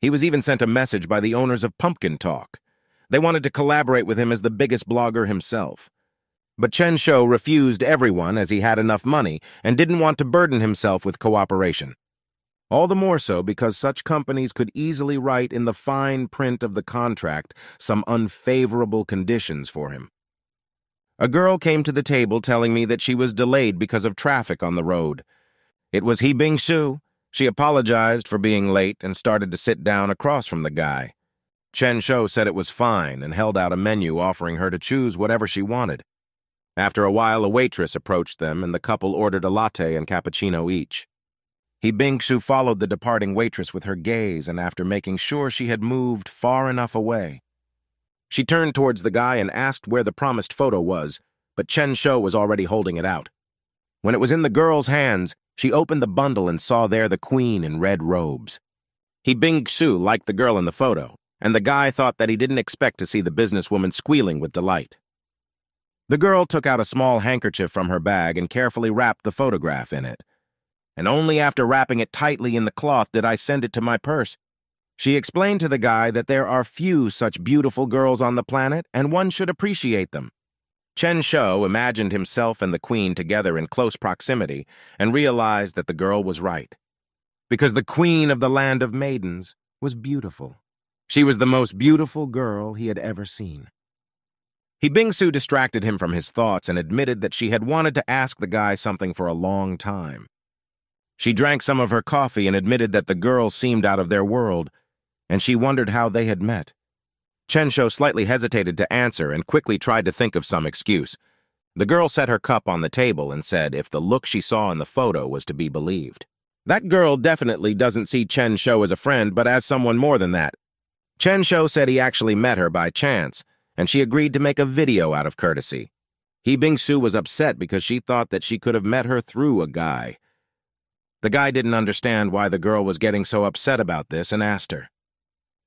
He was even sent a message by the owners of Pumpkin Talk. They wanted to collaborate with him as the biggest blogger himself. But Chen Shou refused everyone as he had enough money and didn't want to burden himself with cooperation. All the more so because such companies could easily write in the fine print of the contract some unfavorable conditions for him. A girl came to the table telling me that she was delayed because of traffic on the road. It was He Bing-su. She apologized for being late and started to sit down across from the guy. Chen Shou said it was fine and held out a menu offering her to choose whatever she wanted. After a while, a waitress approached them and the couple ordered a latte and cappuccino each. He Bing-su followed the departing waitress with her gaze, and after making sure she had moved far enough away, she turned towards the guy and asked where the promised photo was, but Chen Shou was already holding it out. When it was in the girl's hands, she opened the bundle and saw there the queen in red robes. He Bing-su liked the girl in the photo, and the guy thought that he didn't expect to see the businesswoman squealing with delight. The girl took out a small handkerchief from her bag and carefully wrapped the photograph in it. And only after wrapping it tightly in the cloth did I send it to my purse. She explained to the guy that there are few such beautiful girls on the planet, and one should appreciate them. Chen Shou imagined himself and the queen together in close proximity and realized that the girl was right. Because the queen of the land of maidens was beautiful. She was the most beautiful girl he had ever seen. He Bing-su distracted him from his thoughts and admitted that she had wanted to ask the guy something for a long time. She drank some of her coffee and admitted that the girl seemed out of their world, and she wondered how they had met. Chen Shou slightly hesitated to answer and quickly tried to think of some excuse. The girl set her cup on the table and said if the look she saw in the photo was to be believed. That girl definitely doesn't see Chen Shou as a friend, but as someone more than that. Chen Shou said he actually met her by chance, and she agreed to make a video out of courtesy. He Bing-su was upset because she thought that she could have met her through a guy. The guy didn't understand why the girl was getting so upset about this and asked her.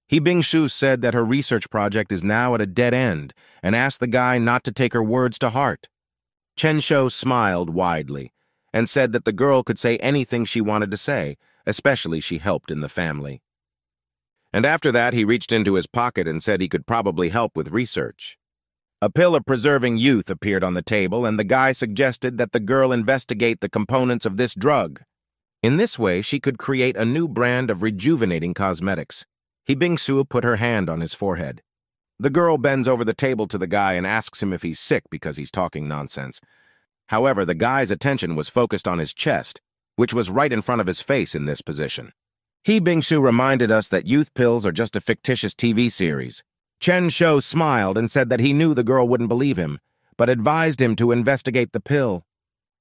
He Bing-su said that her research project is now at a dead end and asked the guy not to take her words to heart. Chen Shou smiled widely and said that the girl could say anything she wanted to say, especially she helped in the family. And after that, he reached into his pocket and said he could probably help with research. A pill of preserving youth appeared on the table, and the guy suggested that the girl investigate the components of this drug. In this way, she could create a new brand of rejuvenating cosmetics. He Bing-su put her hand on his forehead. The girl bends over the table to the guy and asks him if he's sick because he's talking nonsense. However, the guy's attention was focused on his chest, which was right in front of his face in this position. He Bing-su reminded us that youth pills are just a fictitious TV series. Chen Shou smiled and said that he knew the girl wouldn't believe him, but advised him to investigate the pill.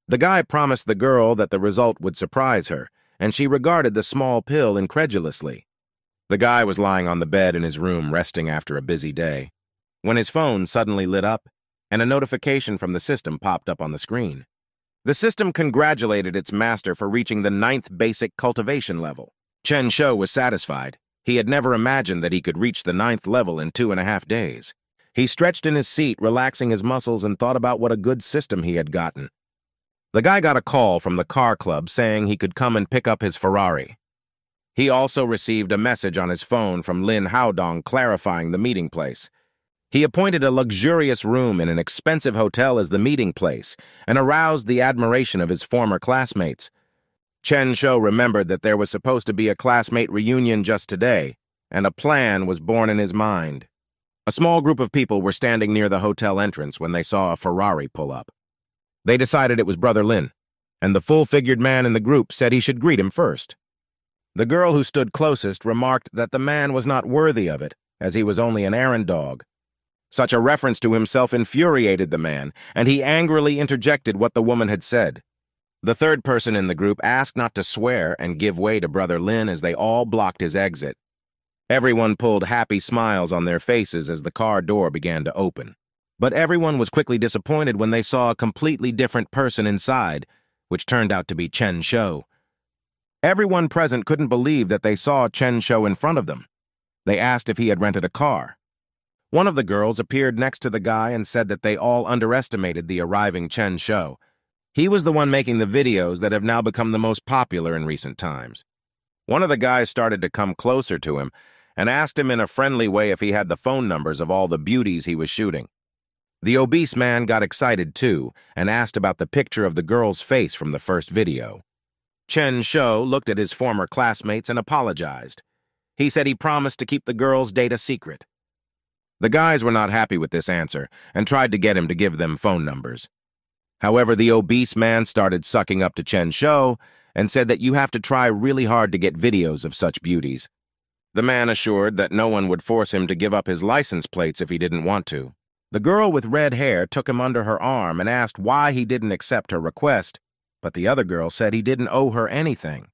The guy promised the girl that the result would surprise her, and she regarded the small pill incredulously. The guy was lying on the bed in his room resting after a busy day, when his phone suddenly lit up, and a notification from the system popped up on the screen. The system congratulated its master for reaching the 9th basic cultivation level. Chen Shou was satisfied. He had never imagined that he could reach the 9th level in 2.5 days. He stretched in his seat, relaxing his muscles, and thought about what a good system he had gotten. The guy got a call from the car club saying he could come and pick up his Ferrari. He also received a message on his phone from Lin Haodong clarifying the meeting place. He appointed a luxurious room in an expensive hotel as the meeting place and aroused the admiration of his former classmates. Chen Shou remembered that there was supposed to be a classmate reunion just today, and a plan was born in his mind. A small group of people were standing near the hotel entrance when they saw a Ferrari pull up. They decided it was Brother Lin, and the full-figured man in the group said he should greet him first. The girl who stood closest remarked that the man was not worthy of it, as he was only an errand dog. Such a reference to himself infuriated the man, and he angrily interjected what the woman had said. The third person in the group asked not to swear and give way to Brother Lin as they all blocked his exit. Everyone pulled happy smiles on their faces as the car door began to open. But everyone was quickly disappointed when they saw a completely different person inside, which turned out to be Chen Shou. Everyone present couldn't believe that they saw Chen Shou in front of them. They asked if he had rented a car. One of the girls appeared next to the guy and said that they all underestimated the arriving Chen Shou. He was the one making the videos that have now become the most popular in recent times. One of the guys started to come closer to him and asked him in a friendly way if he had the phone numbers of all the beauties he was shooting. The obese man got excited too and asked about the picture of the girl's face from the first video. Chen Shou looked at his former classmates and apologized. He said he promised to keep the girl's data secret. The guys were not happy with this answer and tried to get him to give them phone numbers. However, the obese man started sucking up to Chen Shou and said that you have to try really hard to get videos of such beauties. The man assured that no one would force him to give up his license plates if he didn't want to. The girl with red hair took him under her arm and asked why he didn't accept her request, but the other girl said he didn't owe her anything.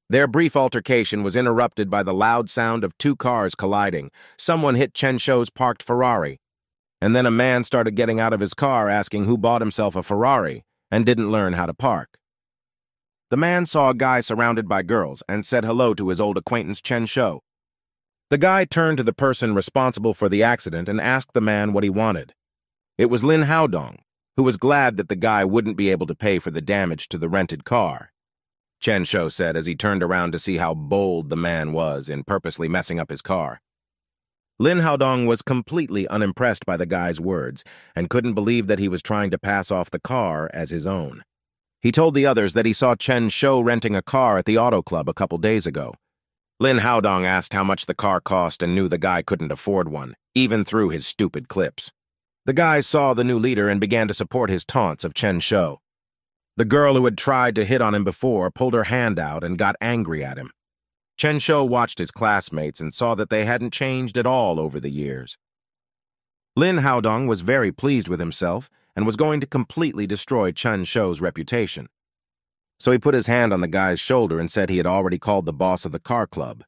Their brief altercation was interrupted by the loud sound of two cars colliding. Someone hit Chen Shou's parked Ferrari, and then a man started getting out of his car asking who bought himself a Ferrari and didn't learn how to park. The man saw a guy surrounded by girls and said hello to his old acquaintance Chen Shou. The guy turned to the person responsible for the accident and asked the man what he wanted. It was Lin Haodong, who was glad that the guy wouldn't be able to pay for the damage to the rented car. Chen Shou said as he turned around to see how bold the man was in purposely messing up his car. Lin Haodong was completely unimpressed by the guy's words and couldn't believe that he was trying to pass off the car as his own. He told the others that he saw Chen Shou renting a car at the auto club a couple days ago. Lin Haodong asked how much the car cost and knew the guy couldn't afford one, even through his stupid clips. The guys saw the new leader and began to support his taunts of Chen Shou. The girl who had tried to hit on him before pulled her hand out and got angry at him. Chen Shou watched his classmates and saw that they hadn't changed at all over the years. Lin Haodong was very pleased with himself and was going to completely destroy Chen Shou's reputation. So he put his hand on the guy's shoulder and said he had already called the boss of the car club,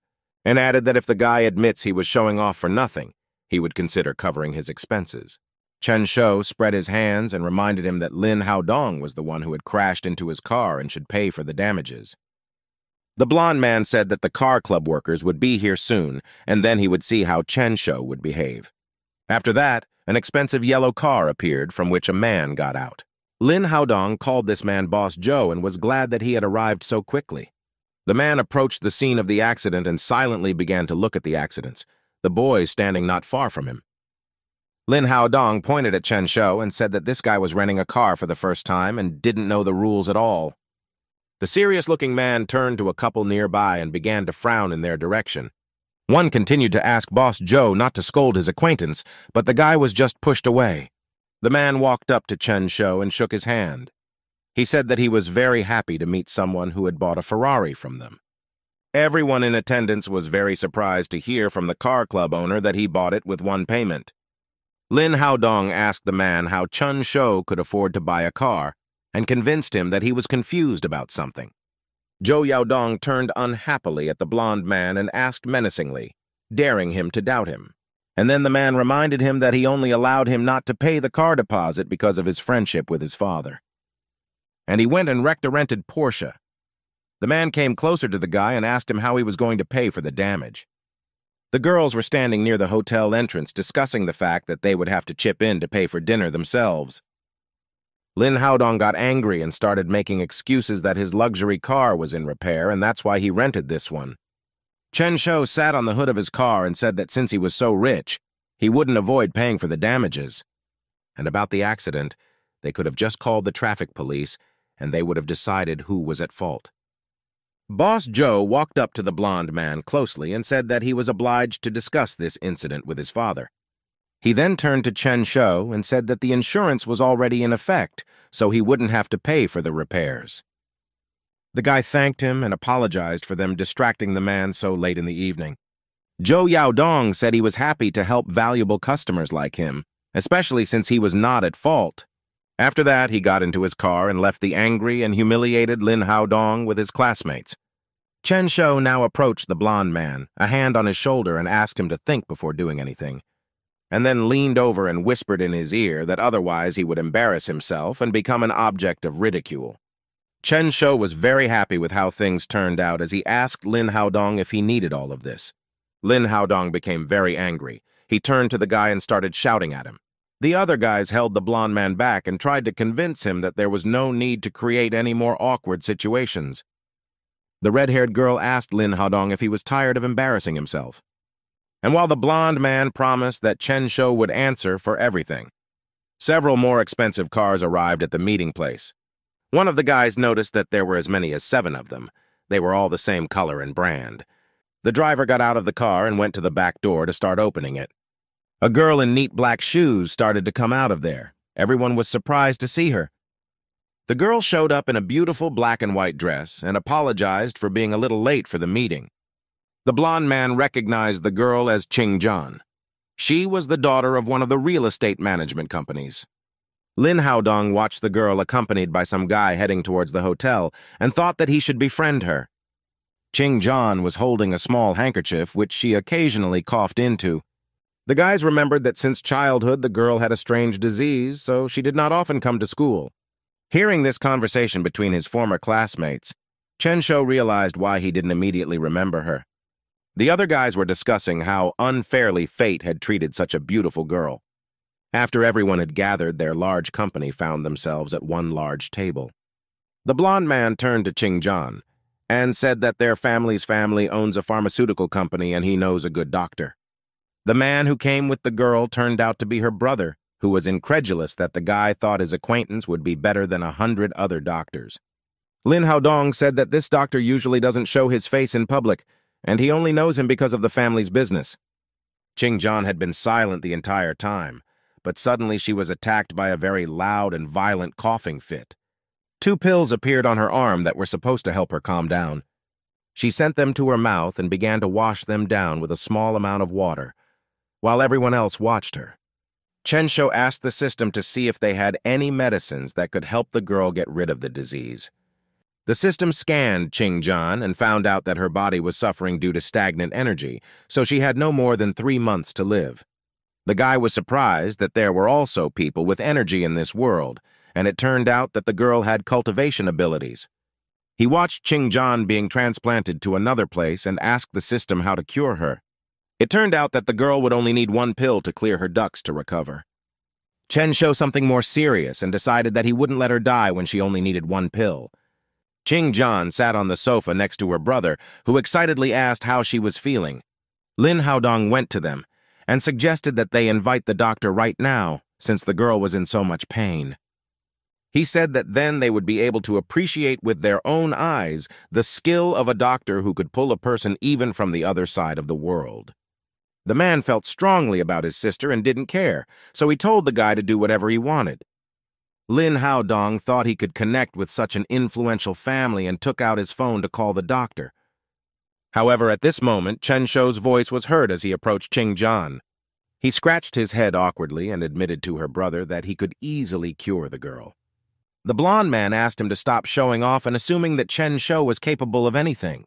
and added that if the guy admits he was showing off for nothing, he would consider covering his expenses. Chen Shou spread his hands and reminded him that Lin Haodong was the one who had crashed into his car and should pay for the damages. The blond man said that the car club workers would be here soon, and then he would see how Chen Shou would behave. After that, an expensive yellow car appeared from which a man got out. Lin Haodong called this man Boss Joe and was glad that he had arrived so quickly. The man approached the scene of the accident and silently began to look at the accidents, the boys standing not far from him. Lin Haodong pointed at Chen Shou and said that this guy was renting a car for the first time and didn't know the rules at all. The serious-looking man turned to a couple nearby and began to frown in their direction. One continued to ask Boss Joe not to scold his acquaintance, but the guy was just pushed away. The man walked up to Chen Shou and shook his hand. He said that he was very happy to meet someone who had bought a Ferrari from them. Everyone in attendance was very surprised to hear from the car club owner that he bought it with one payment. Lin Haodong asked the man how Chen Shou could afford to buy a car and convinced him that he was confused about something. Zhou Yaodong turned unhappily at the blond man and asked menacingly, daring him to doubt him. And then the man reminded him that he only allowed him not to pay the car deposit because of his friendship with his father. And he went and wrecked a rented Porsche. The man came closer to the guy and asked him how he was going to pay for the damage. The girls were standing near the hotel entrance discussing the fact that they would have to chip in to pay for dinner themselves. Lin Haodong got angry and started making excuses that his luxury car was in repair and that's why he rented this one. Chen Shou sat on the hood of his car and said that since he was so rich, he wouldn't avoid paying for the damages. And about the accident, they could have just called the traffic police and they would have decided who was at fault. Boss Joe walked up to the blond man closely and said that he was obliged to discuss this incident with his father. He then turned to Chen Shou and said that the insurance was already in effect, so he wouldn't have to pay for the repairs. The guy thanked him and apologized for them distracting the man so late in the evening. Zhou Yaodong said he was happy to help valuable customers like him, especially since he was not at fault. After that, he got into his car and left the angry and humiliated Lin Haodong with his classmates. Chen Shou now approached the blond man, a hand on his shoulder, and asked him to think before doing anything, and then leaned over and whispered in his ear that otherwise he would embarrass himself and become an object of ridicule. Chen Shou was very happy with how things turned out as he asked Lin Haodong if he needed all of this. Lin Haodong became very angry. he turned to the guy and started shouting at him. The other guys held the blonde man back and tried to convince him that there was no need to create any more awkward situations. The red-haired girl asked Lin Haodong if he was tired of embarrassing himself. And while the blonde man promised that Chen Shou would answer for everything, several more expensive cars arrived at the meeting place. One of the guys noticed that there were as many as 7 of them. They were all the same color and brand. The driver got out of the car and went to the back door to start opening it. A girl in neat black shoes started to come out of there. Everyone was surprised to see her. The girl showed up in a beautiful black and white dress and apologized for being a little late for the meeting. The blonde man recognized the girl as Qing Zhan. She was the daughter of one of the real estate management companies. Lin Haodong watched the girl accompanied by some guy heading towards the hotel and thought that he should befriend her. Qing Zhan was holding a small handkerchief which she occasionally coughed into. The guys remembered that since childhood the girl had a strange disease, so she did not often come to school. Hearing this conversation between his former classmates, Chen Shou realized why he didn't immediately remember her. The other guys were discussing how unfairly fate had treated such a beautiful girl. After everyone had gathered, their large company found themselves at one large table. The blonde man turned to Qing Zhan and said that their family's family owns a pharmaceutical company and he knows a good doctor. The man who came with the girl turned out to be her brother, who was incredulous that the guy thought his acquaintance would be better than 100 other doctors. Lin Haodong said that this doctor usually doesn't show his face in public, and he only knows him because of the family's business. Qing Zhan had been silent the entire time, but suddenly she was attacked by a very loud and violent coughing fit. 2 pills appeared on her arm that were supposed to help her calm down. She sent them to her mouth and began to wash them down with a small amount of water, while everyone else watched her. Chen Shou asked the system to see if they had any medicines that could help the girl get rid of the disease. The system scanned Qing Zhan and found out that her body was suffering due to stagnant energy, so she had no more than 3 months to live. The guy was surprised that there were also people with energy in this world, and it turned out that the girl had cultivation abilities. He watched Qing Zhan being transplanted to another place and asked the system how to cure her. It turned out that the girl would only need 1 pill to clear her ducts to recover. Chen showed something more serious and decided that he wouldn't let her die when she only needed 1 pill. Qing Zhan sat on the sofa next to her brother, who excitedly asked how she was feeling. Lin Haodong went to them and suggested that they invite the doctor right now, since the girl was in so much pain. He said that then they would be able to appreciate with their own eyes the skill of a doctor who could pull a person even from the other side of the world. The man felt strongly about his sister and didn't care, so he told the guy to do whatever he wanted. Lin Haodong thought he could connect with such an influential family and took out his phone to call the doctor. However, at this moment, Chen Shou's voice was heard as he approached Qing Zhan. He scratched his head awkwardly and admitted to her brother that he could easily cure the girl. The blonde man asked him to stop showing off and assuming that Chen Shou was capable of anything.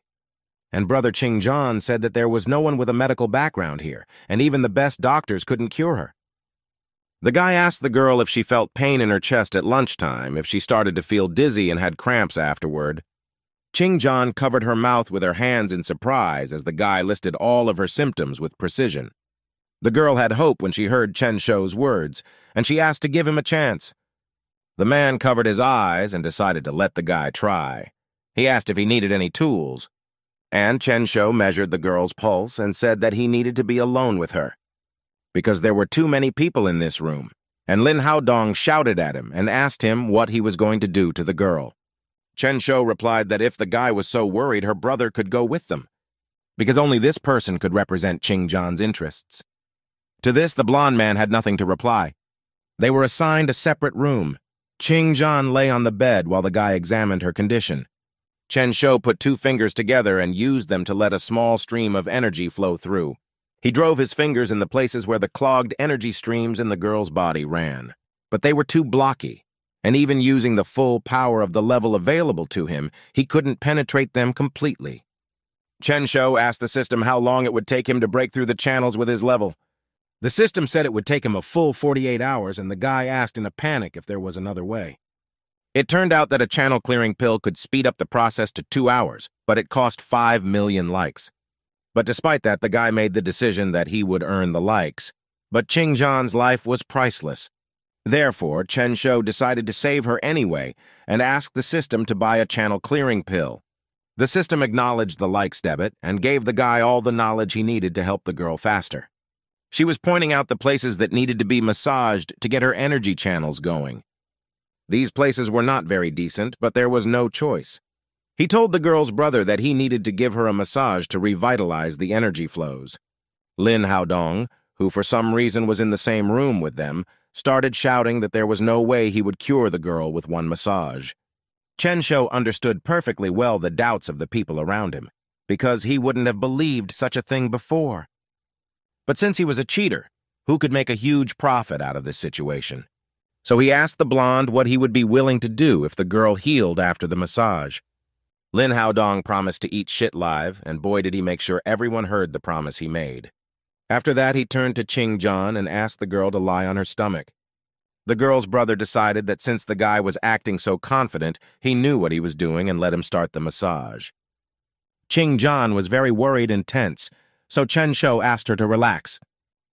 And brother Qing Zhan said that there was no one with a medical background here, and even the best doctors couldn't cure her. The guy asked the girl if she felt pain in her chest at lunchtime, if she started to feel dizzy and had cramps afterward. Qing Zhan covered her mouth with her hands in surprise as the guy listed all of her symptoms with precision. The girl had hope when she heard Chen Shou's words, and she asked to give him a chance. The man covered his eyes and decided to let the guy try. He asked if he needed any tools, and Chen Shou measured the girl's pulse and said that he needed to be alone with her, because there were too many people in this room, and Lin Haodong shouted at him and asked him what he was going to do to the girl. Chen Shou replied that if the guy was so worried, her brother could go with them, because only this person could represent Qing Zhan's interests. To this, the blonde man had nothing to reply. They were assigned a separate room. Qing Zhan lay on the bed while the guy examined her condition. Chen Shou put 2 fingers together and used them to let a small stream of energy flow through. He drove his fingers in the places where the clogged energy streams in the girl's body ran. But they were too blocky, and even using the full power of the level available to him, he couldn't penetrate them completely. Chen Shou asked the system how long it would take him to break through the channels with his level. The system said it would take him a full 48 hours, and the guy asked in a panic if there was another way. It turned out that a channel-clearing pill could speed up the process to 2 hours, but it cost 5 million likes. But despite that, the guy made the decision that he would earn the likes. But Ching Jan's life was priceless. Therefore, Chen Shou decided to save her anyway and asked the system to buy a channel clearing pill. The system acknowledged the likes debit and gave the guy all the knowledge he needed to help the girl faster. She was pointing out the places that needed to be massaged to get her energy channels going. These places were not very decent, but there was no choice. He told the girl's brother that he needed to give her a massage to revitalize the energy flows. Lin Haodong, who for some reason was in the same room with them, started shouting that there was no way he would cure the girl with one massage. Chen Shou understood perfectly well the doubts of the people around him, because he wouldn't have believed such a thing before. But since he was a cheater, who could make a huge profit out of this situation? So he asked the blonde what he would be willing to do if the girl healed after the massage. Lin Haodong promised to eat shit live, and boy did he make sure everyone heard the promise he made. After that, he turned to Ching Jan and asked the girl to lie on her stomach. The girl's brother decided that since the guy was acting so confident, he knew what he was doing and let him start the massage. Ching Jan was very worried and tense, so Chen Shou asked her to relax.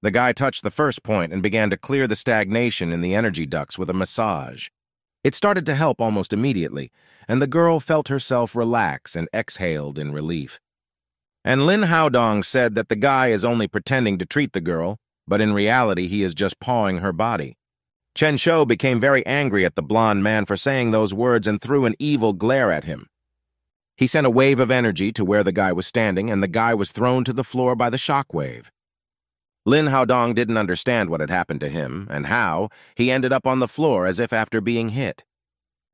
The guy touched the first point and began to clear the stagnation in the energy ducts with a massage. It started to help almost immediately, and the girl felt herself relax and exhaled in relief. And Lin Haodong said that the guy is only pretending to treat the girl, but in reality he is just pawing her body. Chen Shou became very angry at the blonde man for saying those words and threw an evil glare at him. He sent a wave of energy to where the guy was standing, and the guy was thrown to the floor by the shock wave. Lin Haodong didn't understand what had happened to him, and how he ended up on the floor as if after being hit.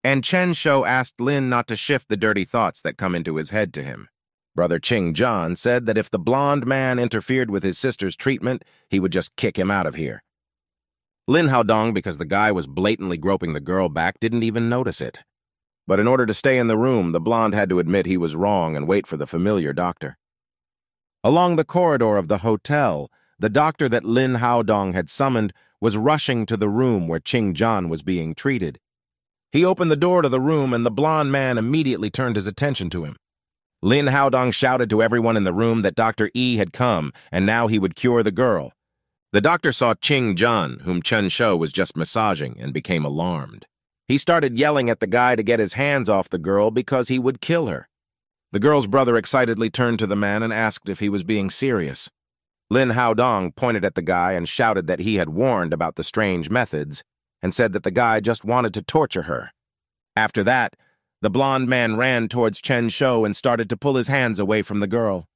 And Chen Shou asked Lin not to shift the dirty thoughts that come into his head to him. Brother Ching Jan said that if the blonde man interfered with his sister's treatment, he would just kick him out of here. Lin Haodong, because the guy was blatantly groping the girl back, didn't even notice it. But in order to stay in the room, the blonde had to admit he was wrong and wait for the familiar doctor. Along the corridor of the hotel, the doctor that Lin Haodong had summoned was rushing to the room where Ching Jan was being treated. He opened the door to the room, and the blonde man immediately turned his attention to him. Lin Haodong shouted to everyone in the room that Dr. E had come, and now he would cure the girl. The doctor saw Ching Jan, whom Chen Shou was just massaging, and became alarmed. He started yelling at the guy to get his hands off the girl because he would kill her. The girl's brother excitedly turned to the man and asked if he was being serious. Lin Haodong pointed at the guy and shouted that he had warned about the strange methods, and said that the guy just wanted to torture her. After that, the blonde man ran towards Chen Shou and started to pull his hands away from the girl.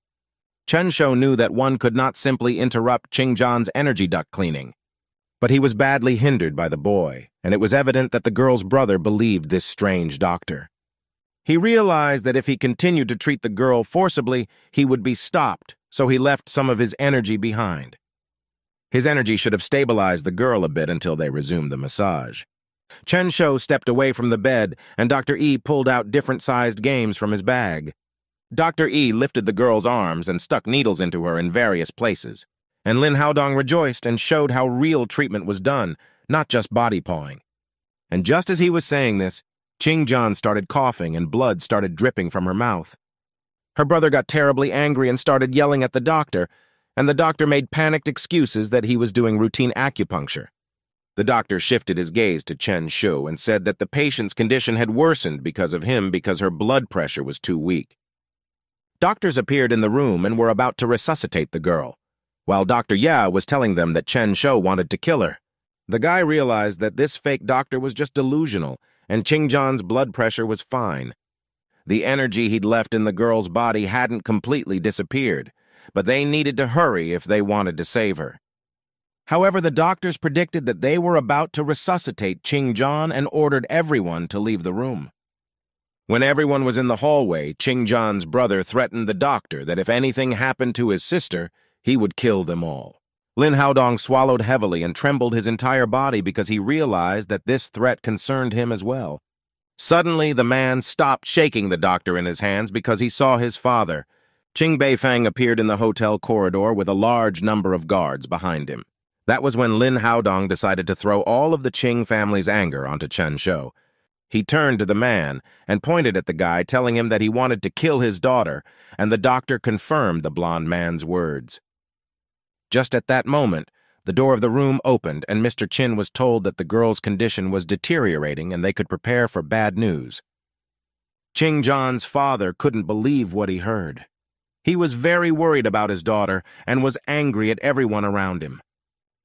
Chen Shou knew that one could not simply interrupt Ching Jan's energy duct cleaning. But he was badly hindered by the boy, and it was evident that the girl's brother believed this strange doctor. He realized that if he continued to treat the girl forcibly, he would be stopped, so he left some of his energy behind. His energy should have stabilized the girl a bit until they resumed the massage. Chen Shou stepped away from the bed, and Dr. E pulled out different-sized games from his bag. Dr. E lifted the girl's arms and stuck needles into her in various places, and Lin Haodong rejoiced and showed how real treatment was done, not just body pawing. And just as he was saying this, Ching Jan started coughing and blood started dripping from her mouth. Her brother got terribly angry and started yelling at the doctor, and the doctor made panicked excuses that he was doing routine acupuncture. The doctor shifted his gaze to Chen Shou and said that the patient's condition had worsened because of him because her blood pressure was too weak. Doctors appeared in the room and were about to resuscitate the girl, while Dr. Ya was telling them that Chen Shou wanted to kill her. The guy realized that this fake doctor was just delusional, and Ching Jan's blood pressure was fine. The energy he'd left in the girl's body hadn't completely disappeared, but they needed to hurry if they wanted to save her. However, the doctors predicted that they were about to resuscitate Ching Jan and ordered everyone to leave the room. When everyone was in the hallway, Ching Jan's brother threatened the doctor that if anything happened to his sister, he would kill them all. Lin Haodong swallowed heavily and trembled his entire body because he realized that this threat concerned him as well. Suddenly, the man stopped shaking the doctor in his hands because he saw his father. Qing Beifang appeared in the hotel corridor with a large number of guards behind him. That was when Lin Haodong decided to throw all of the Qing family's anger onto Chen Shou. He turned to the man and pointed at the guy, telling him that he wanted to kill his daughter, and the doctor confirmed the blond man's words. Just at that moment, the door of the room opened and Mr. Chin was told that the girl's condition was deteriorating and they could prepare for bad news. Ching John's father couldn't believe what he heard. He was very worried about his daughter and was angry at everyone around him.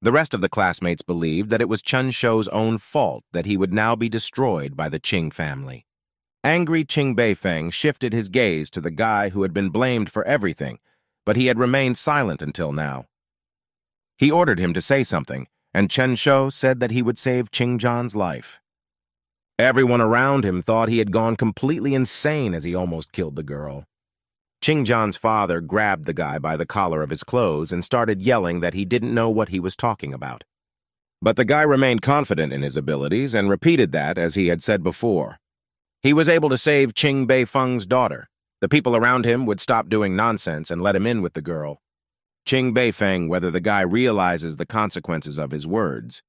The rest of the classmates believed that it was Chun Shou's own fault that he would now be destroyed by the Ching family. Angry Ching Beifeng shifted his gaze to the guy who had been blamed for everything, but he had remained silent until now. He ordered him to say something, and Chun Shou said that he would save Ching John's life. Everyone around him thought he had gone completely insane as he almost killed the girl. Ching John's father grabbed the guy by the collar of his clothes and started yelling that he didn't know what he was talking about. But the guy remained confident in his abilities and repeated that as he had said before. He was able to save Ching Beifeng's daughter. The people around him would stop doing nonsense and let him in with the girl. Ching Beifeng, whether the guy realizes the consequences of his words.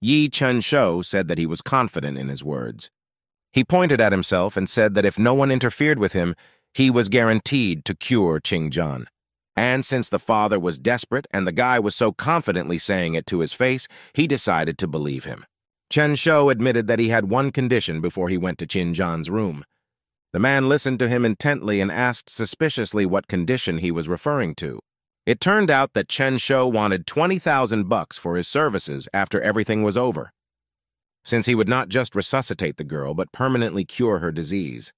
Yi Chun Shou said that he was confident in his words. He pointed at himself and said that if no one interfered with him, he was guaranteed to cure Ching John. And since the father was desperate and the guy was so confidently saying it to his face, he decided to believe him. Chun Shou admitted that he had one condition before he went to Ching John's room. The man listened to him intently and asked suspiciously what condition he was referring to. It turned out that Chun Shou wanted $20,000 for his services after everything was over, since he would not just resuscitate the girl but permanently cure her disease.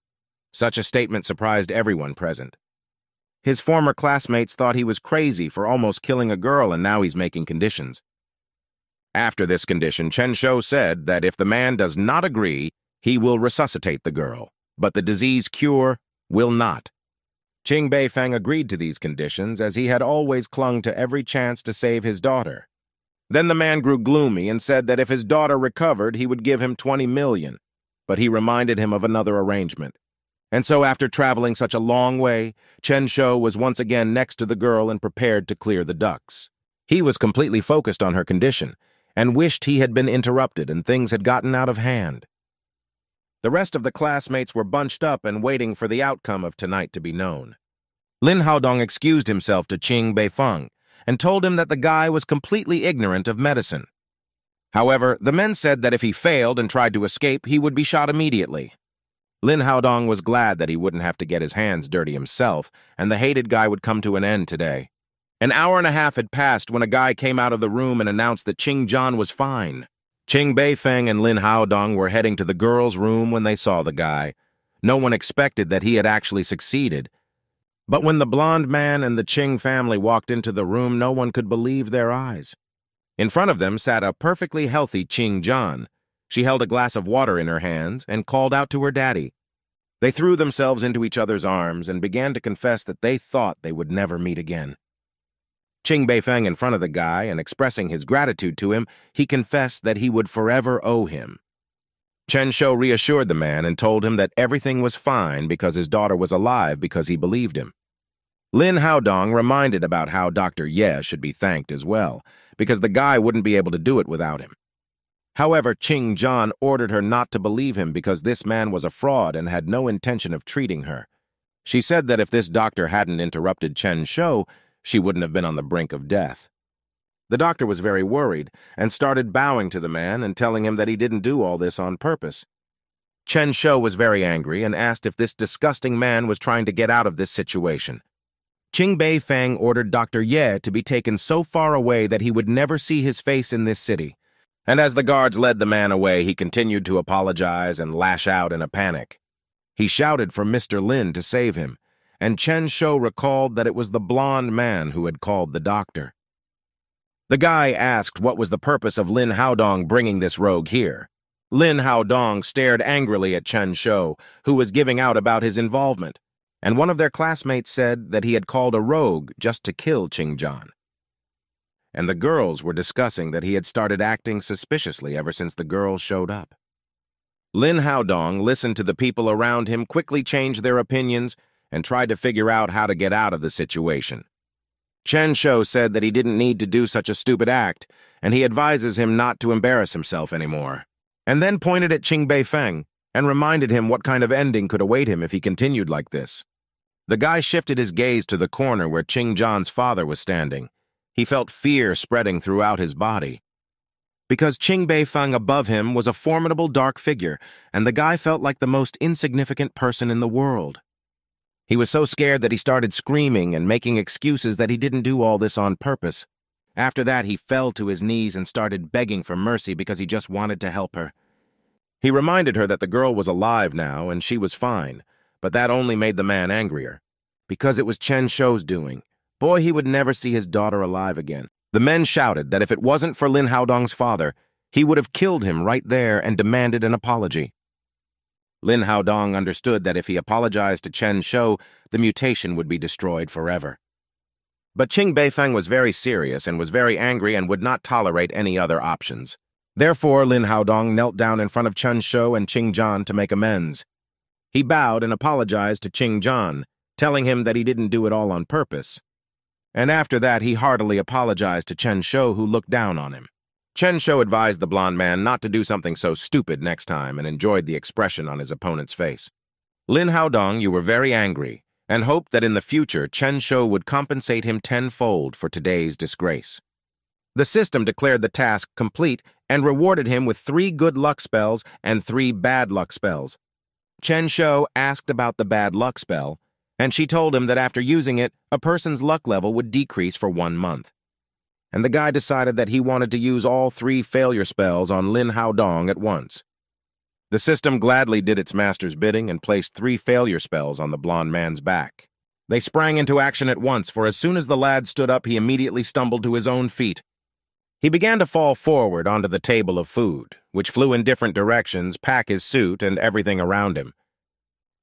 Such a statement surprised everyone present. His former classmates thought he was crazy for almost killing a girl, and now he's making conditions. After this condition, Chun Shou said that if the man does not agree, he will resuscitate the girl, but the disease cure will not. Ching Beifeng agreed to these conditions as he had always clung to every chance to save his daughter. Then the man grew gloomy and said that if his daughter recovered, he would give him 20 million, but he reminded him of another arrangement. And so after traveling such a long way, Chun Shou was once again next to the girl and prepared to clear the ducts. He was completely focused on her condition and wished he had been interrupted and things had gotten out of hand. The rest of the classmates were bunched up and waiting for the outcome of tonight to be known. Lin Haodong excused himself to Ching Beifeng and told him that the guy was completely ignorant of medicine. However, the men said that if he failed and tried to escape, he would be shot immediately. Lin Haodong was glad that he wouldn't have to get his hands dirty himself, and the hated guy would come to an end today. An hour and a half had passed when a guy came out of the room and announced that Ching John was fine. Ching Beifeng and Lin Haodong were heading to the girls' room when they saw the guy. No one expected that he had actually succeeded. But when the blonde man and the Ching family walked into the room, no one could believe their eyes. In front of them sat a perfectly healthy Ching John. She held a glass of water in her hands and called out to her daddy. They threw themselves into each other's arms and began to confess that they thought they would never meet again. Ching Beifeng in front of the guy and expressing his gratitude to him, he confessed that he would forever owe him. Chun Shou reassured the man and told him that everything was fine because his daughter was alive because he believed him. Lin Haodong reminded about how Dr. Ye should be thanked as well, because the guy wouldn't be able to do it without him. However, Ching John ordered her not to believe him because this man was a fraud and had no intention of treating her. She said that if this doctor hadn't interrupted Chun Shou, she wouldn't have been on the brink of death. The doctor was very worried and started bowing to the man and telling him that he didn't do all this on purpose. Chun Shou was very angry and asked if this disgusting man was trying to get out of this situation. Ching Beifeng ordered Dr. Ye to be taken so far away that he would never see his face in this city. And as the guards led the man away, he continued to apologize and lash out in a panic. He shouted for Mr. Lin to save him, and Chun Shou recalled that it was the blonde man who had called the doctor. The guy asked what was the purpose of Lin Haodong bringing this rogue here. Lin Haodong stared angrily at Chun Shou, who was giving out about his involvement, and one of their classmates said that he had called a rogue just to kill Ching John. And the girls were discussing that he had started acting suspiciously ever since the girls showed up. Lin Haodong listened to the people around him quickly change their opinions and tried to figure out how to get out of the situation. Chun Shou said that he didn't need to do such a stupid act, and he advises him not to embarrass himself anymore, and then pointed at Ching Beifeng. and reminded him what kind of ending could await him if he continued like this. The guy shifted his gaze to the corner where Ching John's father was standing. He felt fear spreading throughout his body. Because Ching Beifeng above him was a formidable dark figure, and the guy felt like the most insignificant person in the world. He was so scared that he started screaming and making excuses that he didn't do all this on purpose. After that, he fell to his knees and started begging for mercy because he just wanted to help her. He reminded her that the girl was alive now and she was fine, but that only made the man angrier. Because it was Chen Shou's doing. Boy, he would never see his daughter alive again. The men shouted that if it wasn't for Lin Haodong's father, he would have killed him right there and demanded an apology. Lin Haodong understood that if he apologized to Chen Shou, the mutation would be destroyed forever. But Ching Beifeng was very serious and was very angry and would not tolerate any other options. Therefore, Lin Haodong knelt down in front of Chen Shou and Ching John to make amends. He bowed and apologized to Ching John, telling him that he didn't do it all on purpose. And after that, he heartily apologized to Chen Shou, who looked down on him. Chen Shou advised the blond man not to do something so stupid next time and enjoyed the expression on his opponent's face. Lin Haodong, you were very angry, and hoped that in the future Chen Shou would compensate him tenfold for today's disgrace. The system declared the task complete and rewarded him with 3 good luck spells and 3 bad luck spells. Chen Shou asked about the bad luck spell, and she told him that after using it, a person's luck level would decrease for 1 month. And the guy decided that he wanted to use all 3 failure spells on Lin Haodong at once. The system gladly did its master's bidding and placed 3 failure spells on the blond man's back. They sprang into action at once, for as soon as the lad stood up, he immediately stumbled to his own feet. He began to fall forward onto the table of food, which flew in different directions, pack his suit, and everything around him.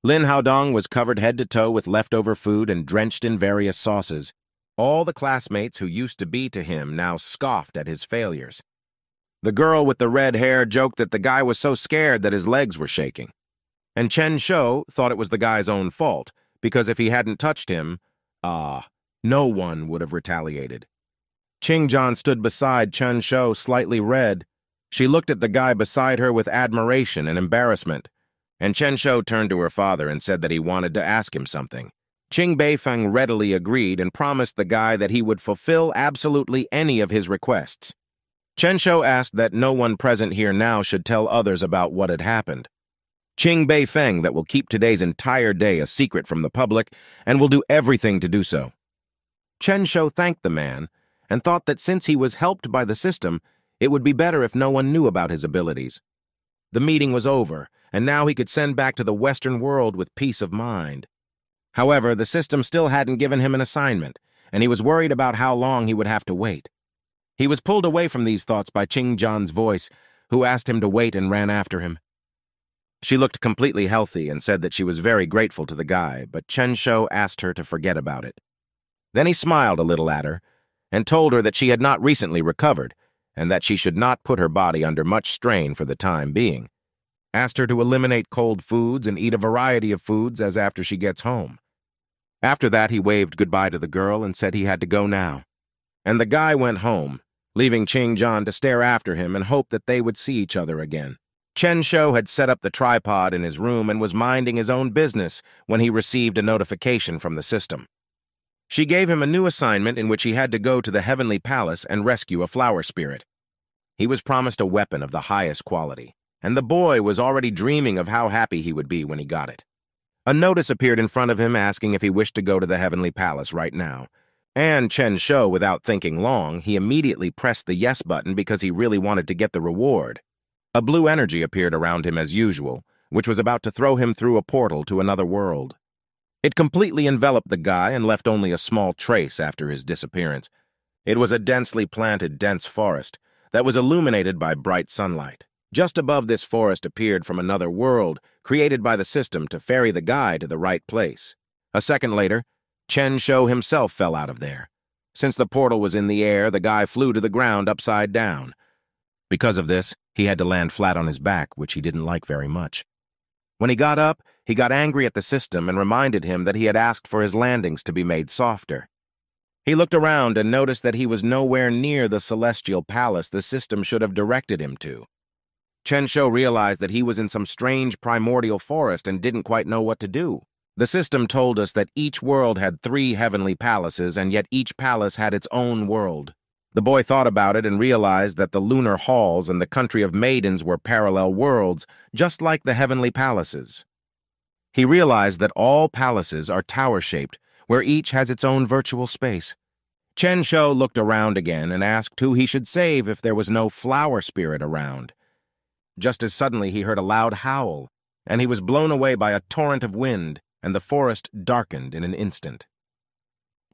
Lin Haodong was covered head to toe with leftover food and drenched in various sauces. All the classmates who used to be to him now scoffed at his failures. The girl with the red hair joked that the guy was so scared that his legs were shaking. And Chen Shou thought it was the guy's own fault, because if he hadn't touched him, no one would have retaliated. Ching John stood beside Chen Shou, slightly red. She looked at the guy beside her with admiration and embarrassment. And Chen Shou turned to her father and said that he wanted to ask him something. Ching Beifeng readily agreed and promised the guy that he would fulfill absolutely any of his requests. Chen Shou asked that no one present here now should tell others about what had happened. Ching Beifeng that will keep today's entire day a secret from the public and will do everything to do so. Chen Shou thanked the man and thought that since he was helped by the system, it would be better if no one knew about his abilities. The meeting was over, and now he could send back to the Western world with peace of mind. However, the system still hadn't given him an assignment, and he was worried about how long he would have to wait. He was pulled away from these thoughts by Ching John's voice, who asked him to wait and ran after him. She looked completely healthy and said that she was very grateful to the guy, but Chen Shou asked her to forget about it. Then he smiled a little at her and told her that she had not recently recovered and that she should not put her body under much strain for the time being. Asked her to eliminate cold foods and eat a variety of foods as after she gets home. After that, he waved goodbye to the girl and said he had to go now. And the guy went home, leaving Ching John to stare after him and hope that they would see each other again. Chen Shou had set up the tripod in his room and was minding his own business when he received a notification from the system. She gave him a new assignment in which he had to go to the Heavenly Palace and rescue a flower spirit. He was promised a weapon of the highest quality, and the boy was already dreaming of how happy he would be when he got it. A notice appeared in front of him asking if he wished to go to the Heavenly Palace right now. And Chen Shou, without thinking long, he immediately pressed the yes button because he really wanted to get the reward. A blue energy appeared around him as usual, which was about to throw him through a portal to another world. It completely enveloped the guy and left only a small trace after his disappearance. It was a densely planted, dense forest that was illuminated by bright sunlight. Just above this forest appeared from another world, created by the system to ferry the guy to the right place. A second later, Chen Shou himself fell out of there. Since the portal was in the air, the guy flew to the ground upside down. Because of this, he had to land flat on his back, which he didn't like very much. When he got up, he got angry at the system and reminded him that he had asked for his landings to be made softer. He looked around and noticed that he was nowhere near the celestial palace the system should have directed him to. Chen Shou realized that he was in some strange primordial forest and didn't quite know what to do. The system told us that each world had 3 heavenly palaces, and yet each palace had its own world. The boy thought about it and realized that the lunar halls and the country of maidens were parallel worlds, just like the heavenly palaces. He realized that all palaces are tower-shaped, where each has its own virtual space. Chen Shou looked around again and asked who he should save if there was no flower spirit around. Just as suddenly he heard a loud howl, and he was blown away by a torrent of wind, and the forest darkened in an instant.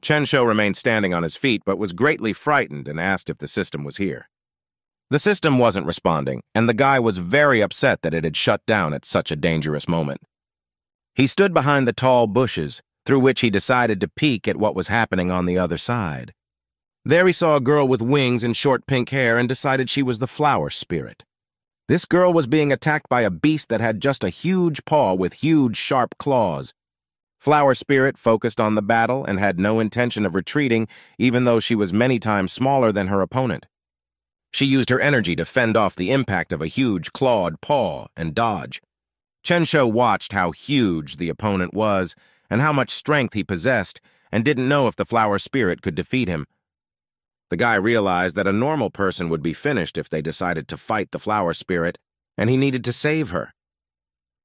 Chen Shou remained standing on his feet, but was greatly frightened and asked if the system was here. The system wasn't responding, and the guy was very upset that it had shut down at such a dangerous moment. He stood behind the tall bushes, through which he decided to peek at what was happening on the other side. There he saw a girl with wings and short pink hair and decided she was the flower spirit. This girl was being attacked by a beast that had just a huge paw with huge, sharp claws. Flower Spirit focused on the battle and had no intention of retreating, even though she was many times smaller than her opponent. She used her energy to fend off the impact of a huge clawed paw and dodge. Chen Shou watched how huge the opponent was and how much strength he possessed, and didn't know if the Flower Spirit could defeat him. The guy realized that a normal person would be finished if they decided to fight the Flower Spirit, and he needed to save her.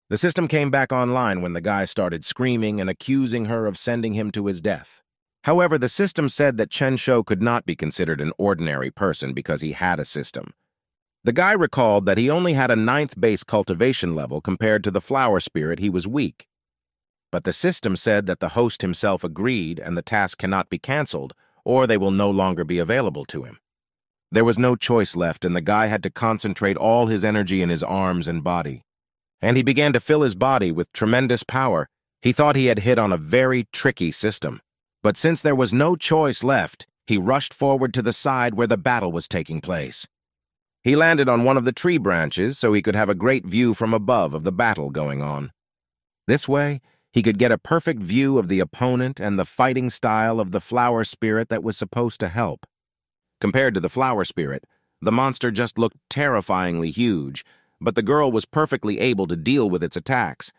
The system came back online when the guy started screaming and accusing her of sending him to his death. However, the system said that Chen Shou could not be considered an ordinary person because he had a system. The guy recalled that he only had a 9th base cultivation level compared to the Flower Spirit. He was weak. But the system said that the host himself agreed and the task cannot be canceled, or they will no longer be available to him. There was no choice left, and the guy had to concentrate all his energy in his arms and body. And he began to fill his body with tremendous power. He thought he had hit on a very tricky system. But since there was no choice left, he rushed forward to the side where the battle was taking place. He landed on one of the tree branches so he could have a great view from above of the battle going on. This way, he could get a perfect view of the opponent and the fighting style of the Flower Spirit that was supposed to help. Compared to the Flower Spirit, the monster just looked terrifyingly huge, but the girl was perfectly able to deal with its attacks.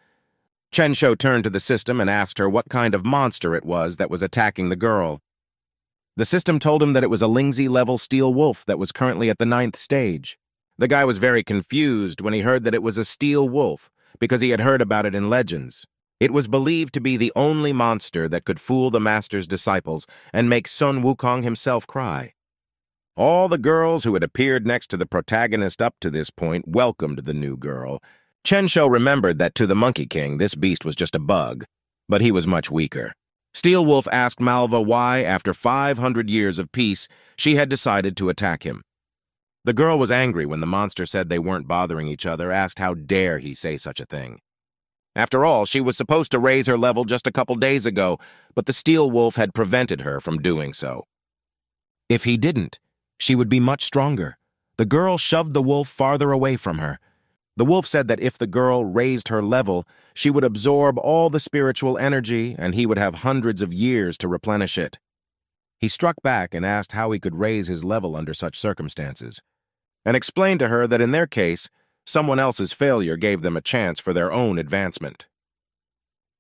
Chen Shou turned to the system and asked her what kind of monster it was that was attacking the girl. The system told him that it was a Lingzi-level steel wolf that was currently at the 9th stage. The guy was very confused when he heard that it was a steel wolf, because he had heard about it in legends. It was believed to be the only monster that could fool the master's disciples and make Sun Wukong himself cry. All the girls who had appeared next to the protagonist up to this point welcomed the new girl. Chen Shou remembered that to the Monkey King, this beast was just a bug, but he was much weaker. Steel Wolf asked Malva why, after 500 years of peace, she had decided to attack him. The girl was angry when the monster said they weren't bothering each other, asked how dare he say such a thing. After all, she was supposed to raise her level just a couple days ago, but the Steel Wolf had prevented her from doing so. If he didn't, she would be much stronger. The girl shoved the wolf farther away from her. The wolf said that if the girl raised her level, she would absorb all the spiritual energy and he would have hundreds of years to replenish it. He struck back and asked how he could raise his level under such circumstances, and explained to her that in their case, someone else's failure gave them a chance for their own advancement.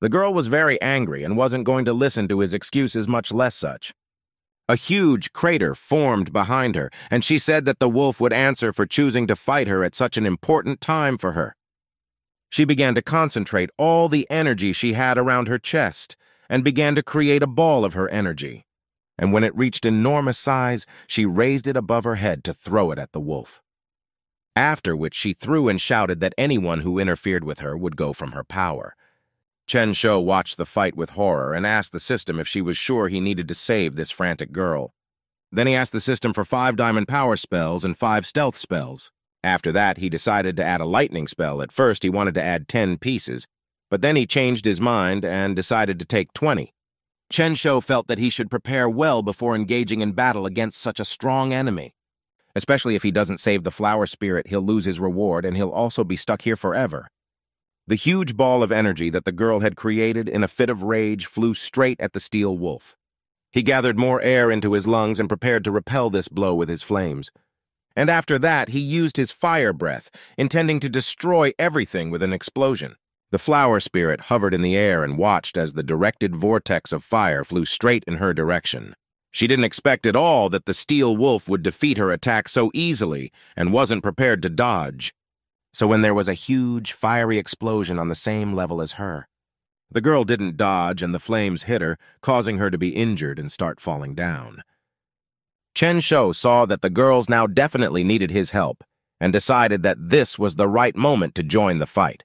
The girl was very angry and wasn't going to listen to his excuses, much less such. A huge crater formed behind her, and she said that the wolf would answer for choosing to fight her at such an important time for her. She began to concentrate all the energy she had around her chest and began to create a ball of her energy. And when it reached enormous size, she raised it above her head to throw it at the wolf. After which she threw and shouted that anyone who interfered with her would go from her power. Chen Shou watched the fight with horror and asked the system if she was sure he needed to save this frantic girl. Then he asked the system for 5 diamond power spells and 5 stealth spells. After that, he decided to add a lightning spell. At first, he wanted to add 10 pieces, but then he changed his mind and decided to take 20. Chen Shou felt that he should prepare well before engaging in battle against such a strong enemy. Especially if he doesn't save the Flower Spirit, he'll lose his reward and he'll also be stuck here forever. The huge ball of energy that the girl had created in a fit of rage flew straight at the Steel Wolf. He gathered more air into his lungs and prepared to repel this blow with his flames. And after that, he used his fire breath, intending to destroy everything with an explosion. The flower spirit hovered in the air and watched as the directed vortex of fire flew straight in her direction. She didn't expect at all that the steel wolf would defeat her attack so easily and wasn't prepared to dodge. So when there was a huge, fiery explosion on the same level as her, the girl didn't dodge and the flames hit her, causing her to be injured and start falling down. Chen Shou saw that the girls now definitely needed his help and decided that this was the right moment to join the fight.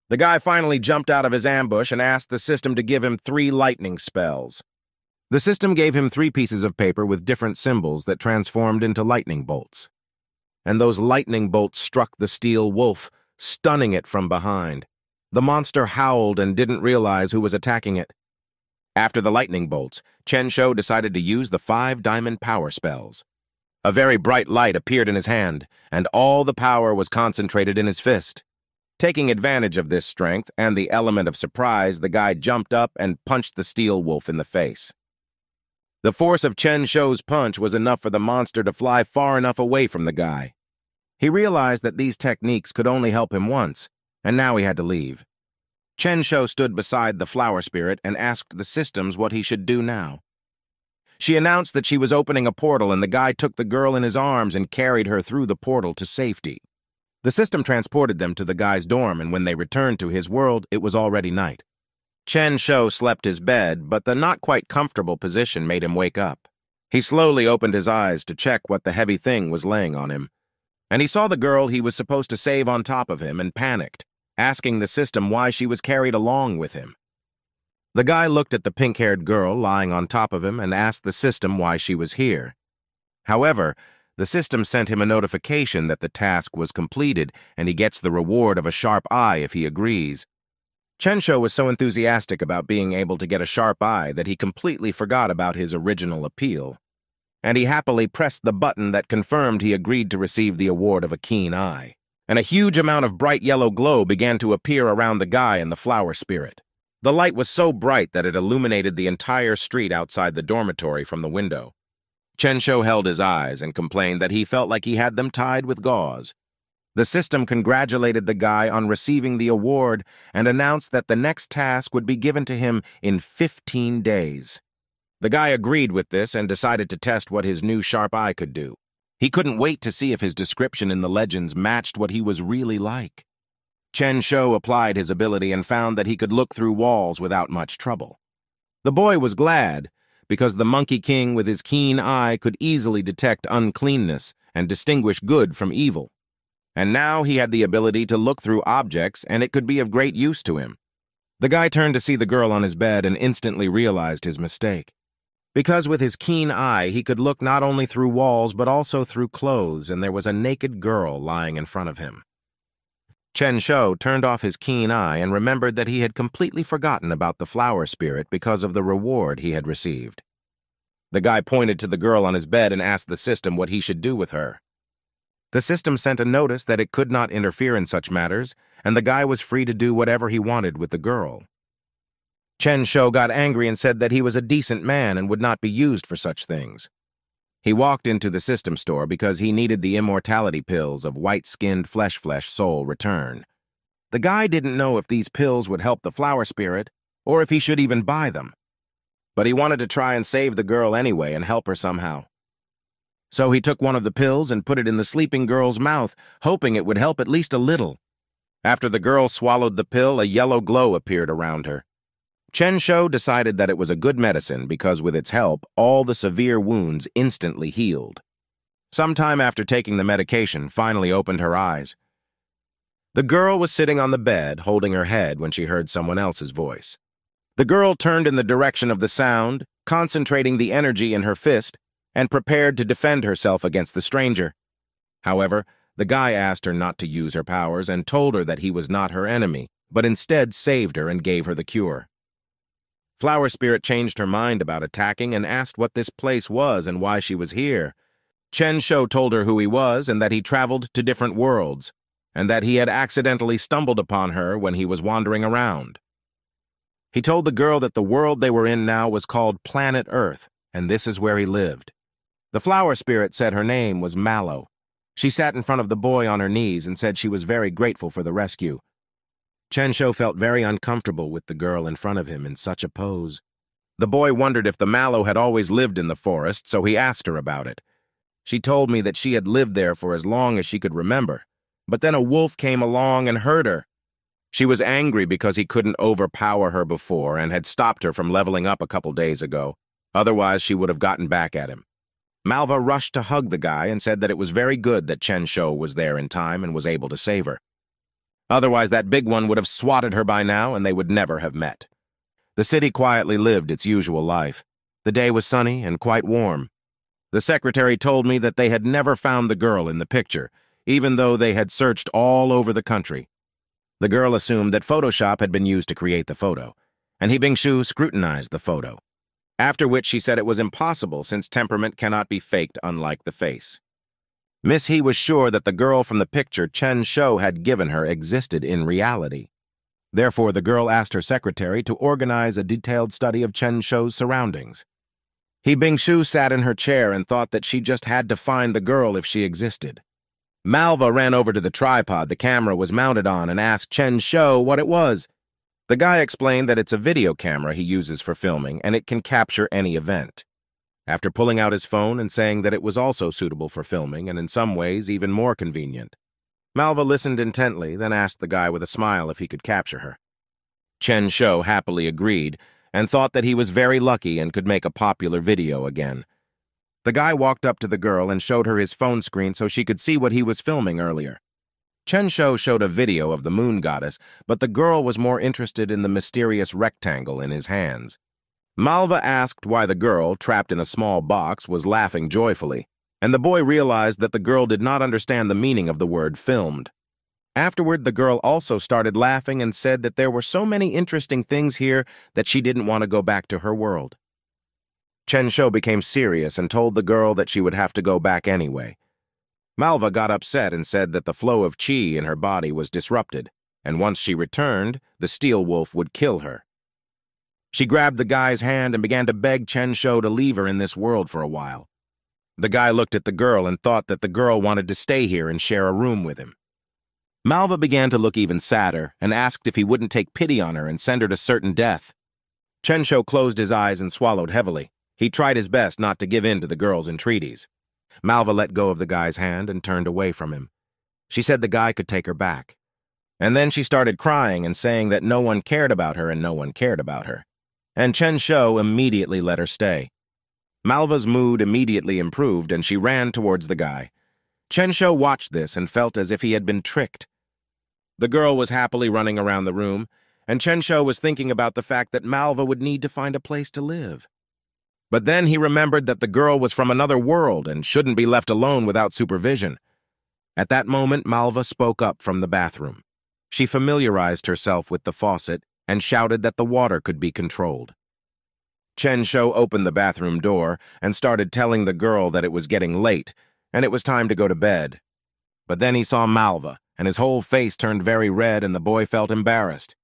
The guy finally jumped out of his ambush and asked the system to give him 3 lightning spells. The system gave him 3 pieces of paper with different symbols that transformed into lightning bolts. And those lightning bolts struck the steel wolf, stunning it from behind. The monster howled and didn't realize who was attacking it. After the lightning bolts, Chen Shou decided to use the 5 diamond power spells. A very bright light appeared in his hand, and all the power was concentrated in his fist. Taking advantage of this strength and the element of surprise, the guy jumped up and punched the steel wolf in the face. The force of Chen Shou's punch was enough for the monster to fly far enough away from the guy. He realized that these techniques could only help him once, and now he had to leave. Chen Shou stood beside the flower spirit and asked the systems what he should do now. She announced that she was opening a portal, and the guy took the girl in his arms and carried her through the portal to safety. The system transported them to the guy's dorm, and when they returned to his world, it was already night. Chen Shou slept his bed, but the not-quite-comfortable position made him wake up. He slowly opened his eyes to check what the heavy thing was laying on him, and he saw the girl he was supposed to save on top of him and panicked, asking the system why she was carried along with him. The guy looked at the pink-haired girl lying on top of him and asked the system why she was here. However, the system sent him a notification that the task was completed and he gets the reward of a sharp eye if he agrees. Chen Shou was so enthusiastic about being able to get a sharp eye that he completely forgot about his original appeal, and he happily pressed the button that confirmed he agreed to receive the award of a keen eye. And a huge amount of bright yellow glow began to appear around the guy and the flower spirit. The light was so bright that it illuminated the entire street outside the dormitory from the window. Chen Shou held his eyes and complained that he felt like he had them tied with gauze. The system congratulated the guy on receiving the award and announced that the next task would be given to him in 15 days. The guy agreed with this and decided to test what his new sharp eye could do. He couldn't wait to see if his description in the legends matched what he was really like. Chen Shou applied his ability and found that he could look through walls without much trouble. The boy was glad, because the Monkey King with his keen eye could easily detect uncleanness and distinguish good from evil. And now he had the ability to look through objects, and it could be of great use to him. The guy turned to see the girl on his bed and instantly realized his mistake. Because with his keen eye, he could look not only through walls but also through clothes, and there was a naked girl lying in front of him. Chen Shou turned off his keen eye and remembered that he had completely forgotten about the flower spirit because of the reward he had received. The guy pointed to the girl on his bed and asked the system what he should do with her. The system sent a notice that it could not interfere in such matters, and the guy was free to do whatever he wanted with the girl. Chen Shou got angry and said that he was a decent man and would not be used for such things. He walked into the system store because he needed the immortality pills of white-skinned flesh soul return. The guy didn't know if these pills would help the flower spirit or if he should even buy them. But he wanted to try and save the girl anyway and help her somehow. So he took one of the pills and put it in the sleeping girl's mouth, hoping it would help at least a little. After the girl swallowed the pill, a yellow glow appeared around her. Chen Shou decided that it was a good medicine because with its help, all the severe wounds instantly healed. Sometime after taking the medication, finally opened her eyes. The girl was sitting on the bed, holding her head when she heard someone else's voice. The girl turned in the direction of the sound, concentrating the energy in her fist, and prepared to defend herself against the stranger. However, the guy asked her not to use her powers and told her that he was not her enemy, but instead saved her and gave her the cure. Flower Spirit changed her mind about attacking and asked what this place was and why she was here. Chen Shou told her who he was and that he traveled to different worlds, and that he had accidentally stumbled upon her when he was wandering around. He told the girl that the world they were in now was called Planet Earth, and this is where he lived. The Flower Spirit said her name was Mallow, She sat in front of the boy on her knees and said she was very grateful for the rescue. Chen-sho felt very uncomfortable with the girl in front of him in such a pose. The boy wondered if the mallow had always lived in the forest, so he asked her about it. She told me that she had lived there for as long as she could remember, but then a wolf came along and hurt her. She was angry because he couldn't overpower her before and had stopped her from leveling up a couple days ago. Otherwise, she would have gotten back at him. Malva rushed to hug the guy and said that it was very good that Chen-sho was there in time and was able to save her. Otherwise, that big one would have swatted her by now and they would never have met. The city quietly lived its usual life. The day was sunny and quite warm. The secretary told me that they had never found the girl in the picture, even though they had searched all over the country. The girl assumed that Photoshop had been used to create the photo, and He Bingshu scrutinized the photo, after which she said it was impossible since temperament cannot be faked unlike the face. Miss He was sure that the girl from the picture Chen-sho had given her existed in reality. Therefore, the girl asked her secretary to organize a detailed study of Chen-sho's surroundings. He Bingshu sat in her chair and thought that she just had to find the girl if she existed. Malva ran over to the tripod the camera was mounted on and asked Chen-sho what it was. The guy explained that it's a video camera he uses for filming and it can capture any event. After pulling out his phone and saying that it was also suitable for filming and in some ways even more convenient, Malva listened intently, then asked the guy with a smile if he could capture her. Chen-sho happily agreed and thought that he was very lucky and could make a popular video again. The guy walked up to the girl and showed her his phone screen so she could see what he was filming earlier. Chen-sho showed a video of the moon goddess, but the girl was more interested in the mysterious rectangle in his hands. Malva asked why the girl, trapped in a small box, was laughing joyfully, and the boy realized that the girl did not understand the meaning of the word filmed. Afterward, the girl also started laughing and said that there were so many interesting things here that she didn't want to go back to her world. Chen-sho became serious and told the girl that she would have to go back anyway. Malva got upset and said that the flow of chi in her body was disrupted, and once she returned, the steel wolf would kill her. She grabbed the guy's hand and began to beg Chen-sho to leave her in this world for a while. The guy looked at the girl and thought that the girl wanted to stay here and share a room with him. Malva began to look even sadder and asked if he wouldn't take pity on her and send her to certain death. Chen-sho closed his eyes and swallowed heavily. He tried his best not to give in to the girl's entreaties. Malva let go of the guy's hand and turned away from him. She said the guy could take her back. And then she started crying and saying that no one cared about her and no one cared about her. And Chen-sho immediately let her stay. Malva's mood immediately improved and she ran towards the guy. Chen-sho watched this and felt as if he had been tricked. The girl was happily running around the room, and Chen-sho was thinking about the fact that Malva would need to find a place to live. But then he remembered that the girl was from another world and shouldn't be left alone without supervision. At that moment, Malva spoke up from the bathroom. She familiarized herself with the faucet and shouted that the water could be controlled. Chen-sho opened the bathroom door and started telling the girl that it was getting late and it was time to go to bed. But then he saw Malva, and his whole face turned very red and the boy felt embarrassed.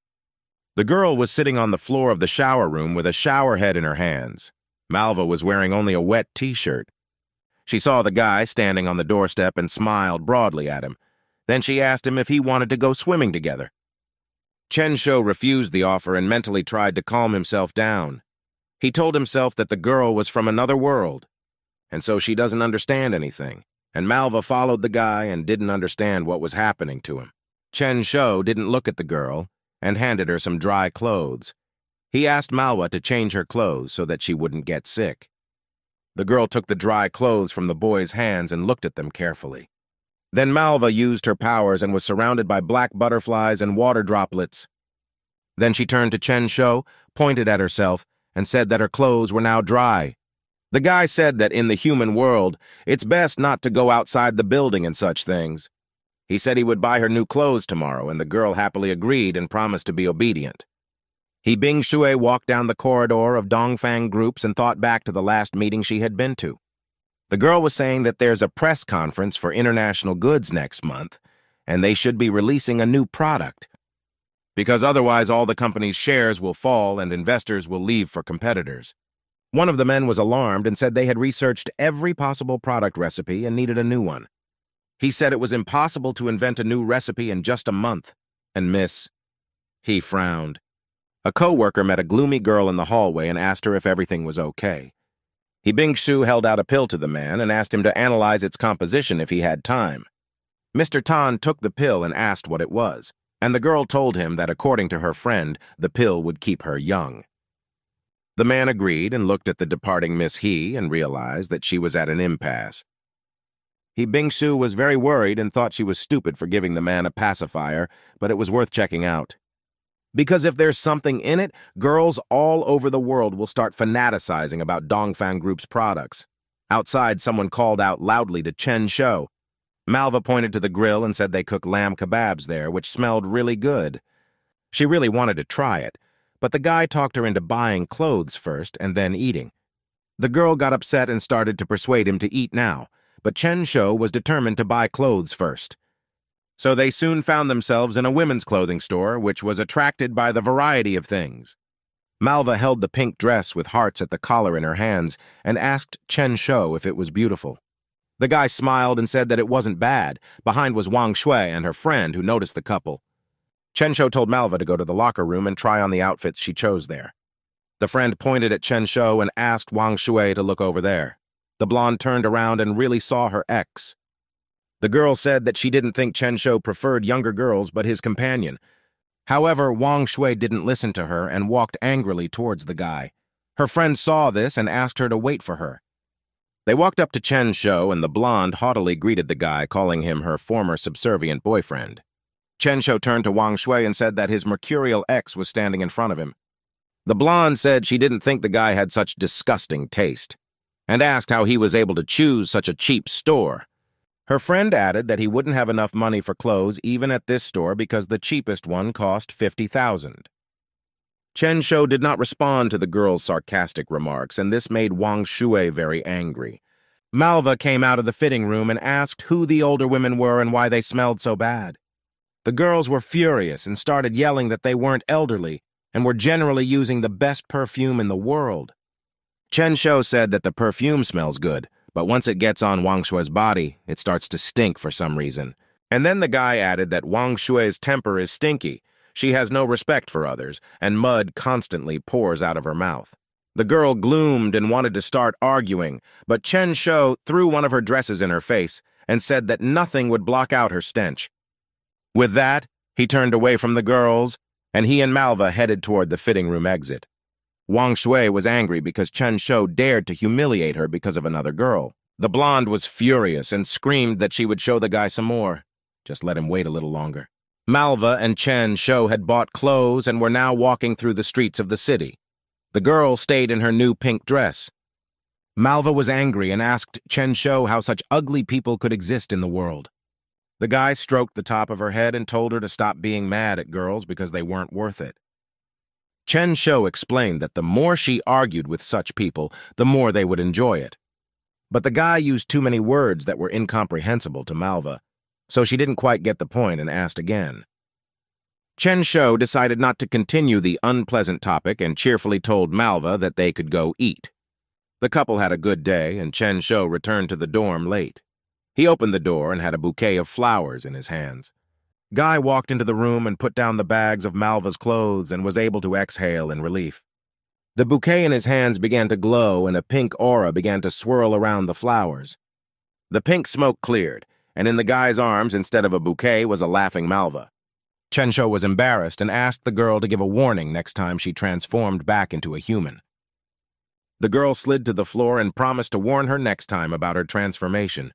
The girl was sitting on the floor of the shower room with a shower head in her hands. Malva was wearing only a wet t-shirt. She saw the guy standing on the doorstep and smiled broadly at him. Then she asked him if he wanted to go swimming together. Chen-sho refused the offer and mentally tried to calm himself down. He told himself that the girl was from another world, and so she doesn't understand anything, and Malva followed the guy and didn't understand what was happening to him. Chen-sho didn't look at the girl and handed her some dry clothes. He asked Malva to change her clothes so that she wouldn't get sick. The girl took the dry clothes from the boy's hands and looked at them carefully. Then Malva used her powers and was surrounded by black butterflies and water droplets. Then she turned to Chen-sho, pointed at herself, and said that her clothes were now dry. The guy said that in the human world, it's best not to go outside the building and such things. He said he would buy her new clothes tomorrow, and the girl happily agreed and promised to be obedient. He Bingshu walked down the corridor of Dongfang groups and thought back to the last meeting she had been to. The girl was saying that there's a press conference for international goods next month, and they should be releasing a new product. Because otherwise all the company's shares will fall and investors will leave for competitors. One of the men was alarmed and said they had researched every possible product recipe and needed a new one. He said it was impossible to invent a new recipe in just a month. And Miss... He frowned. A co-worker met a gloomy girl in the hallway and asked her if everything was okay. Bing-Shu held out a pill to the man and asked him to analyze its composition if he had time. Mr. Tan took the pill and asked what it was, and the girl told him that according to her friend, the pill would keep her young. The man agreed and looked at the departing Miss He and realized that she was at an impasse. Bing-Shu was very worried and thought she was stupid for giving the man a pacifier, but it was worth checking out. Because if there's something in it, girls all over the world will start fanaticizing about Dongfang Group's products. Outside, someone called out loudly to Chen Shou. Malva pointed to the grill and said they cook lamb kebabs there, which smelled really good. She really wanted to try it, but the guy talked her into buying clothes first and then eating. The girl got upset and started to persuade him to eat now, but Chen Shou was determined to buy clothes first. So they soon found themselves in a women's clothing store, which was attracted by the variety of things. Malva held the pink dress with hearts at the collar in her hands and asked Chen Shou if it was beautiful. The guy smiled and said that it wasn't bad. Behind was Wang Shui and her friend, who noticed the couple. Chen Shou told Malva to go to the locker room and try on the outfits she chose there. The friend pointed at Chen Shou and asked Wang Shui to look over there. The blonde turned around and really saw her ex. The girl said that she didn't think Chen Shou preferred younger girls but his companion. However, Wang Shui didn't listen to her and walked angrily towards the guy. Her friend saw this and asked her to wait for her. They walked up to Chen Shou and the blonde haughtily greeted the guy, calling him her former subservient boyfriend. Chen Shou turned to Wang Shui and said that his mercurial ex was standing in front of him. The blonde said she didn't think the guy had such disgusting taste, and asked how he was able to choose such a cheap store. Her friend added that he wouldn't have enough money for clothes even at this store because the cheapest one cost 50,000. Chen Shou did not respond to the girl's sarcastic remarks, and this made Wang Shui very angry. Malva came out of the fitting room and asked who the older women were and why they smelled so bad. The girls were furious and started yelling that they weren't elderly and were generally using the best perfume in the world. Chen Shou said that the perfume smells good, but once it gets on Wang Shui's body, it starts to stink for some reason. And then the guy added that Wang Shui's temper is stinky. She has no respect for others, and mud constantly pours out of her mouth. The girl gloomed and wanted to start arguing, but Chen Shou threw one of her dresses in her face and said that nothing would block out her stench. With that, he turned away from the girls, and he and Malva headed toward the fitting room exit. Wang Shui was angry because Chen Shou dared to humiliate her because of another girl. The blonde was furious and screamed that she would show the guy some more. Just let him wait a little longer. Malva and Chen Shou had bought clothes and were now walking through the streets of the city. The girl stayed in her new pink dress. Malva was angry and asked Chen Shou how such ugly people could exist in the world. The guy stroked the top of her head and told her to stop being mad at girls because they weren't worth it. Chen Shou explained that the more she argued with such people, the more they would enjoy it. But the guy used too many words that were incomprehensible to Malva, so she didn't quite get the point and asked again. Chen Shou decided not to continue the unpleasant topic and cheerfully told Malva that they could go eat. The couple had a good day, and Chen Shou returned to the dorm late. He opened the door and had a bouquet of flowers in his hands. Guy walked into the room and put down the bags of Malva's clothes and was able to exhale in relief. The bouquet in his hands began to glow and a pink aura began to swirl around the flowers. The pink smoke cleared, and in the guy's arms, instead of a bouquet, was a laughing Malva. Chen Shou was embarrassed and asked the girl to give a warning next time she transformed back into a human. The girl slid to the floor and promised to warn her next time about her transformation.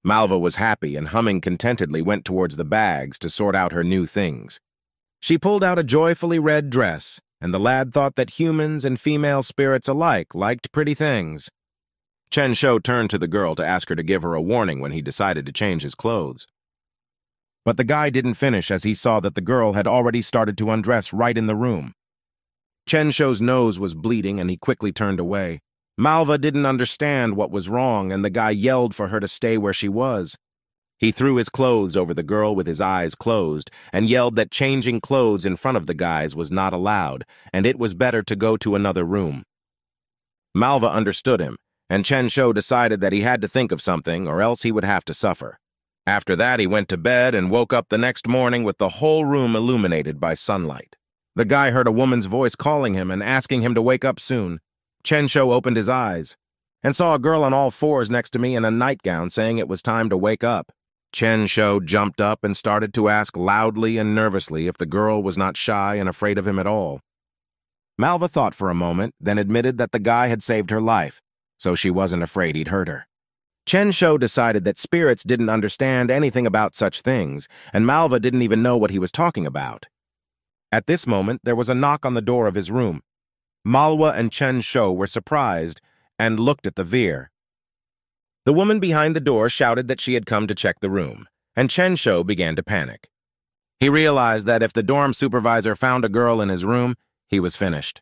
Malva was happy and humming contentedly went towards the bags to sort out her new things. She pulled out a joyfully red dress, and the lad thought that humans and female spirits alike liked pretty things. Chen Shou turned to the girl to ask her to give her a warning when he decided to change his clothes. But the guy didn't finish as he saw that the girl had already started to undress right in the room. Chen Shou's nose was bleeding and he quickly turned away. Malva didn't understand what was wrong, and the guy yelled for her to stay where she was. He threw his clothes over the girl with his eyes closed and yelled that changing clothes in front of the guys was not allowed, and it was better to go to another room. Malva understood him, and Chen Shou decided that he had to think of something or else he would have to suffer. After that, he went to bed and woke up the next morning with the whole room illuminated by sunlight. The guy heard a woman's voice calling him and asking him to wake up soon. Chen-Shou opened his eyes and saw a girl on all fours next to me in a nightgown saying it was time to wake up. Chen-Shou jumped up and started to ask loudly and nervously if the girl was not shy and afraid of him at all. Malva thought for a moment, then admitted that the guy had saved her life, so she wasn't afraid he'd hurt her. Chen-Shou decided that spirits didn't understand anything about such things, and Malva didn't even know what he was talking about. At this moment, there was a knock on the door of his room. Malwa and Chen-Shou were surprised and looked at the veer. The woman behind the door shouted that she had come to check the room, and Chen-Shou began to panic. He realized that if the dorm supervisor found a girl in his room, he was finished.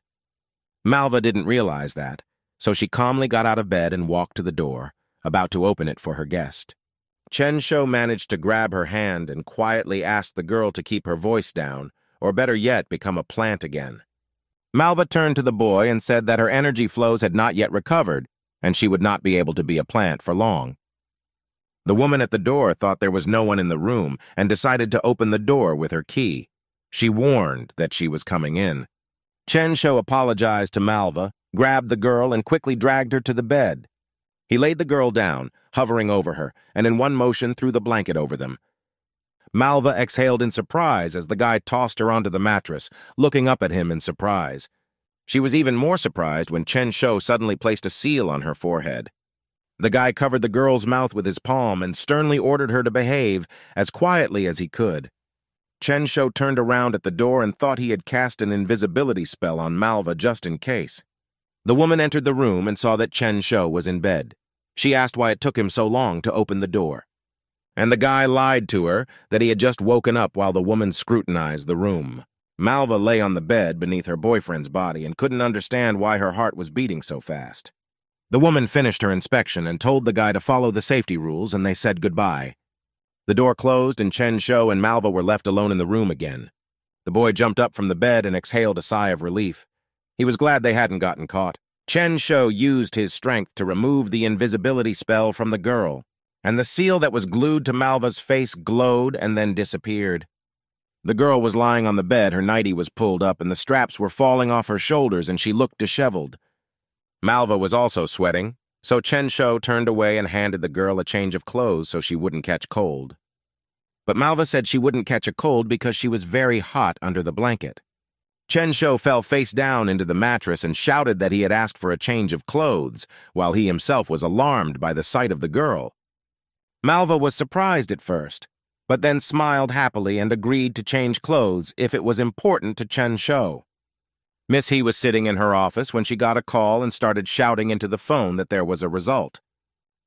Malva didn't realize that, so she calmly got out of bed and walked to the door, about to open it for her guest. Chen-Shou managed to grab her hand and quietly asked the girl to keep her voice down, or better yet, become a plant again. Malva turned to the boy and said that her energy flows had not yet recovered, and she would not be able to be a plant for long. The woman at the door thought there was no one in the room and decided to open the door with her key. She warned that she was coming in. Chen-Shou apologized to Malva, grabbed the girl, and quickly dragged her to the bed. He laid the girl down, hovering over her, and in one motion threw the blanket over them. Malva exhaled in surprise as the guy tossed her onto the mattress, looking up at him in surprise. She was even more surprised when Chen-Shou suddenly placed a seal on her forehead. The guy covered the girl's mouth with his palm and sternly ordered her to behave as quietly as he could. Chen-Shou turned around at the door and thought he had cast an invisibility spell on Malva just in case. The woman entered the room and saw that Chen-Shou was in bed. She asked why it took him so long to open the door. And the guy lied to her that he had just woken up while the woman scrutinized the room. Malva lay on the bed beneath her boyfriend's body and couldn't understand why her heart was beating so fast. The woman finished her inspection and told the guy to follow the safety rules, and they said goodbye. The door closed and Chen-Shou and Malva were left alone in the room again. The boy jumped up from the bed and exhaled a sigh of relief. He was glad they hadn't gotten caught. Chen-Shou used his strength to remove the invisibility spell from the girl, and the seal that was glued to Malva's face glowed and then disappeared. The girl was lying on the bed, her nightie was pulled up, and the straps were falling off her shoulders, and she looked disheveled. Malva was also sweating, so Chen-Shou turned away and handed the girl a change of clothes so she wouldn't catch cold. But Malva said she wouldn't catch a cold because she was very hot under the blanket. Chen-Shou fell face down into the mattress and shouted that he had asked for a change of clothes, while he himself was alarmed by the sight of the girl. Malva was surprised at first, but then smiled happily and agreed to change clothes if it was important to Chen-Shou. Miss He was sitting in her office when she got a call and started shouting into the phone that there was a result.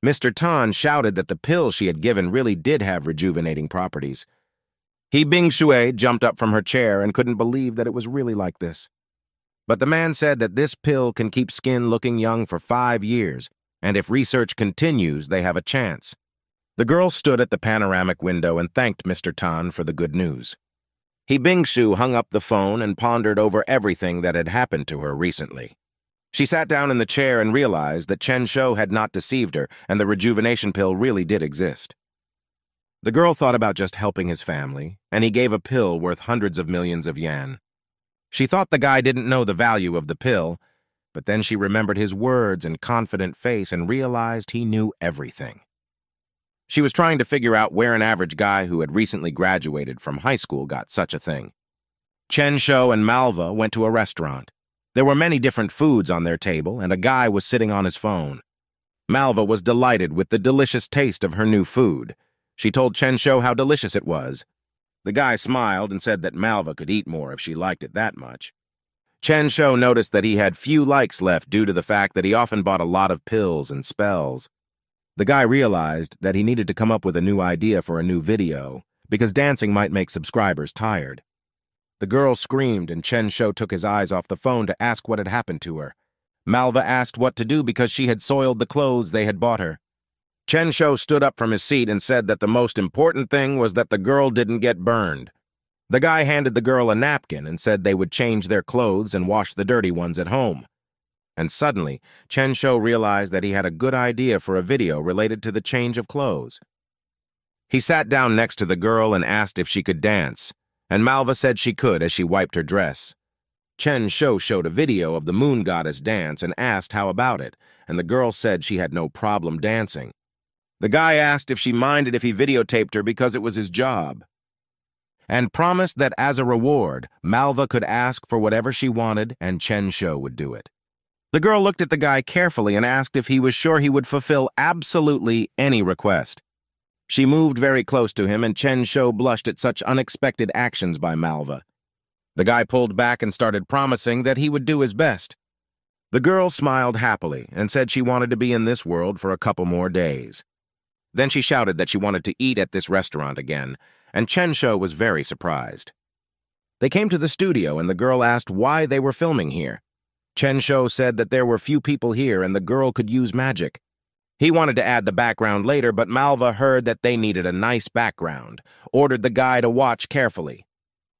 Mr. Tan shouted that the pill she had given really did have rejuvenating properties. He Bing-Shui jumped up from her chair and couldn't believe that it was really like this. But the man said that this pill can keep skin looking young for 5 years, and if research continues, they have a chance. The girl stood at the panoramic window and thanked Mr. Tan for the good news. He Bing-Shu hung up the phone and pondered over everything that had happened to her recently. She sat down in the chair and realized that Chen-Shou had not deceived her and the rejuvenation pill really did exist. The girl thought about just helping his family, and he gave a pill worth hundreds of millions of yen. She thought the guy didn't know the value of the pill, but then she remembered his words and confident face and realized he knew everything. She was trying to figure out where an average guy who had recently graduated from high school got such a thing. Chen-Shou and Malva went to a restaurant. There were many different foods on their table, and a guy was sitting on his phone. Malva was delighted with the delicious taste of her new food. She told Chen-Shou how delicious it was. The guy smiled and said that Malva could eat more if she liked it that much. Chen-Shou noticed that he had few likes left due to the fact that he often bought a lot of pills and spells. The guy realized that he needed to come up with a new idea for a new video, because dancing might make subscribers tired. The girl screamed and Chen-Shou took his eyes off the phone to ask what had happened to her. Malva asked what to do because she had soiled the clothes they had bought her. Chen-Shou stood up from his seat and said that the most important thing was that the girl didn't get burned. The guy handed the girl a napkin and said they would change their clothes and wash the dirty ones at home. And suddenly, Chen-Shou realized that he had a good idea for a video related to the change of clothes. He sat down next to the girl and asked if she could dance, and Malva said she could as she wiped her dress. Chen Shou showed a video of the moon goddess dance and asked how about it, and the girl said she had no problem dancing. The guy asked if she minded if he videotaped her because it was his job, and promised that as a reward, Malva could ask for whatever she wanted and Chen Shou would do it. The girl looked at the guy carefully and asked if he was sure he would fulfill absolutely any request. She moved very close to him, and Chen Shou blushed at such unexpected actions by Malva. The guy pulled back and started promising that he would do his best. The girl smiled happily and said she wanted to be in this world for a couple more days. Then she shouted that she wanted to eat at this restaurant again, and Chen Shou was very surprised. They came to the studio, and the girl asked why they were filming here. Chen Shou said that there were few people here and the girl could use magic. He wanted to add the background later, but Malva heard that they needed a nice background, ordered the guy to watch carefully.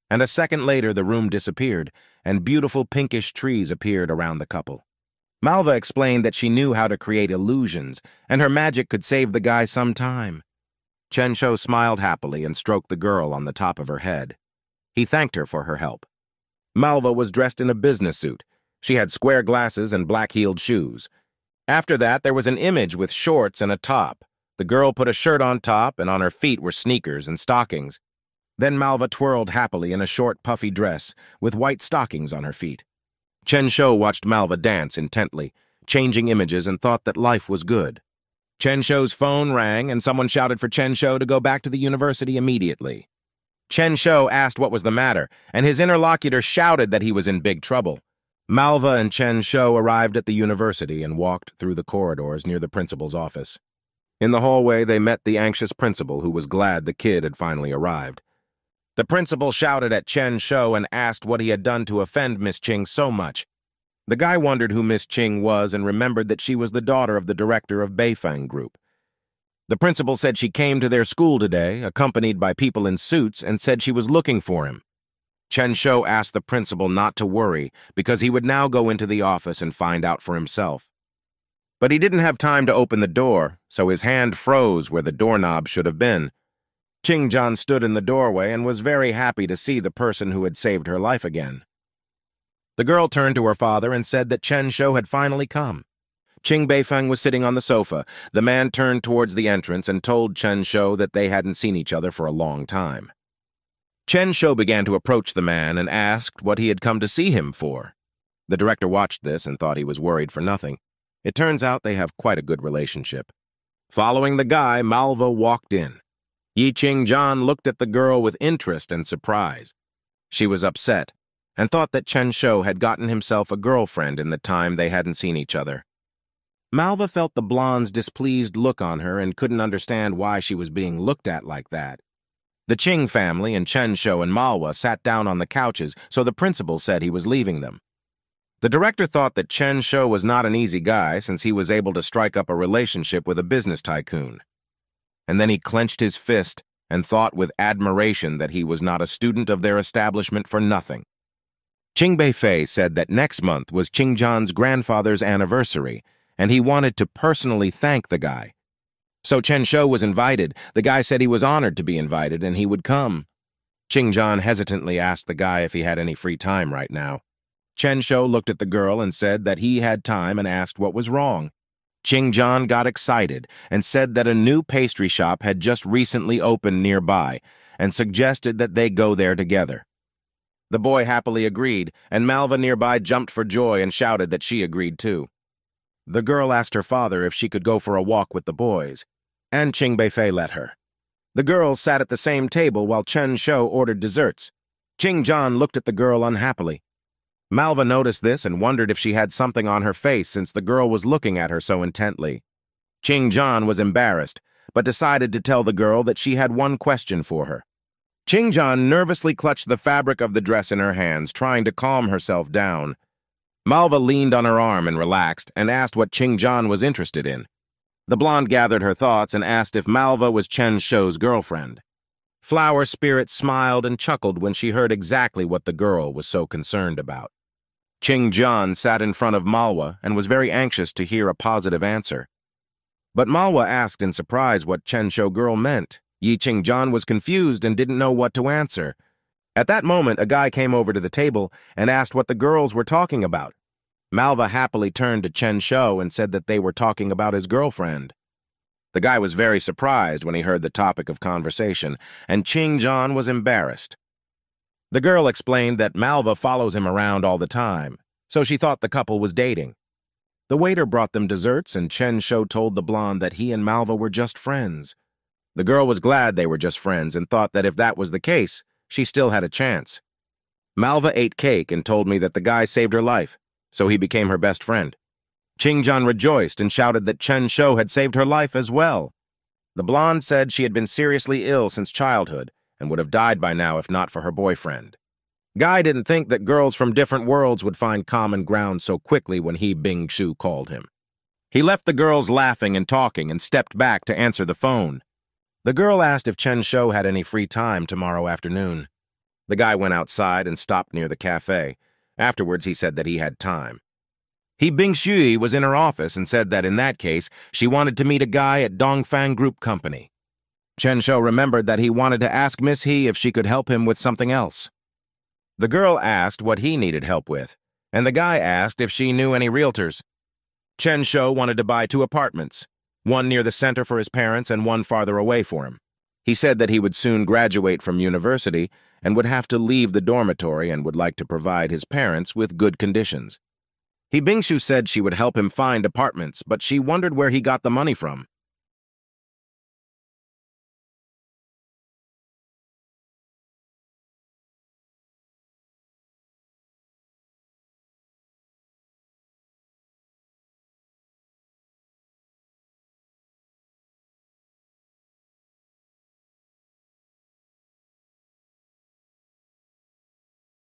And a second later, the room disappeared, and beautiful pinkish trees appeared around the couple. Malva explained that she knew how to create illusions, and her magic could save the guy some time. Chen Shou smiled happily and stroked the girl on the top of her head. He thanked her for her help. Malva was dressed in a business suit. She had square glasses and black-heeled shoes. After that, there was an image with shorts and a top. The girl put a shirt on top, and on her feet were sneakers and stockings. Then Malva twirled happily in a short, puffy dress with white stockings on her feet. Chen Shou watched Malva dance intently, changing images, and thought that life was good. Chen Shou's phone rang, and someone shouted for Chen Shou to go back to the university immediately. Chen Shou asked what was the matter, and his interlocutor shouted that he was in big trouble. Malva and Chen Shou arrived at the university and walked through the corridors near the principal's office. In the hallway, they met the anxious principal, who was glad the kid had finally arrived. The principal shouted at Chen Shou and asked what he had done to offend Miss Qing so much. The guy wondered who Miss Qing was and remembered that she was the daughter of the director of Beifeng Group. The principal said she came to their school today, accompanied by people in suits, and said she was looking for him. Chen Shou asked the principal not to worry because he would now go into the office and find out for himself. But he didn't have time to open the door, so his hand froze where the doorknob should have been. Qingjian stood in the doorway and was very happy to see the person who had saved her life again. The girl turned to her father and said that Chen Shou had finally come. Qing Beifeng was sitting on the sofa. The man turned towards the entrance and told Chen Shou that they hadn't seen each other for a long time. Chen Shou began to approach the man and asked what he had come to see him for. The director watched this and thought he was worried for nothing. It turns out they have quite a good relationship. Following the guy, Malva walked in. Yi Qingjian looked at the girl with interest and surprise. She was upset and thought that Chen Shou had gotten himself a girlfriend in the time they hadn't seen each other. Malva felt the blonde's displeased look on her and couldn't understand why she was being looked at like that. The Qing family and Chen Shou and Malwa sat down on the couches, so the principal said he was leaving them. The director thought that Chen Shou was not an easy guy since he was able to strike up a relationship with a business tycoon. And then he clenched his fist and thought with admiration that he was not a student of their establishment for nothing. Qing Beifei said that next month was Qingjian's grandfather's anniversary, and he wanted to personally thank the guy. So Chen Shou was invited. The guy said he was honored to be invited and he would come. Qingjian hesitantly asked the guy if he had any free time right now. Chen Shou looked at the girl and said that he had time and asked what was wrong. Qingjian got excited and said that a new pastry shop had just recently opened nearby and suggested that they go there together. The boy happily agreed, and Malva nearby jumped for joy and shouted that she agreed too. The girl asked her father if she could go for a walk with the boys, and Qing Beifei let her. The girls sat at the same table while Chen Shou ordered desserts. Qingjian looked at the girl unhappily. Malva noticed this and wondered if she had something on her face since the girl was looking at her so intently. Qingjian was embarrassed, but decided to tell the girl that she had one question for her. Qingjian nervously clutched the fabric of the dress in her hands, trying to calm herself down. Malva leaned on her arm and relaxed, and asked what Qingjian was interested in. The blonde gathered her thoughts and asked if Malva was Chen Shou's girlfriend. Flower Spirit smiled and chuckled when she heard exactly what the girl was so concerned about. Qingjian sat in front of Malwa and was very anxious to hear a positive answer. But Malwa asked in surprise what Chen Shou girl meant, Yi Ching-jan was confused and didn't know what to answer. At that moment, a guy came over to the table and asked what the girls were talking about. Malva happily turned to Chen Shou and said that they were talking about his girlfriend. The guy was very surprised when he heard the topic of conversation, and Ching-jan was embarrassed. The girl explained that Malva follows him around all the time, so she thought the couple was dating. The waiter brought them desserts, and Chen Shou told the blonde that he and Malva were just friends. The girl was glad they were just friends and thought that if that was the case, she still had a chance. Malva ate cake and told me that the guy saved her life, so he became her best friend. Ching-jan rejoiced and shouted that Chen Shou had saved her life as well. The blonde said she had been seriously ill since childhood and would have died by now if not for her boyfriend. Guy didn't think that girls from different worlds would find common ground so quickly when he Bing-shu called him. He left the girls laughing and talking and stepped back to answer the phone. The girl asked if Chen Shou had any free time tomorrow afternoon. The guy went outside and stopped near the cafe. Afterwards, he said that he had time. He Bing-shui was in her office and said that in that case, she wanted to meet a guy at Dongfang Group Company. Chen Shou remembered that he wanted to ask Miss He if she could help him with something else. The girl asked what he needed help with, and the guy asked if she knew any realtors. Chen Shou wanted to buy 2 apartments, one near the center for his parents and one farther away for him. He said that he would soon graduate from university and would have to leave the dormitory and would like to provide his parents with good conditions. He Bing-shu said she would help him find apartments, but she wondered where he got the money from.